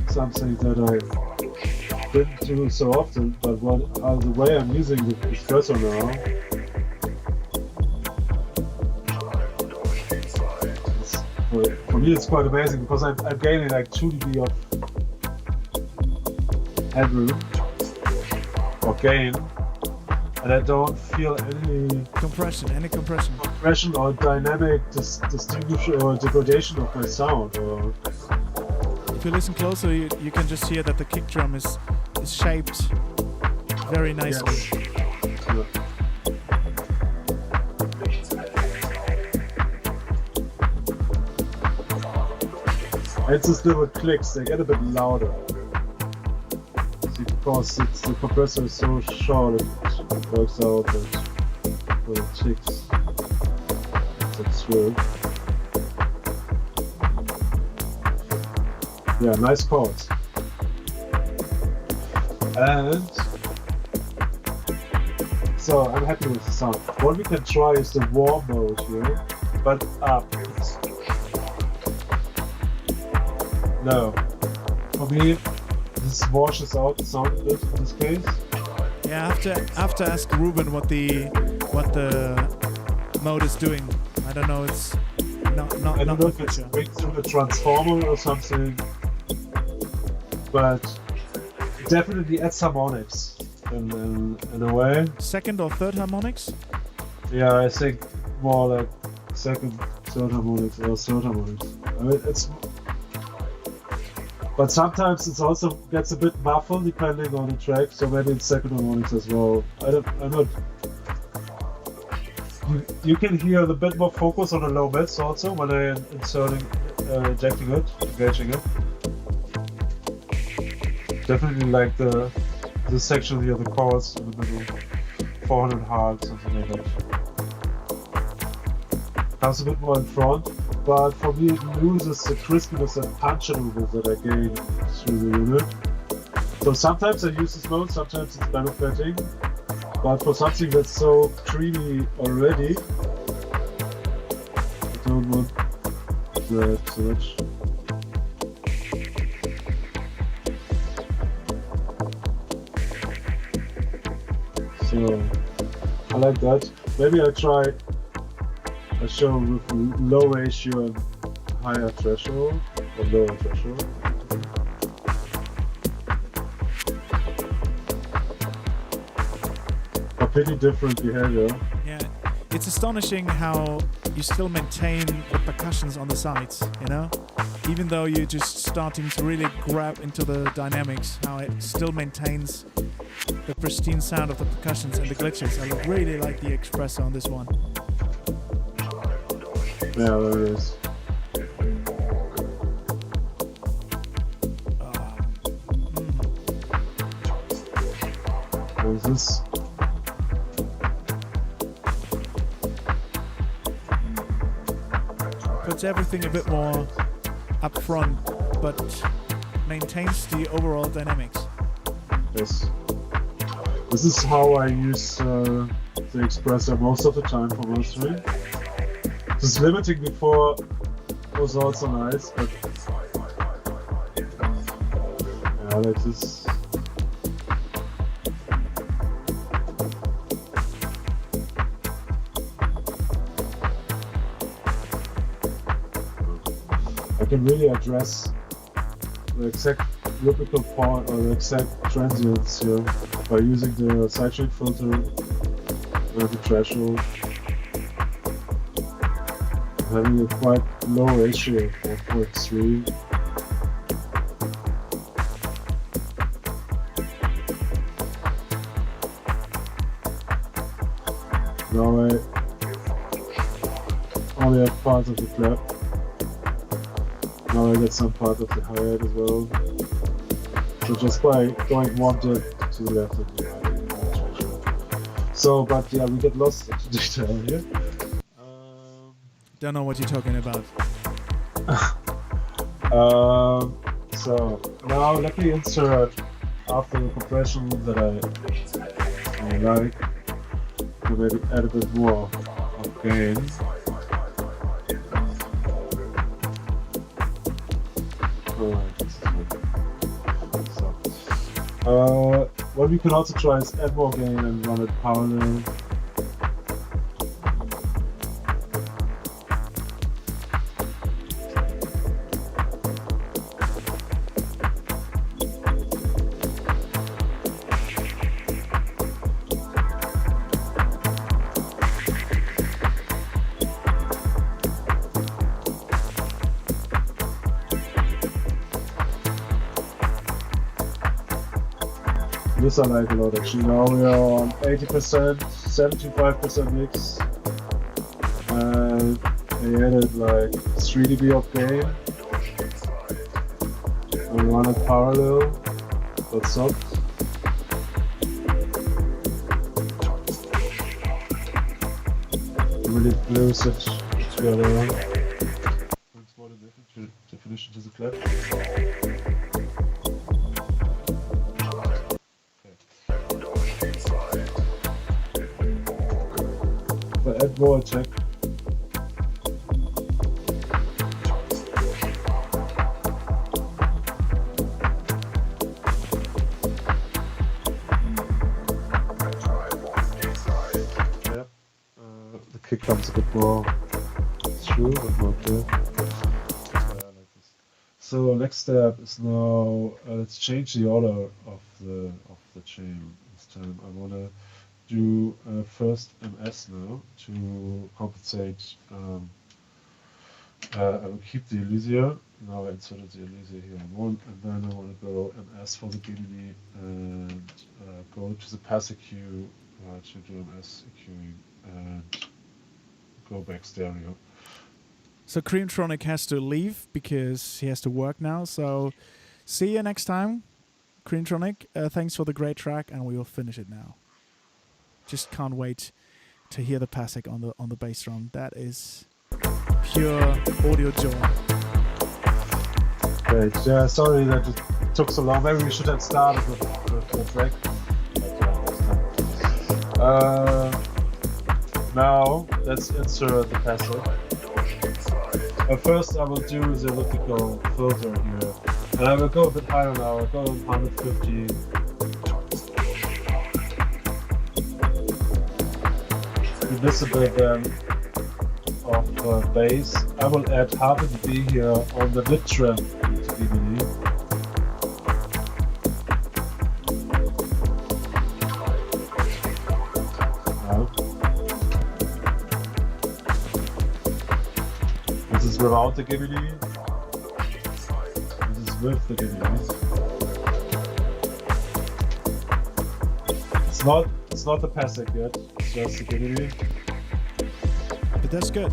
something that I didn't do so often, but the way I'm using the xpressor now, for me it's quite amazing, because I'm gaining like 2 dB of headroom or gain, and I don't feel any compression or dynamic distinguish or degradation of my sound. Or if you listen closer, you can just hear that the kick drum is shaped very nicely. Yes. Yeah. It's just little clicks, they get a bit louder. See, because the compressor is so short, it works out that when it ticks, it's true. Yeah, nice chords. And so I'm happy with the sound. What we can try is the warm mode here, but up. No. For me, this washes out the sound a bit in this case. Yeah, I have to ask Ruben what the mode is doing. I don't know. It's not I don't know if it's rigged through the transformer or something, but it definitely adds harmonics in a way. Second or third harmonics? Yeah, I think more like second, third harmonics or third harmonics. I mean, but sometimes it also gets a bit muffled depending on the track, so maybe it's second harmonics as well. I'm not. You can hear a bit more focus on the low mids also when I'm engaging it. Definitely like this section here, the chords in the middle, 400 hard, something like that. Comes a bit more in front, but for me it loses the crispness and punch a little bit that I gain through the unit. So sometimes I use this mode, sometimes it's benefiting, but for something that's so creamy already, don't want the switch. So I like that. Maybe I try a show with low ratio and higher threshold or lower threshold. A pretty different behavior. Yeah, it's astonishing how you still maintain the percussions on the sides, you know? Even though you're just starting to really grab into the dynamics, how it still maintains the pristine sound of the percussions and the glitches. I really like the xpressor on this one. Yeah, there it is. What is this? Puts everything a bit more up front, but maintains the overall dynamics. Yes. This is how I use the xpressor most of the time for mastering. This limiting before was also nice, but yeah, like this. I can really address the exact rhythmical point or the exact transients here by using the sidechain filter and the threshold. Having a quite low ratio of 1.3. Now I only have part of the clap. Now I get some part of the hi-hat as well. So just by going one dip to the left of the hi-hat. So, but yeah, we get lost into detail here. Don't know what you're talking about. So now let me insert after the compression that I like to maybe add a bit more of gain. Alright, this is good. So, what we can also try is add more gain and run it parallel. This I like a lot actually. Now we are on 80%, 75% mix, and I added like 3 dB of gain. I run it parallel, but soft. Really blues it together. Brings more definition to the clap. Add more attack. Yeah, the kick comes a bit more through, but more clear. Like this. So next step is now let's change the order of the chain. This time I wanna do first MS now to compensate. I will keep the elysia. Now I inserted the elysia here on one, and then I want to go MS for the Gemini and go to the PASSEQ to do MS EQing and go back stereo. So Creamtronic has to leave because he has to work now. So see you next time, Creamtronic. Thanks for the great track, and we will finish it now. Just can't wait to hear the PASSEQ on the bass drum. That is pure audio joy. Great. Yeah, sorry that it took so long. Maybe we should have started with the track. Now let's insert the PASSEQ. First, I will do the elliptical filter here, and I will go a bit higher now. I'll go 150. This a bit of bass. I will add half a dB here on the mid trim to Gemini. This is without the Gemini. This is with the Gemini. It's not the PASSEQ yet. It's just the Gemini. But that's good.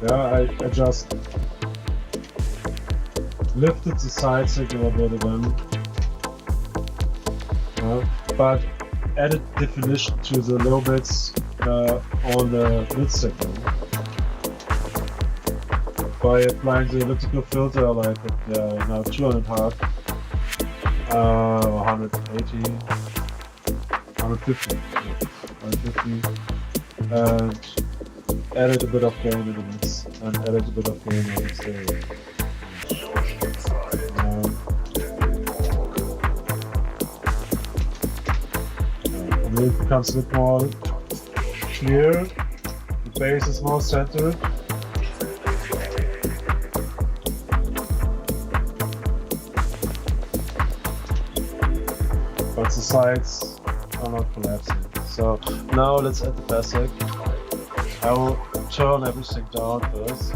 Yeah, I just lifted the side signal a bit again. But added definition to the low bits on the mid signal by applying the elliptical filter like now 2.5, 180, 150, and added a bit of gain in the mix and added a bit of gain on the stereo. And then it becomes a bit more clear, the bass is more centered. But the sides are not collapsing. So now let's add the PASSEQ. I will turn everything down first.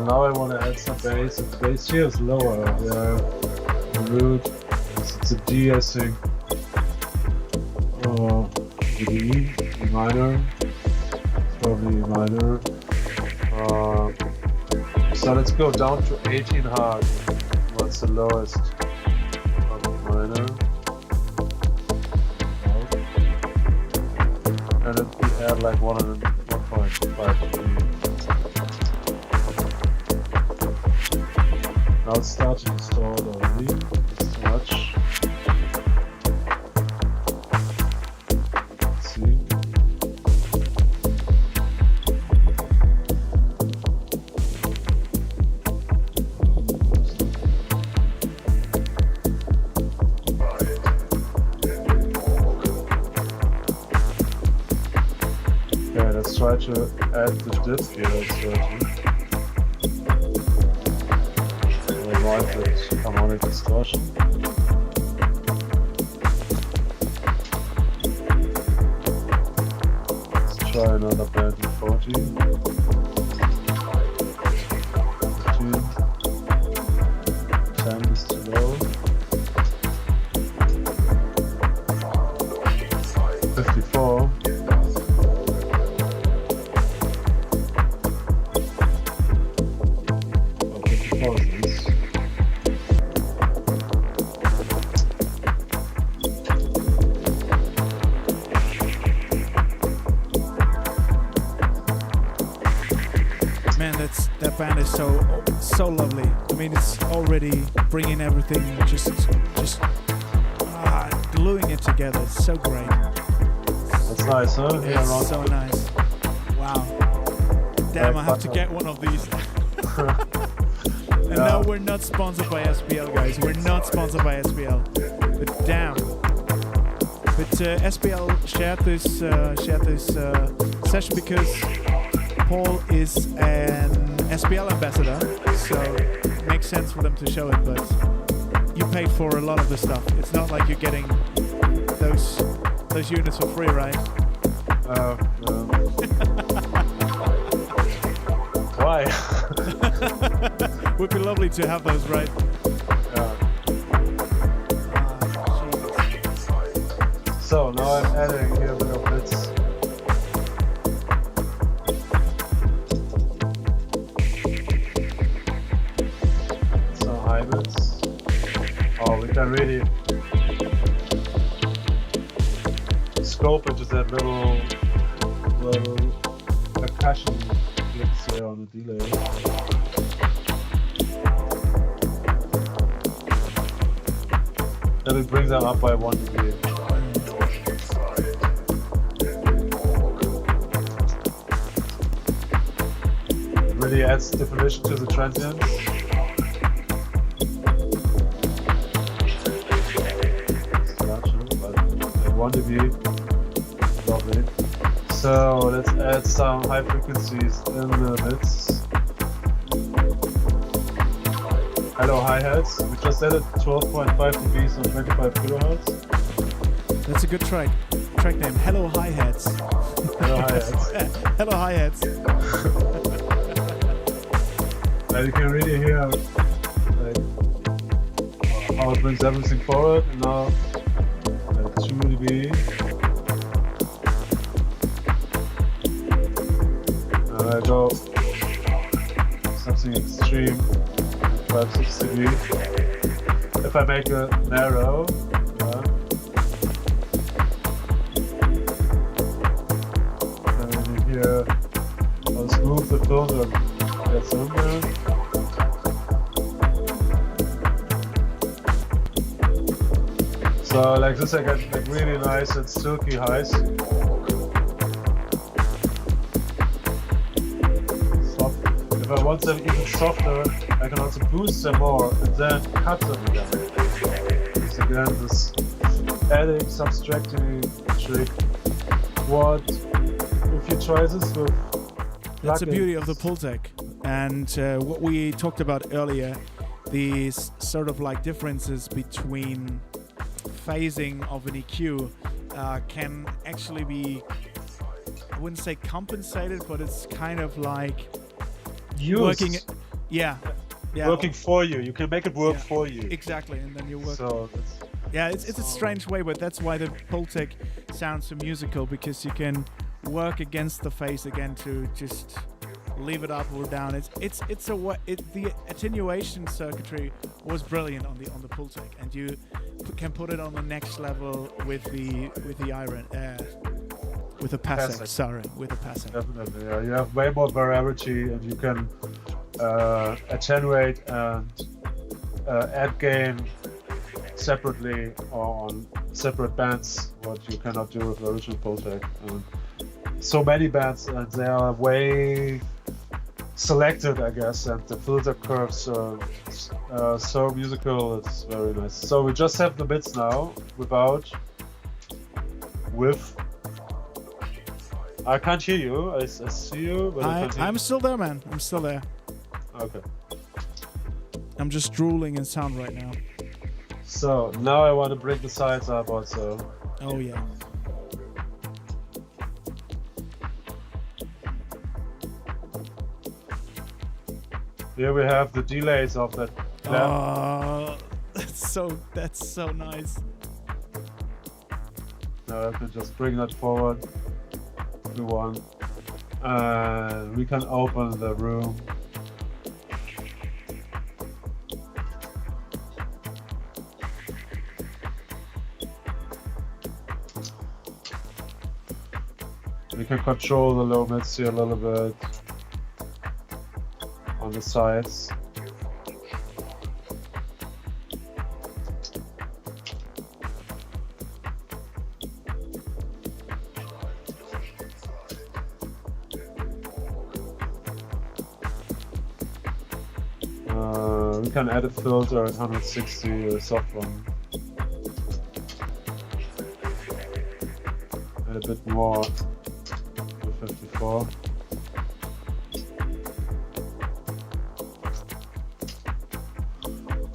Now I want to add some bass. The bass here is lower. The root, it's a D, I think. D minor. It's probably E minor. So let's go down to 18 hard. What's the lowest? Minor. And then we add like 1.5 dB. Now it's starting to distort already. It's too much. Let's see. Okay, let's try to add the dip here at 30. Avoid with harmonic distortion. Let's try another band in 40. 15. 10 is too low. 54. That band is so lovely. I mean, it's already bringing everything, just gluing it together. It's so great. That's nice, huh? It's so nice. Wow. Damn, I have to get one of these. And no, we're not sponsored by SPL, guys. We're not sponsored by SPL. But damn. But SPL shared this session because Paul is an SPL ambassador, so it makes sense for them to show it, but you paid for a lot of the stuff. It's not like you're getting those units for free, right? Why? Would be lovely to have those, right? So now I'm adding here a bit of bits. Oh, we can really scope into that little percussion clicks here on the delay. Then we bring them up by 1 dB. already adds definition to the transients. But 1 dB, lovely. So let's add some high frequencies in the midst. Hello hi-hats. We just added 12.5 dBs on 25 kilohertz. That's a good track name. Hello hi-hats. Hello hi-hats. Hello hi-hats. And you can really hear like, how it brings everything forward. And now 2 dB. And I go something extreme, 5-6 dB. If I make it narrow, and you hear how smooth the filter gets in there. So like this I get like really nice and silky highs. Soft. If I want them even softer, I can also boost them more and then cut them again. It's again this adding, subtracting trick. What if you try this with That's the plugins? beauty of the Pultec. And what we talked about earlier, these sort of like differences between phasing of an EQ can actually be, I wouldn't say compensated, but it's kind of like Used. working. Yeah. Working for you. You can make it work for you. Exactly, and then you work. So it's a strange way, but that's why the Pultec sounds so musical, because you can work against the phase again to just leave it up or down. The attenuation circuitry was brilliant on the Pultec, and you can put it on the next level with the Iron, with the PASSEQ. Sorry, with the PASSEQ. definitely, yeah. You have way more variety, and you can attenuate and add gain separately on separate bands, what you cannot do with the original Pultec. So many bands, and they are way selected, I guess, and the filter curves are so musical. It's very nice. So we just have the bits now with. I can't hear you. I see you, but I can't hear I'm still there, man. I'm still there. Okay. I'm just drooling in sound right now. So now I want to bring the sides up also. Oh yeah. Here we have the delays of that clamp. Oh, that's so nice. Now I can just bring that forward to one. And we can open the room. We can control the low mids here a little bit on the sides. We can add a filter at 160, a soft one. Add a bit more to 54.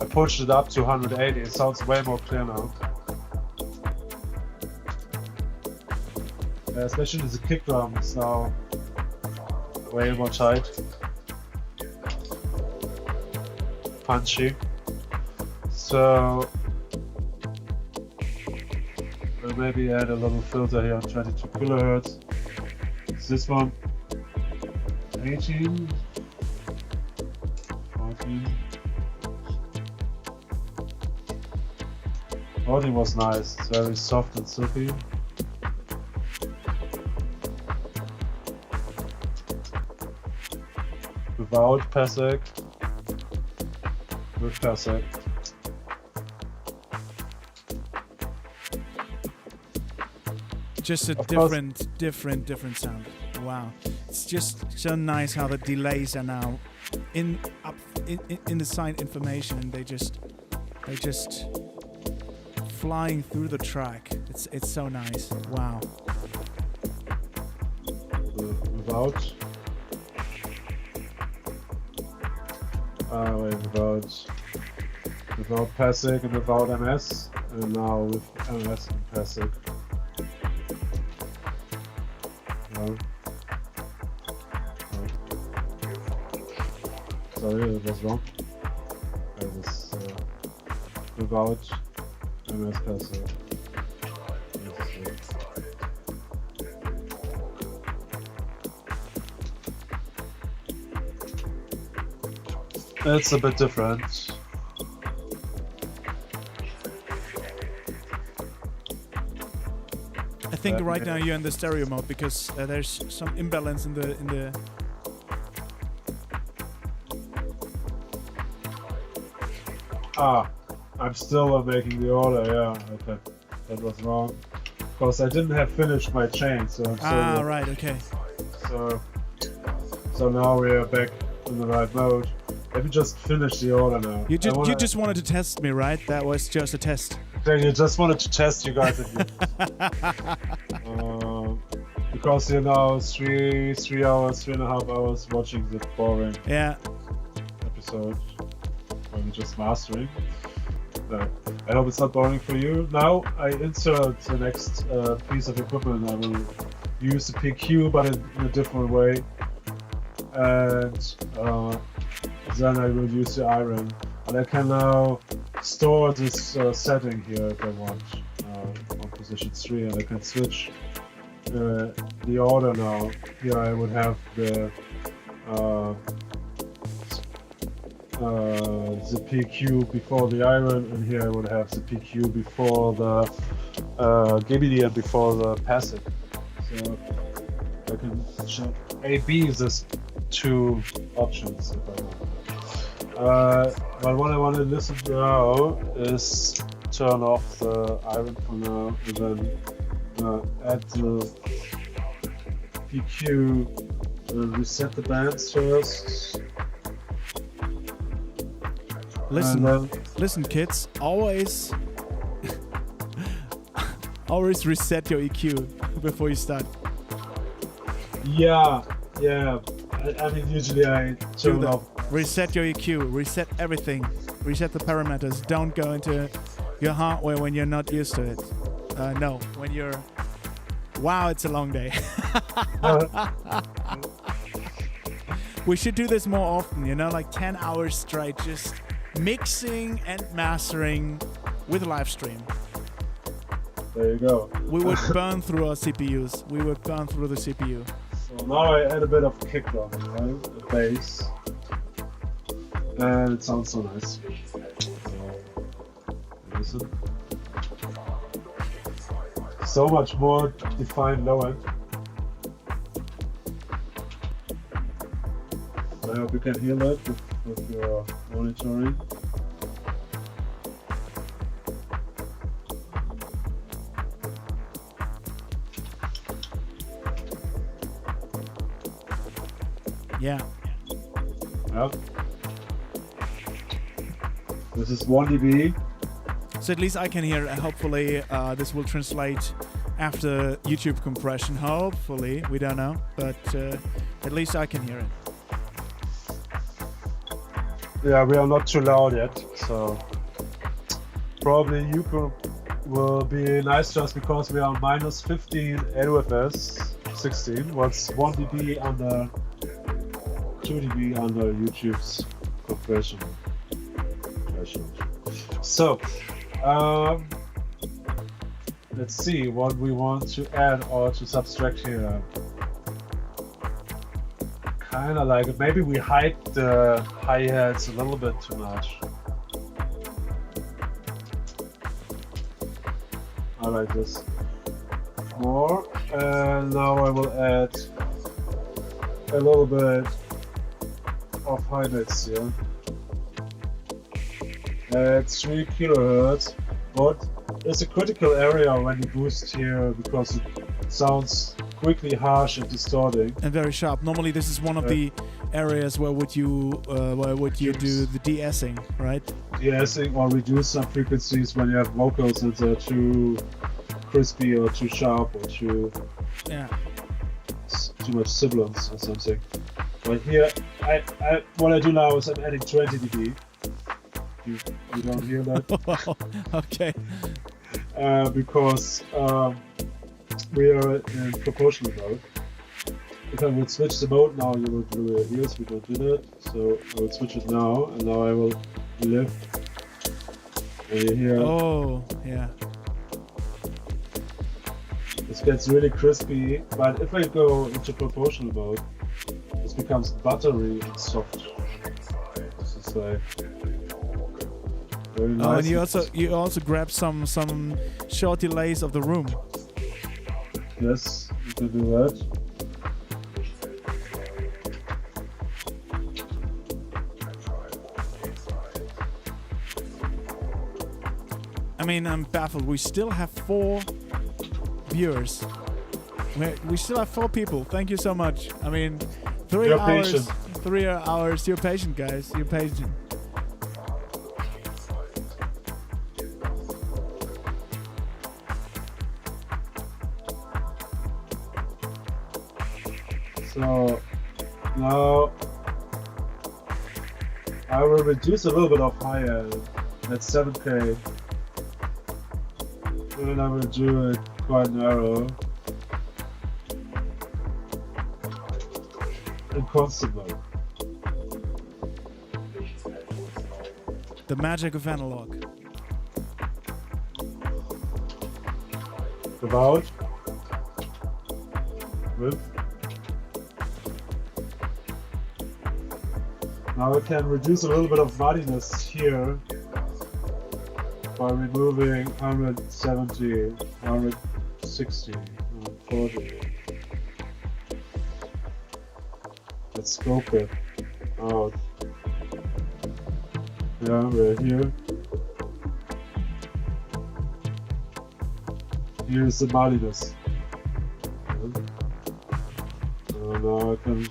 I pushed it up to 180, it sounds way more clear now. Especially the kick drum is now way more tight. Punchy. So we'll maybe add a little filter here on 22 kilohertz. Is this one 18? 14? 14 was nice, it's very soft and silky. Without PASSEQ. With PASSEQ. Just a different sound. Wow, it's just so nice how the delays are now in the sign information, and they just flying through the track. It's so nice. Wow. Without PASSEQ and without MS, and now with MS and PASSEQ. Sorry, it was wrong. It was without MS PASSEQ. It's a bit different. I think right now you're in the stereo mode because there's some imbalance in the. I'm still making the order. Yeah, okay, that was wrong because I didn't have finished my chain. So right, okay. So now we are back in the right mode. Let me just finish the order now. You just wanted to test me, right? That was just a test. Okay, you just wanted to test you guys. Because you're now 3 hours, 3.5 hours watching the boring episode when you're just mastering. I hope it's not boring for you. Now I insert the next piece of equipment. I will use the PQ, but in a different way. And then I will use the Iron. And I can now store this setting here if I want on position 3, and I can switch the order now. Here I would have the PQ before the Iron, and here I would have the PQ before the Gemini and before the PASSEQ. So I can check A/B these two options if I want. But what I want to listen to now is turn off the Iron for now, and then add the PQ, reset the bands first. Listen, kids, always reset your EQ before you start. Yeah. I mean, usually I turn off. Reset your EQ, reset everything, reset the parameters. Don't go into your hardware when you're not used to it. No, when you're... Wow, it's a long day. We should do this more often, like 10 hours straight, just mixing and mastering with a live stream. There you go. We would burn through our CPUs. We would burn through the CPU. So now I add a bit of kick drum, right? The bass. And it sounds so nice. Listen. So much more defined low end. I hope you can hear that with your monitoring. Yeah. Yep. This is 1 dB. So at least I can hear. Hopefully, this will translate after YouTube compression. Hopefully, we don't know, but at least I can hear it. Yeah, we are not too loud yet, so probably YouTube will be nice just because we are minus 15 LUFS 16. What's 1 dB under 2 dB under YouTube's compression threshold. So, let's see what we want to add or to subtract here. Kinda like maybe we hide the hi-hats a little bit too much. I like this more, and now I will add a little bit of hi-hats here. At 3 kilohertz. What is a critical area when you boost here, because it sounds quickly harsh and distorting. And very sharp. Normally, this is one of the areas where would you do the de-essing, right? De-essing or reduce some frequencies when you have vocals that are too crispy or too sharp or too much sibilance or something. But here, what I do now is I'm adding 20 dB. You don't hear that? Okay. Because we are in proportional mode. If I would switch the mode now, you would blue your ears. We don't do that. So I will switch it now, and now I will lift. And you hear. Oh, yeah. This gets really crispy, but if I go into proportional mode, this becomes buttery and soft. This is like very nice. Oh, and you also grab some short delays of the room. Yes, you can do that. I mean, I'm baffled. We still have 4 viewers. We still have 4 people. Thank you so much. I mean, 3 You're hours. patient. 3 hours. You're patient, guys. You're patient. So now I will reduce a little bit of high end at 7K. And I will do it quite narrow. In constant mode. The magic of analog. About. With. Now I can reduce a little bit of muddiness here by removing 170, 160, 140. Let's scope it out. Yeah, we're here. Here's the muddiness. So now I can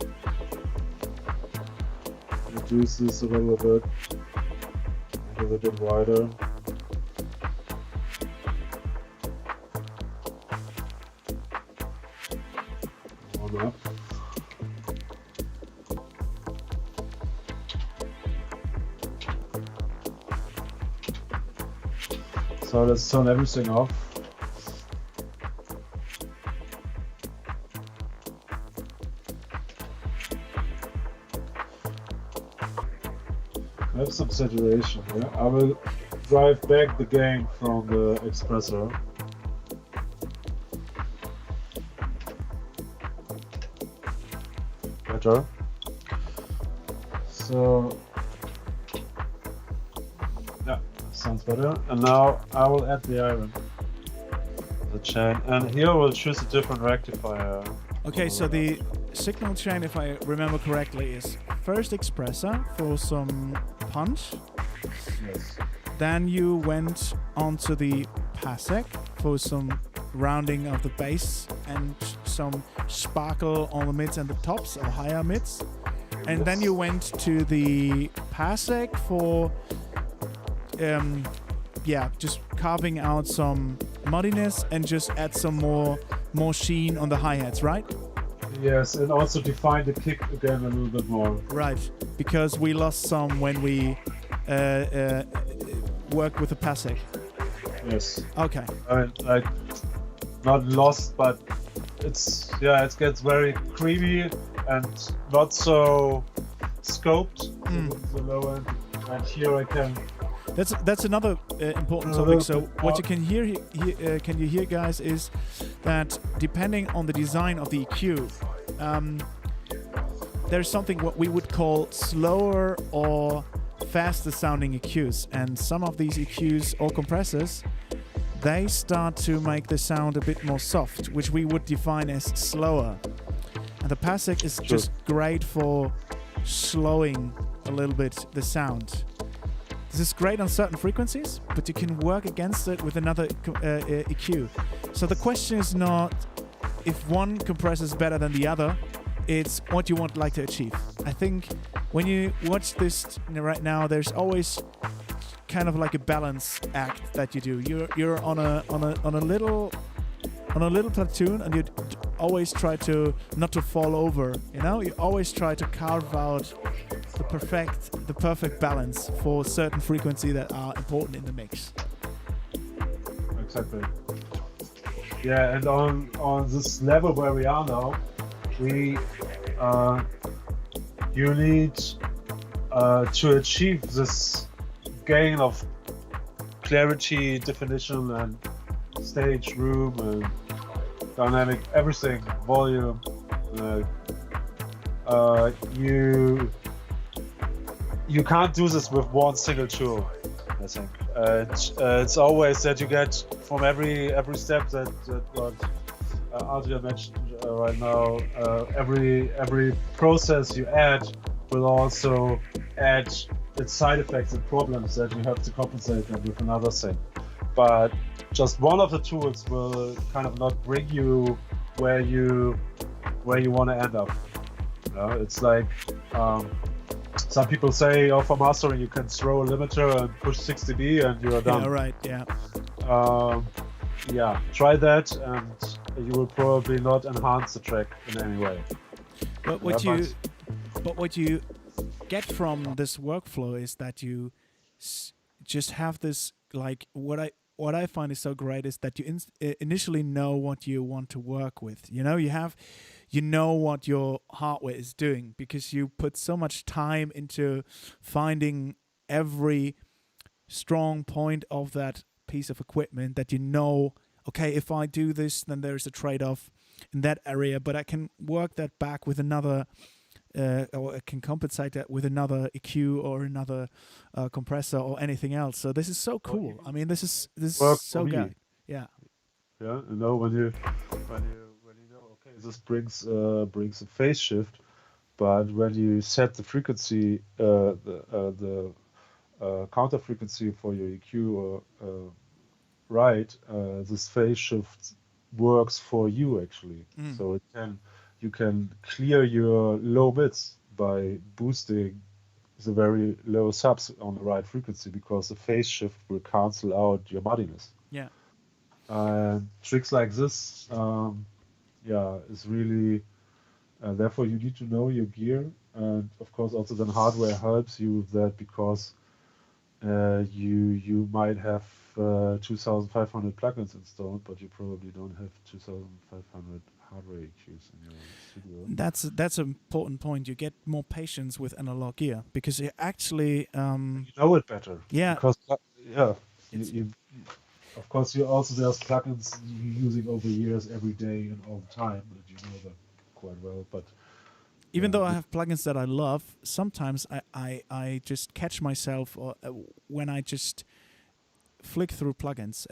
reduce this a little bit, make it a little bit wider. One up. So let's turn everything off. I have some saturation here. I will drive back the gain from the xpressor. Better. So yeah, sounds better. And now I will add the iron, the chain, and here we'll choose a different rectifier. Okay, so the signal chain, if I remember correctly, is first xpressor for some punch. Yes. Then you went onto the PASSEQ for some rounding of the bass and some sparkle on the mids and the tops, or higher mids. And then you went to the PASSEQ for just carving out some muddiness and just add some more sheen on the hi-hats, right? Yes, and also define the kick again a little bit more. Right, because we lost some when we worked with the PASSEQ. Yes. Okay. I mean, like, not lost, but it gets very creamy and not so scoped. The low end, and here I can. That's another important topic. So what you can hear, guys, is that depending on the design of the EQ, there's something what we would call slower or faster sounding EQs, and some of these EQs or compressors, they start to make the sound a bit more soft, which we would define as slower. And the PASSEQ is just great for slowing a little bit the sound. This is great on certain frequencies, but you can work against it with another EQ. So the question is not if one compressor is better than the other, it's what you want like to achieve. I think when you watch this right now, there's always kind of like a balance act that you do. You're on a little platoon, and you always try to not to fall over. You know, you always try to carve out the perfect balance for certain frequency that are important in the mix. Exactly. Yeah, and on this level where we are now, you need to achieve this gain of clarity, definition, and stage, room, and dynamic, everything, volume. You can't do this with one single tool, I think. It's always that you get from every step that what Adrian mentioned right now. Every process you add will also add its side effects and problems that you have to compensate them with another thing. But just one of the tools will kind of not bring you where you want to end up. It's like some people say, oh, for mastering you can throw a limiter and push 6 dB and you are done. Yeah, right. Yeah. Yeah, try that and you will probably not enhance the track in any way. But what you get from this workflow is that you just have this, like, what I find is so great is that you initially know what you want to work with. You know what your hardware is doing, because you put so much time into finding every strong point of that piece of equipment that you know, okay, if I do this, then there's a trade-off in that area, but I can work that back with another, or I can compensate that with another EQ or another compressor or anything else. So this is so cool. I mean, this is so good. Yeah. Yeah, you know, when you know, okay, this brings a phase shift, but when you set the frequency, the counter frequency for your EQ right, this phase shift works for you actually. So you can clear your low mids by boosting the very low subs on the right frequency, because the phase shift will cancel out your muddiness. Yeah. Tricks like this, is really. Therefore, you need to know your gear, and of course, also then hardware helps you with that, because you might have 2,500 plugins installed, but you probably don't have 2,500 hardware EQs in your studio. That's an important point. You get more patience with analog gear, because you actually you know it better. Yeah. Because you of course, there's plugins you're using over years, every day and all the time, and you know them quite well. But even though I have plugins that I love, sometimes I just catch myself when I just flick through plugins.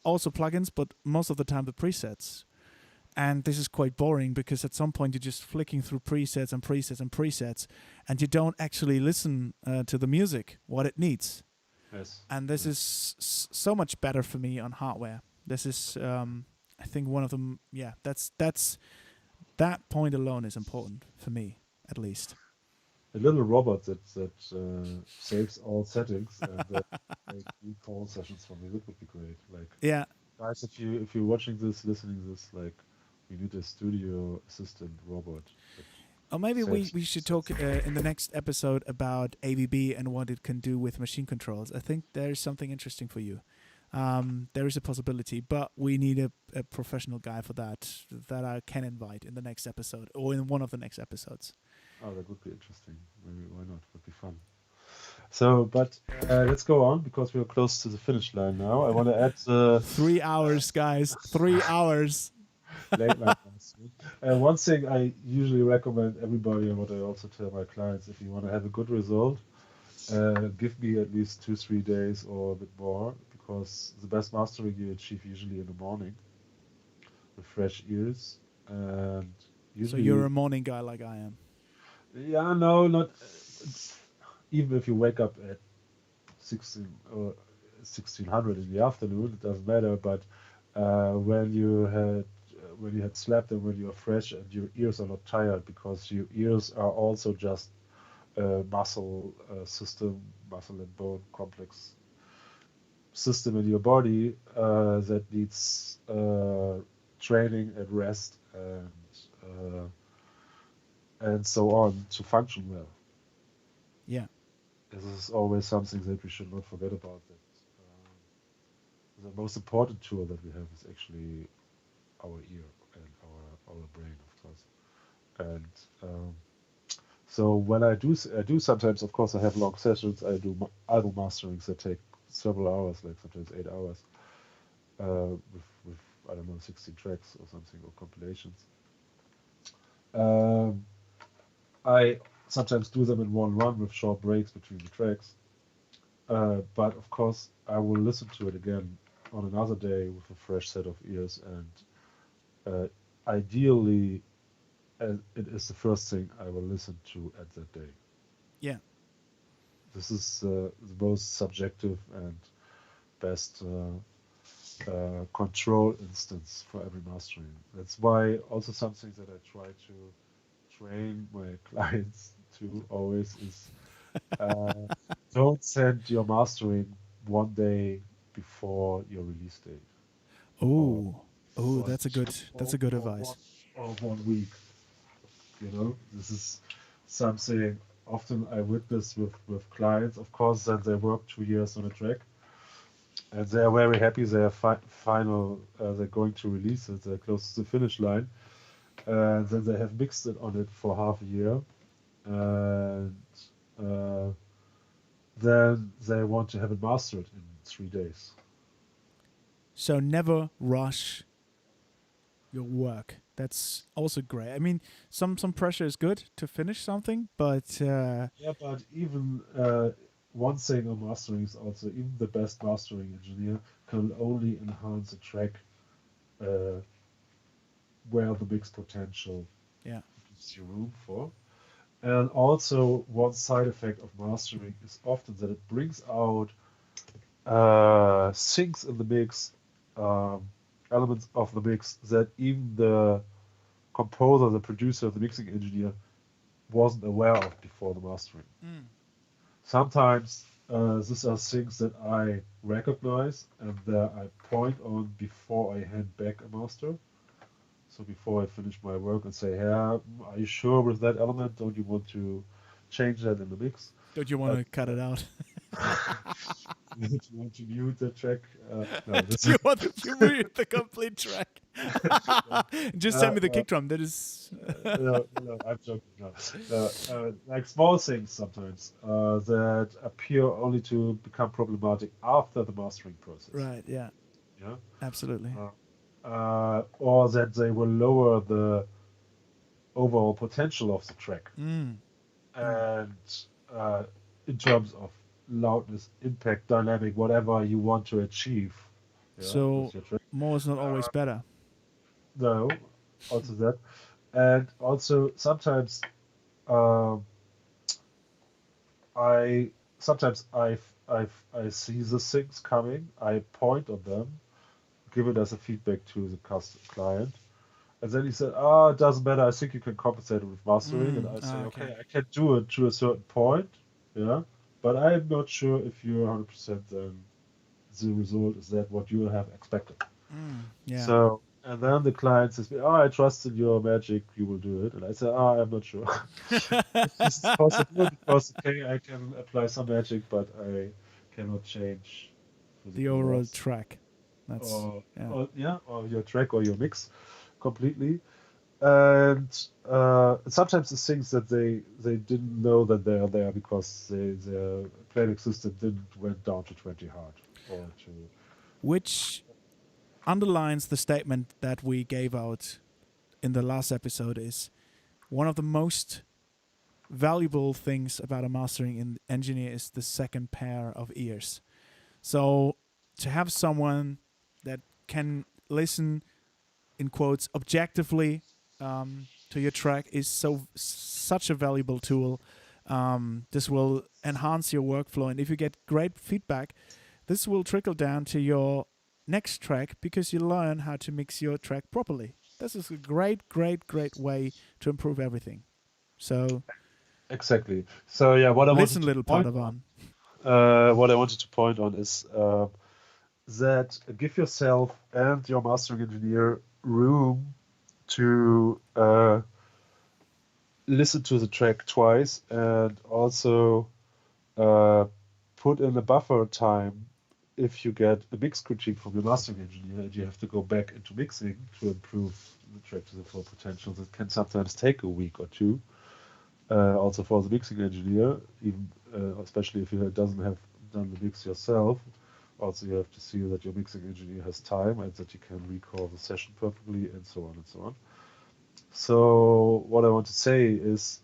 Also plugins, but most of the time the presets. And this is quite boring, because at some point you're just flicking through presets and presets and presets, and you don't actually listen to the music, what it needs. Yes. And this is so much better for me on hardware. This is, I think, one of them. Yeah, that point alone is important for me, at least. A little robot that saves all settings and make recall sessions for me. That would be great. Like, yeah, guys, if you're watching this, listening to this, like, we need a studio assistant robot. Or maybe we should talk in the next episode about AVB and what it can do with machine controls. I think there's something interesting for you. There is a possibility, but we need a professional guy for that I can invite in the next episode, or in one of the next episodes. Oh, that would be interesting. Maybe, why not? Would be fun. So, but let's go on, because we're close to the finish line now. I want to add 3 hours, guys. 3 hours. Late night. One thing I usually recommend everybody, and what I also tell my clients, if you want to have a good result, give me at least 2-3 days or a bit more, because the best mastering you achieve usually in the morning with fresh ears. And usually, so you're a morning guy like I am. Yeah, no, not even if you wake up at 16 or 1600 in the afternoon, it doesn't matter. But when you had when you had slept and when you're fresh and your ears are not tired, because your ears are also just a muscle system, muscle and bone complex system in your body that needs training and rest and so on to function well. Yeah. This is always something that we should not forget about. That the most important tool that we have is actually our ear and our brain, of course. And so when I do sometimes, of course, I have long sessions. I do album masterings that take several hours, like sometimes 8 hours, with I don't know 16 tracks or something, or compilations. I sometimes do them in one run with short breaks between the tracks. But of course, I will listen to it again on another day with a fresh set of ears, and ideally, it is the first thing I will listen to at that day. Yeah. This is the most subjective and best control instance for every mastering. That's why also something that I try to train my clients to always is don't send your mastering one day before your release date. Oh, Or that's a good advice. or 1 week. This is something often I witness with clients. Of course, that they work 2 years on a track, and they are very happy. They are final. They're going to release it. They're close to the finish line, and then they have mixed it on it for half a year, and then they want to have it mastered in 3 days. So never rush your work. That's also great. I mean, some pressure is good to finish something, but Yeah, but even one thing on mastering is also, even the best mastering engineer can only enhance a track where the mix potential gives you room for. And also, one side effect of mastering is often that it brings out things in the mix, elements of the mix that even the composer, the producer, the mixing engineer wasn't aware of before the mastering. Sometimes these are things that I recognize and that I point on before I hand back a master. So before I finish my work and say, "Yeah, are you sure with that element? Don't you want to change that in the mix? Don't you want to cut it out? Do you want to mute the track?" No, Do you want to mute the complete track? Just send me the kick drum. That is. no, I'm joking. No. Like small things sometimes that appear only to become problematic after the mastering process. Right. Yeah. Yeah. Absolutely. Or that they will lower the overall potential of the track. And in terms of loudness, impact, dynamic, whatever you want to achieve. So more is not always better. No, also that. And also sometimes I see the things coming, I point on them, give it as a feedback to the client. And then he said, it doesn't matter. I think you can compensate it with mastering. And I say, okay, I can do it to a certain point, but I'm not sure if you're 100% then the result is that what you have expected. Yeah. So, and then the client says, I trust in your magic, you will do it. And I say, I'm not sure. It's possible because, I can apply some magic, but I cannot change the overall track. That's or your track or your mix completely. And sometimes the things that they didn't know that they are there because their playback system didn't went down to 20 hard or to. Which underlines the statement that we gave out in the last episode, is one of the most valuable things about a mastering engineer is the second pair of ears. So to have someone that can listen, in quotes, objectively to your track is such a valuable tool. This will enhance your workflow, and if you get great feedback, this will trickle down to your next track because you learn how to mix your track properly. this is a great, great, great way to improve everything. So Exactly. So yeah, what I wanted listen, to little point Padawan. what I wanted to point on is that give yourself and your mastering engineer room to listen to the track twice and also put in a buffer time if you get a mix critique from your mastering engineer and you have to go back into mixing to improve the track to the full potential. That can sometimes take a week or two. Also for the mixing engineer, even especially if you doesn't have done the mix yourself. Also, you have to see that your mixing engineer has time and that you can recall the session perfectly, and so on and so on. So what I want to say is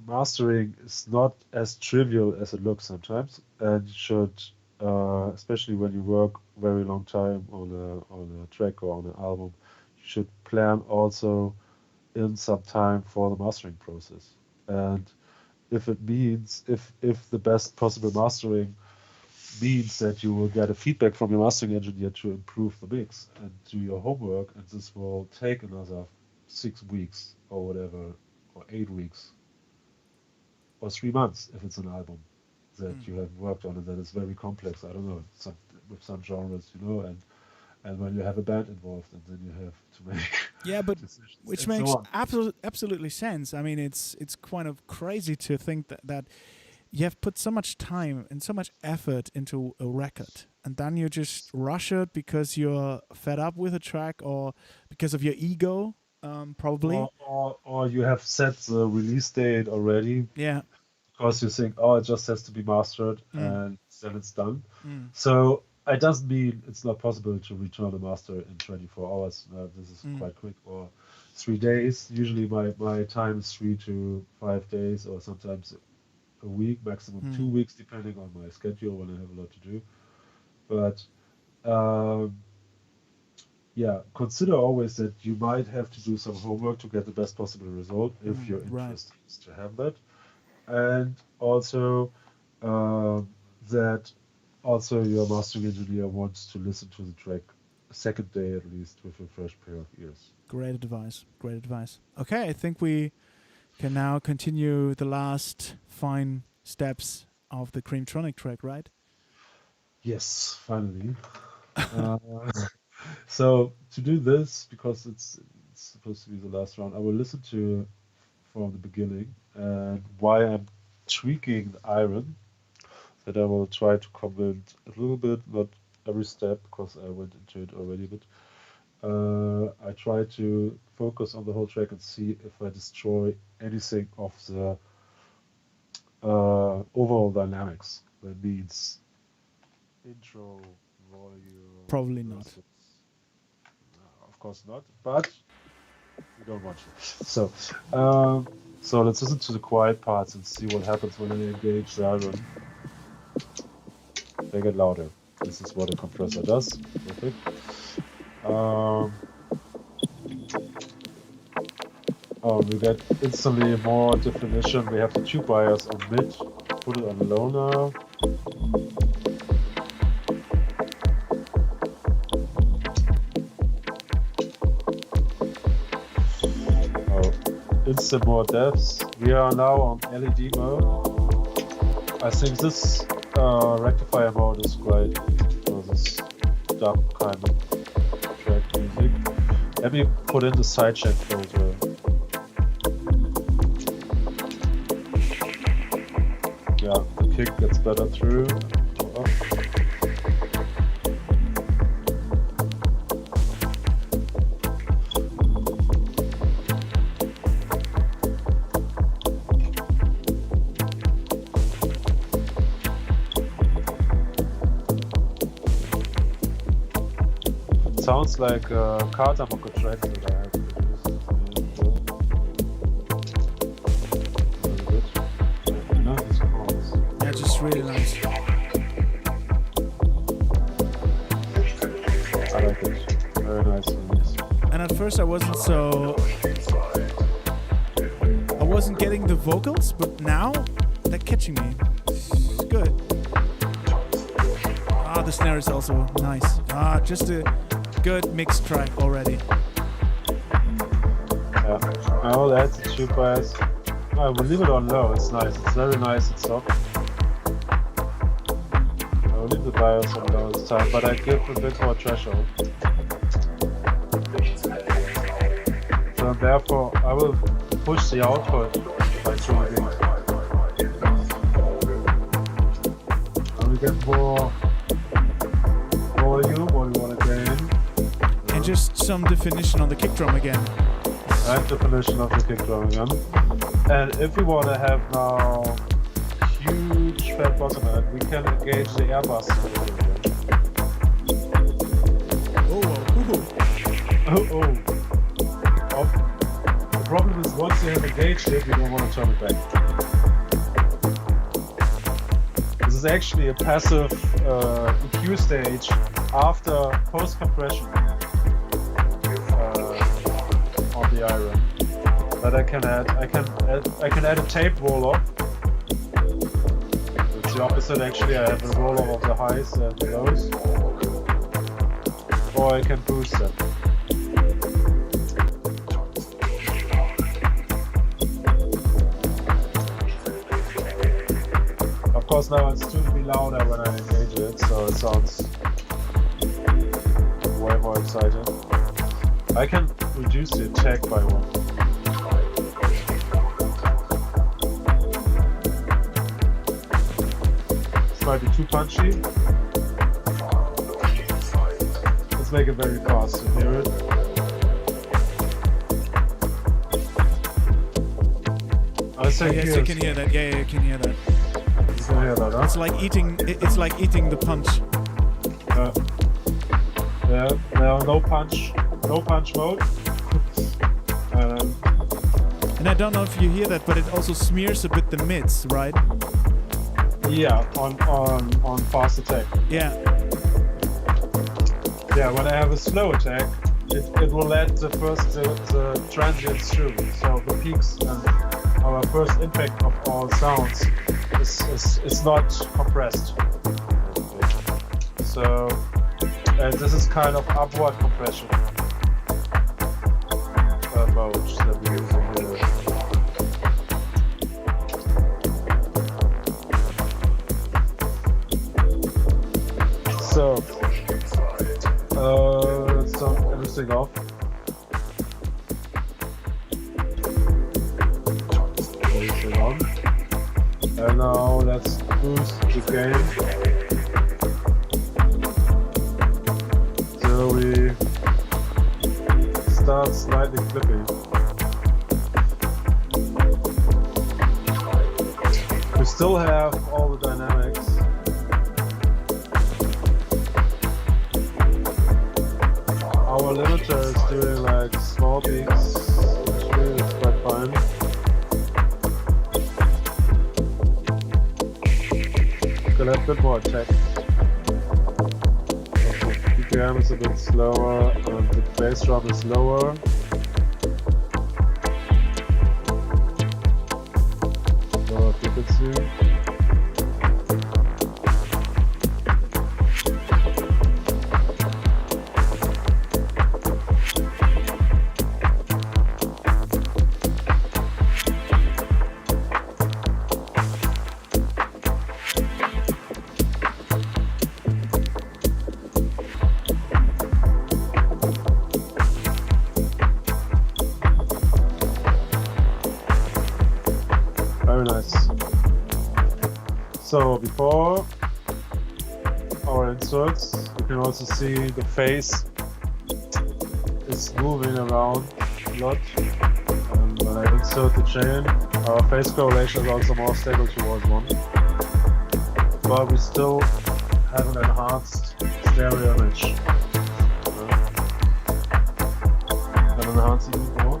mastering is not as trivial as it looks sometimes, and you should, especially when you work very long time on a track or on an album, you should plan also in some time for the mastering process. And if it means, if the best possible mastering means that you will get a feedback from your mastering engineer to improve the mix and do your homework, and this will take another 6 weeks or whatever, or 8 weeks, or 3 months if it's an album that you have worked on and that is very complex. I don't know, with some genres, and when you have a band involved, and then you have to make decisions, which and makes so on. absolutely sense. I mean, it's kind of crazy to think that you have put so much time and so much effort into a record, and then you just rush it because you're fed up with a track or because of your ego, probably. Or you have set the release date already Yeah. because you think, oh, it just has to be mastered and then it's done. Mm. So it doesn't mean it's not possible to return a master in 24 hours. This is quite quick, or 3 days. Usually my time is 3 to 5 days, or sometimes a week, maximum 2 weeks, depending on my schedule when I have a lot to do. But yeah, consider always that you might have to do some homework to get the best possible result if your interest is to have that. And also that also your mastering engineer wants to listen to the track a second day at least with a fresh pair of ears. Great advice. Great advice. Okay, I think we can now continue the last fine steps of the Creamtronic track, right? Yes, finally. So to do this, because it's supposed to be the last round, I will listen to from the beginning and why I'm tweaking the iron. That I will try to comment a little bit, not every step, because I went into it already a bit. I try to focus on the whole track and see if I destroy anything of the overall dynamics. That means intro, volume. Probably not. Of course not, but we don't want to. So, so let's listen to the quiet parts and see what happens when I engage the iron. They get louder. This is what a compressor does. Perfect. We get instantly more definition. We have the tube bias on mid. Put it on low now. Instant more depths. We are now on LED mode. I think this rectifier mode is great for this dark kind of track music. Let me put in the sidechain filter. Yeah, the kick gets better through. Sounds like a Katamuka track that I have produced. Nice chords. Yeah, just really nice. I like it. Very nice release. And at first I wasn't getting the vocals, but now they're catching me. It's good. The snare is also nice. Just a good mixed track already. Yeah. Oh, that's a 2-pass. I will leave it on low. It's nice. It's very nice. It's soft. I will leave the BIOS on low this time, but I give a bit more threshold. So therefore, I will push the output by 2 dB. And we get more volume, what we want to gain. And just some definition on the kick drum again. And definition of the kick drum again. And if we want to have now huge fat bottom end, we can engage the air bus. Oh. The problem is once you have engaged it, you don't want to turn it back. This is actually a passive EQ stage after post-compression on the Iron that I can add. I can add a tape roll-off. It's the opposite actually. I have a roll-off of the highs and the lows, or I can boost them. Of course, now it's to be louder when I engage it, so it sounds way more exciting. I can reduce the attack by 1. This might be too punchy. Let's make it very fast to hear it. I say Yes, you can hear that. Yeah, you can hear that. You can hear that, huh? It's like eating. It's like eating the punch. Yeah, no punch mode. And I don't know if you hear that, but it also smears a bit the mids, right? Yeah, on fast attack. Yeah. Yeah, when I have a slow attack, it will let the transients through. So the peaks and our first impact of all sounds is not compressed. So this is kind of upward compression mode that we use in here. So let's turn everything off. Everything on. And now let's boost the gain. So we start slightly clipping. We still have all the dynamics. Our limiter is doing like small peaks, which is quite fine. Gonna have a bit more attack. BPM is a bit slower and the bass drum is lower. Lower frequency. Very nice. So before our inserts, you can also see the face is moving around a lot. And when I insert the chain, our phase correlation is also more stable towards 1. But we still have an enhanced stereo image. And enhance even more.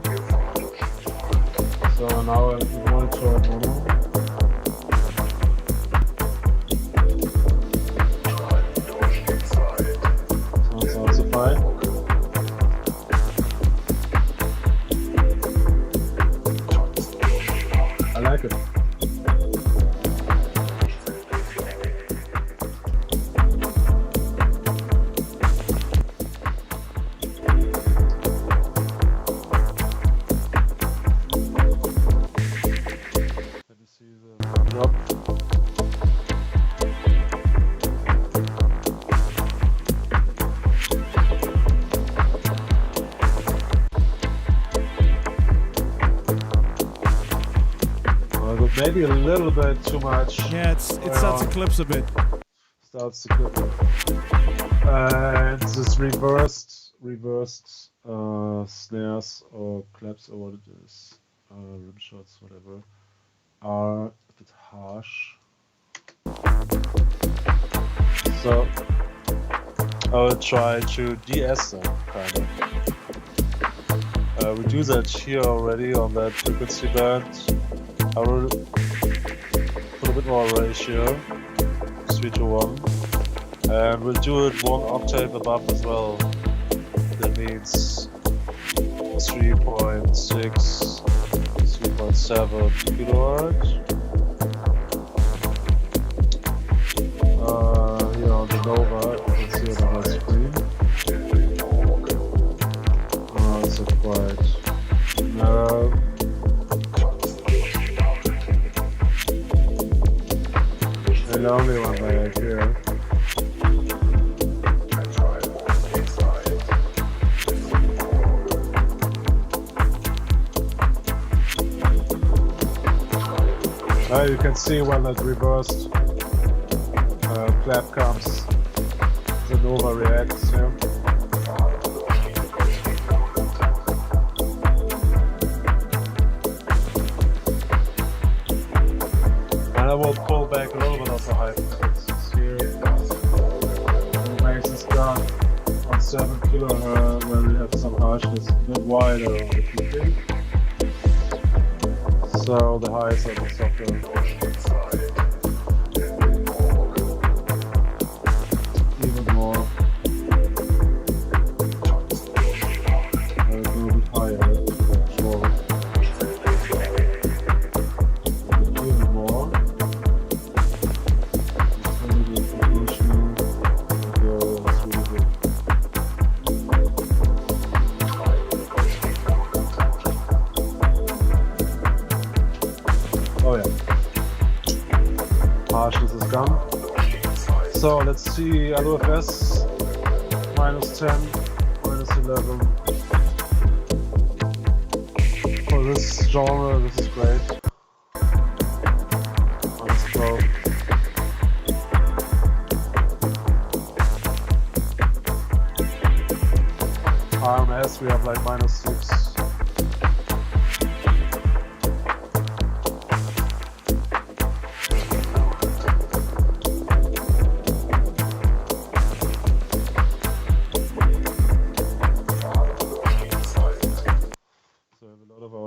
So now I monitor mono. Sounds also fine. I like it. maybe a little bit too much. Yeah, it starts to clips a bit. Starts to clip. And this reversed snares or claps or what it is, rim shots, whatever, are a bit harsh. So I will try to de-ess them, kind of. We do that here already on that frequency band. I will put a bit more ratio, 3 to 1, and we'll do it 1 octave above as well. That means 3.6, 3.7 kilohertz. Here on the Nova, you can see it on my screen. So quite narrow. And the only one right here. You can see when that reversed clap comes, the Nova reacts here. And I will pull back a little bit of the high frequencies here. And makes this down on 7 kilohertz where we have some harshness a bit wider on the peaking. So the highs are a bit softer. Even more. A little bit higher. Sure. Even more. It's really good conditioning. It's really good. Oh yeah. Harshness is gone. So let's see LOFS, -10, -11. For this genre, this is great. -12. RMS, we have like -6.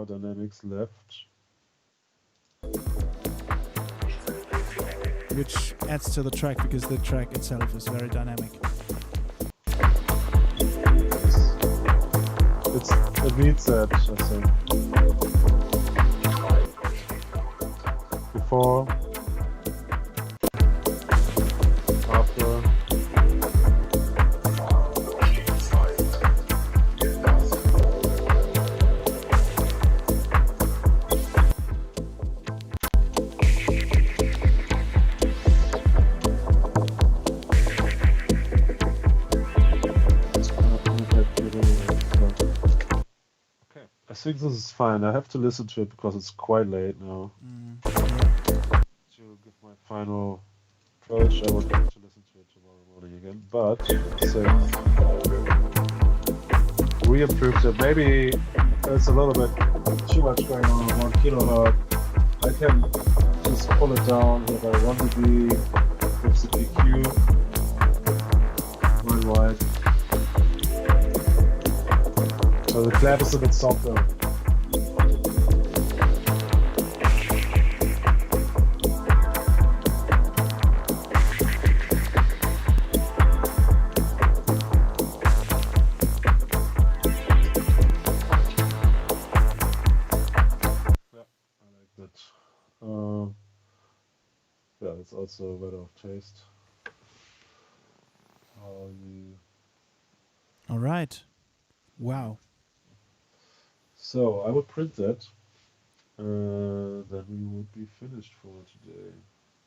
Dynamics left, Which adds to the track because the track itself is very dynamic. It needs that, I think. Before, after. I think this is fine. I have to listen to it because it's quite late now. To give my final approach, I would have to listen to it tomorrow morning again. But re-approved it. Maybe it's a little bit too much going on 1 kilohertz. I can just pull it down here by 1 dB, fix the PQ, very wide. So the clap is a bit softer. Yeah, it's also a matter of taste. All right. Wow. So I would print that. Then we would be finished for today.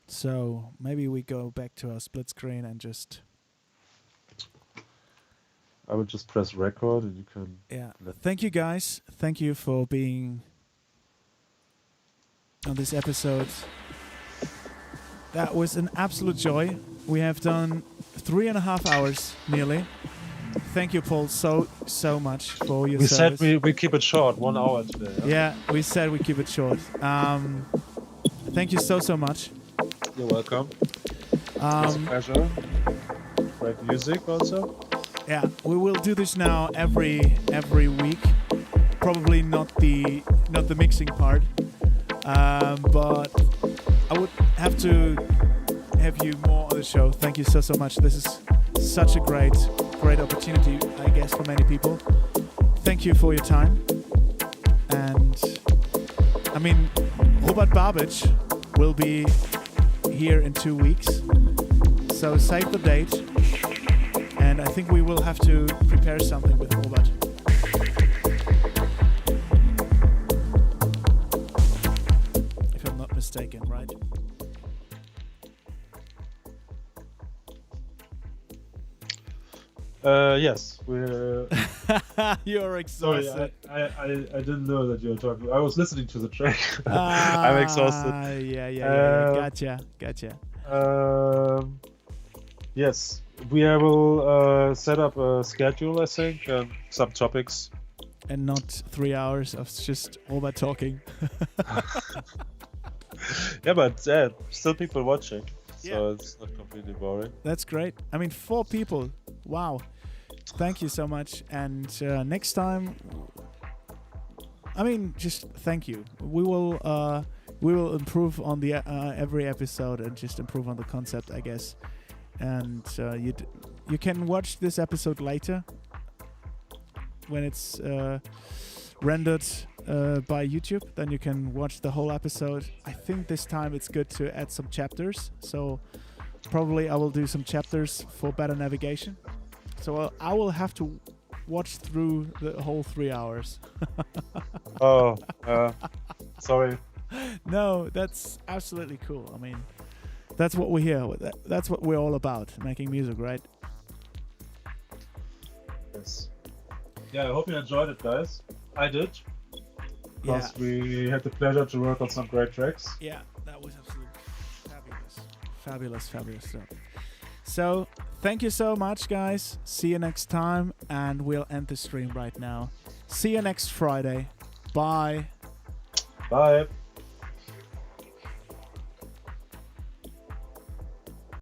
So maybe we go back to our split screen and just... I would just press record and you can... Yeah. Thank you guys. Thank you for being on this episode. That was an absolute joy. We have done 3.5 hours nearly. Thank you, Paul, so much for your We service. said we keep it short, 1 hour today. Yeah, we said we keep it short. Thank you so much. You're welcome. It's a pleasure. Great music also. Yeah, we will do this now every week. Probably not the mixing part, but I would have to have you more on the show. Thank you so much. This is such a great opportunity, I guess, for many people. Thank you for your time. And I mean, Robert Babic will be here in 2 weeks, so save the date. And I think we will have to prepare something with Robert. If I'm not mistaken, right? Yes, we're. You're exhausted. Sorry, I didn't know that you were talking. I was listening to the track. I'm exhausted. Yeah. Gotcha. Yes, we will set up a schedule, I think, and some topics. And not 3 hours of just Robert talking. Yeah, but still people watching, so Yeah. it's not completely boring. That's great. I mean, 4 people. Wow. Thank you so much. And next time, I mean, just thank you. We will improve on the every episode and just improve on the concept, I guess. And you can watch this episode later when it's rendered by YouTube. Then you can watch the whole episode. I think this time it's good to add some chapters. So probably I will do some chapters for better navigation. So I will have to watch through the whole 3 hours. Oh, sorry. No, that's absolutely cool. I mean, that's what we're here with. That's what we're all about, making music, right? Yes. Yeah, I hope you enjoyed it, guys. I did. Because we had the pleasure to work on some great tracks. Yeah, that was absolutely fabulous stuff. So, thank you so much, guys. See you next time, and we'll end the stream right now. See you next Friday. Bye. Bye.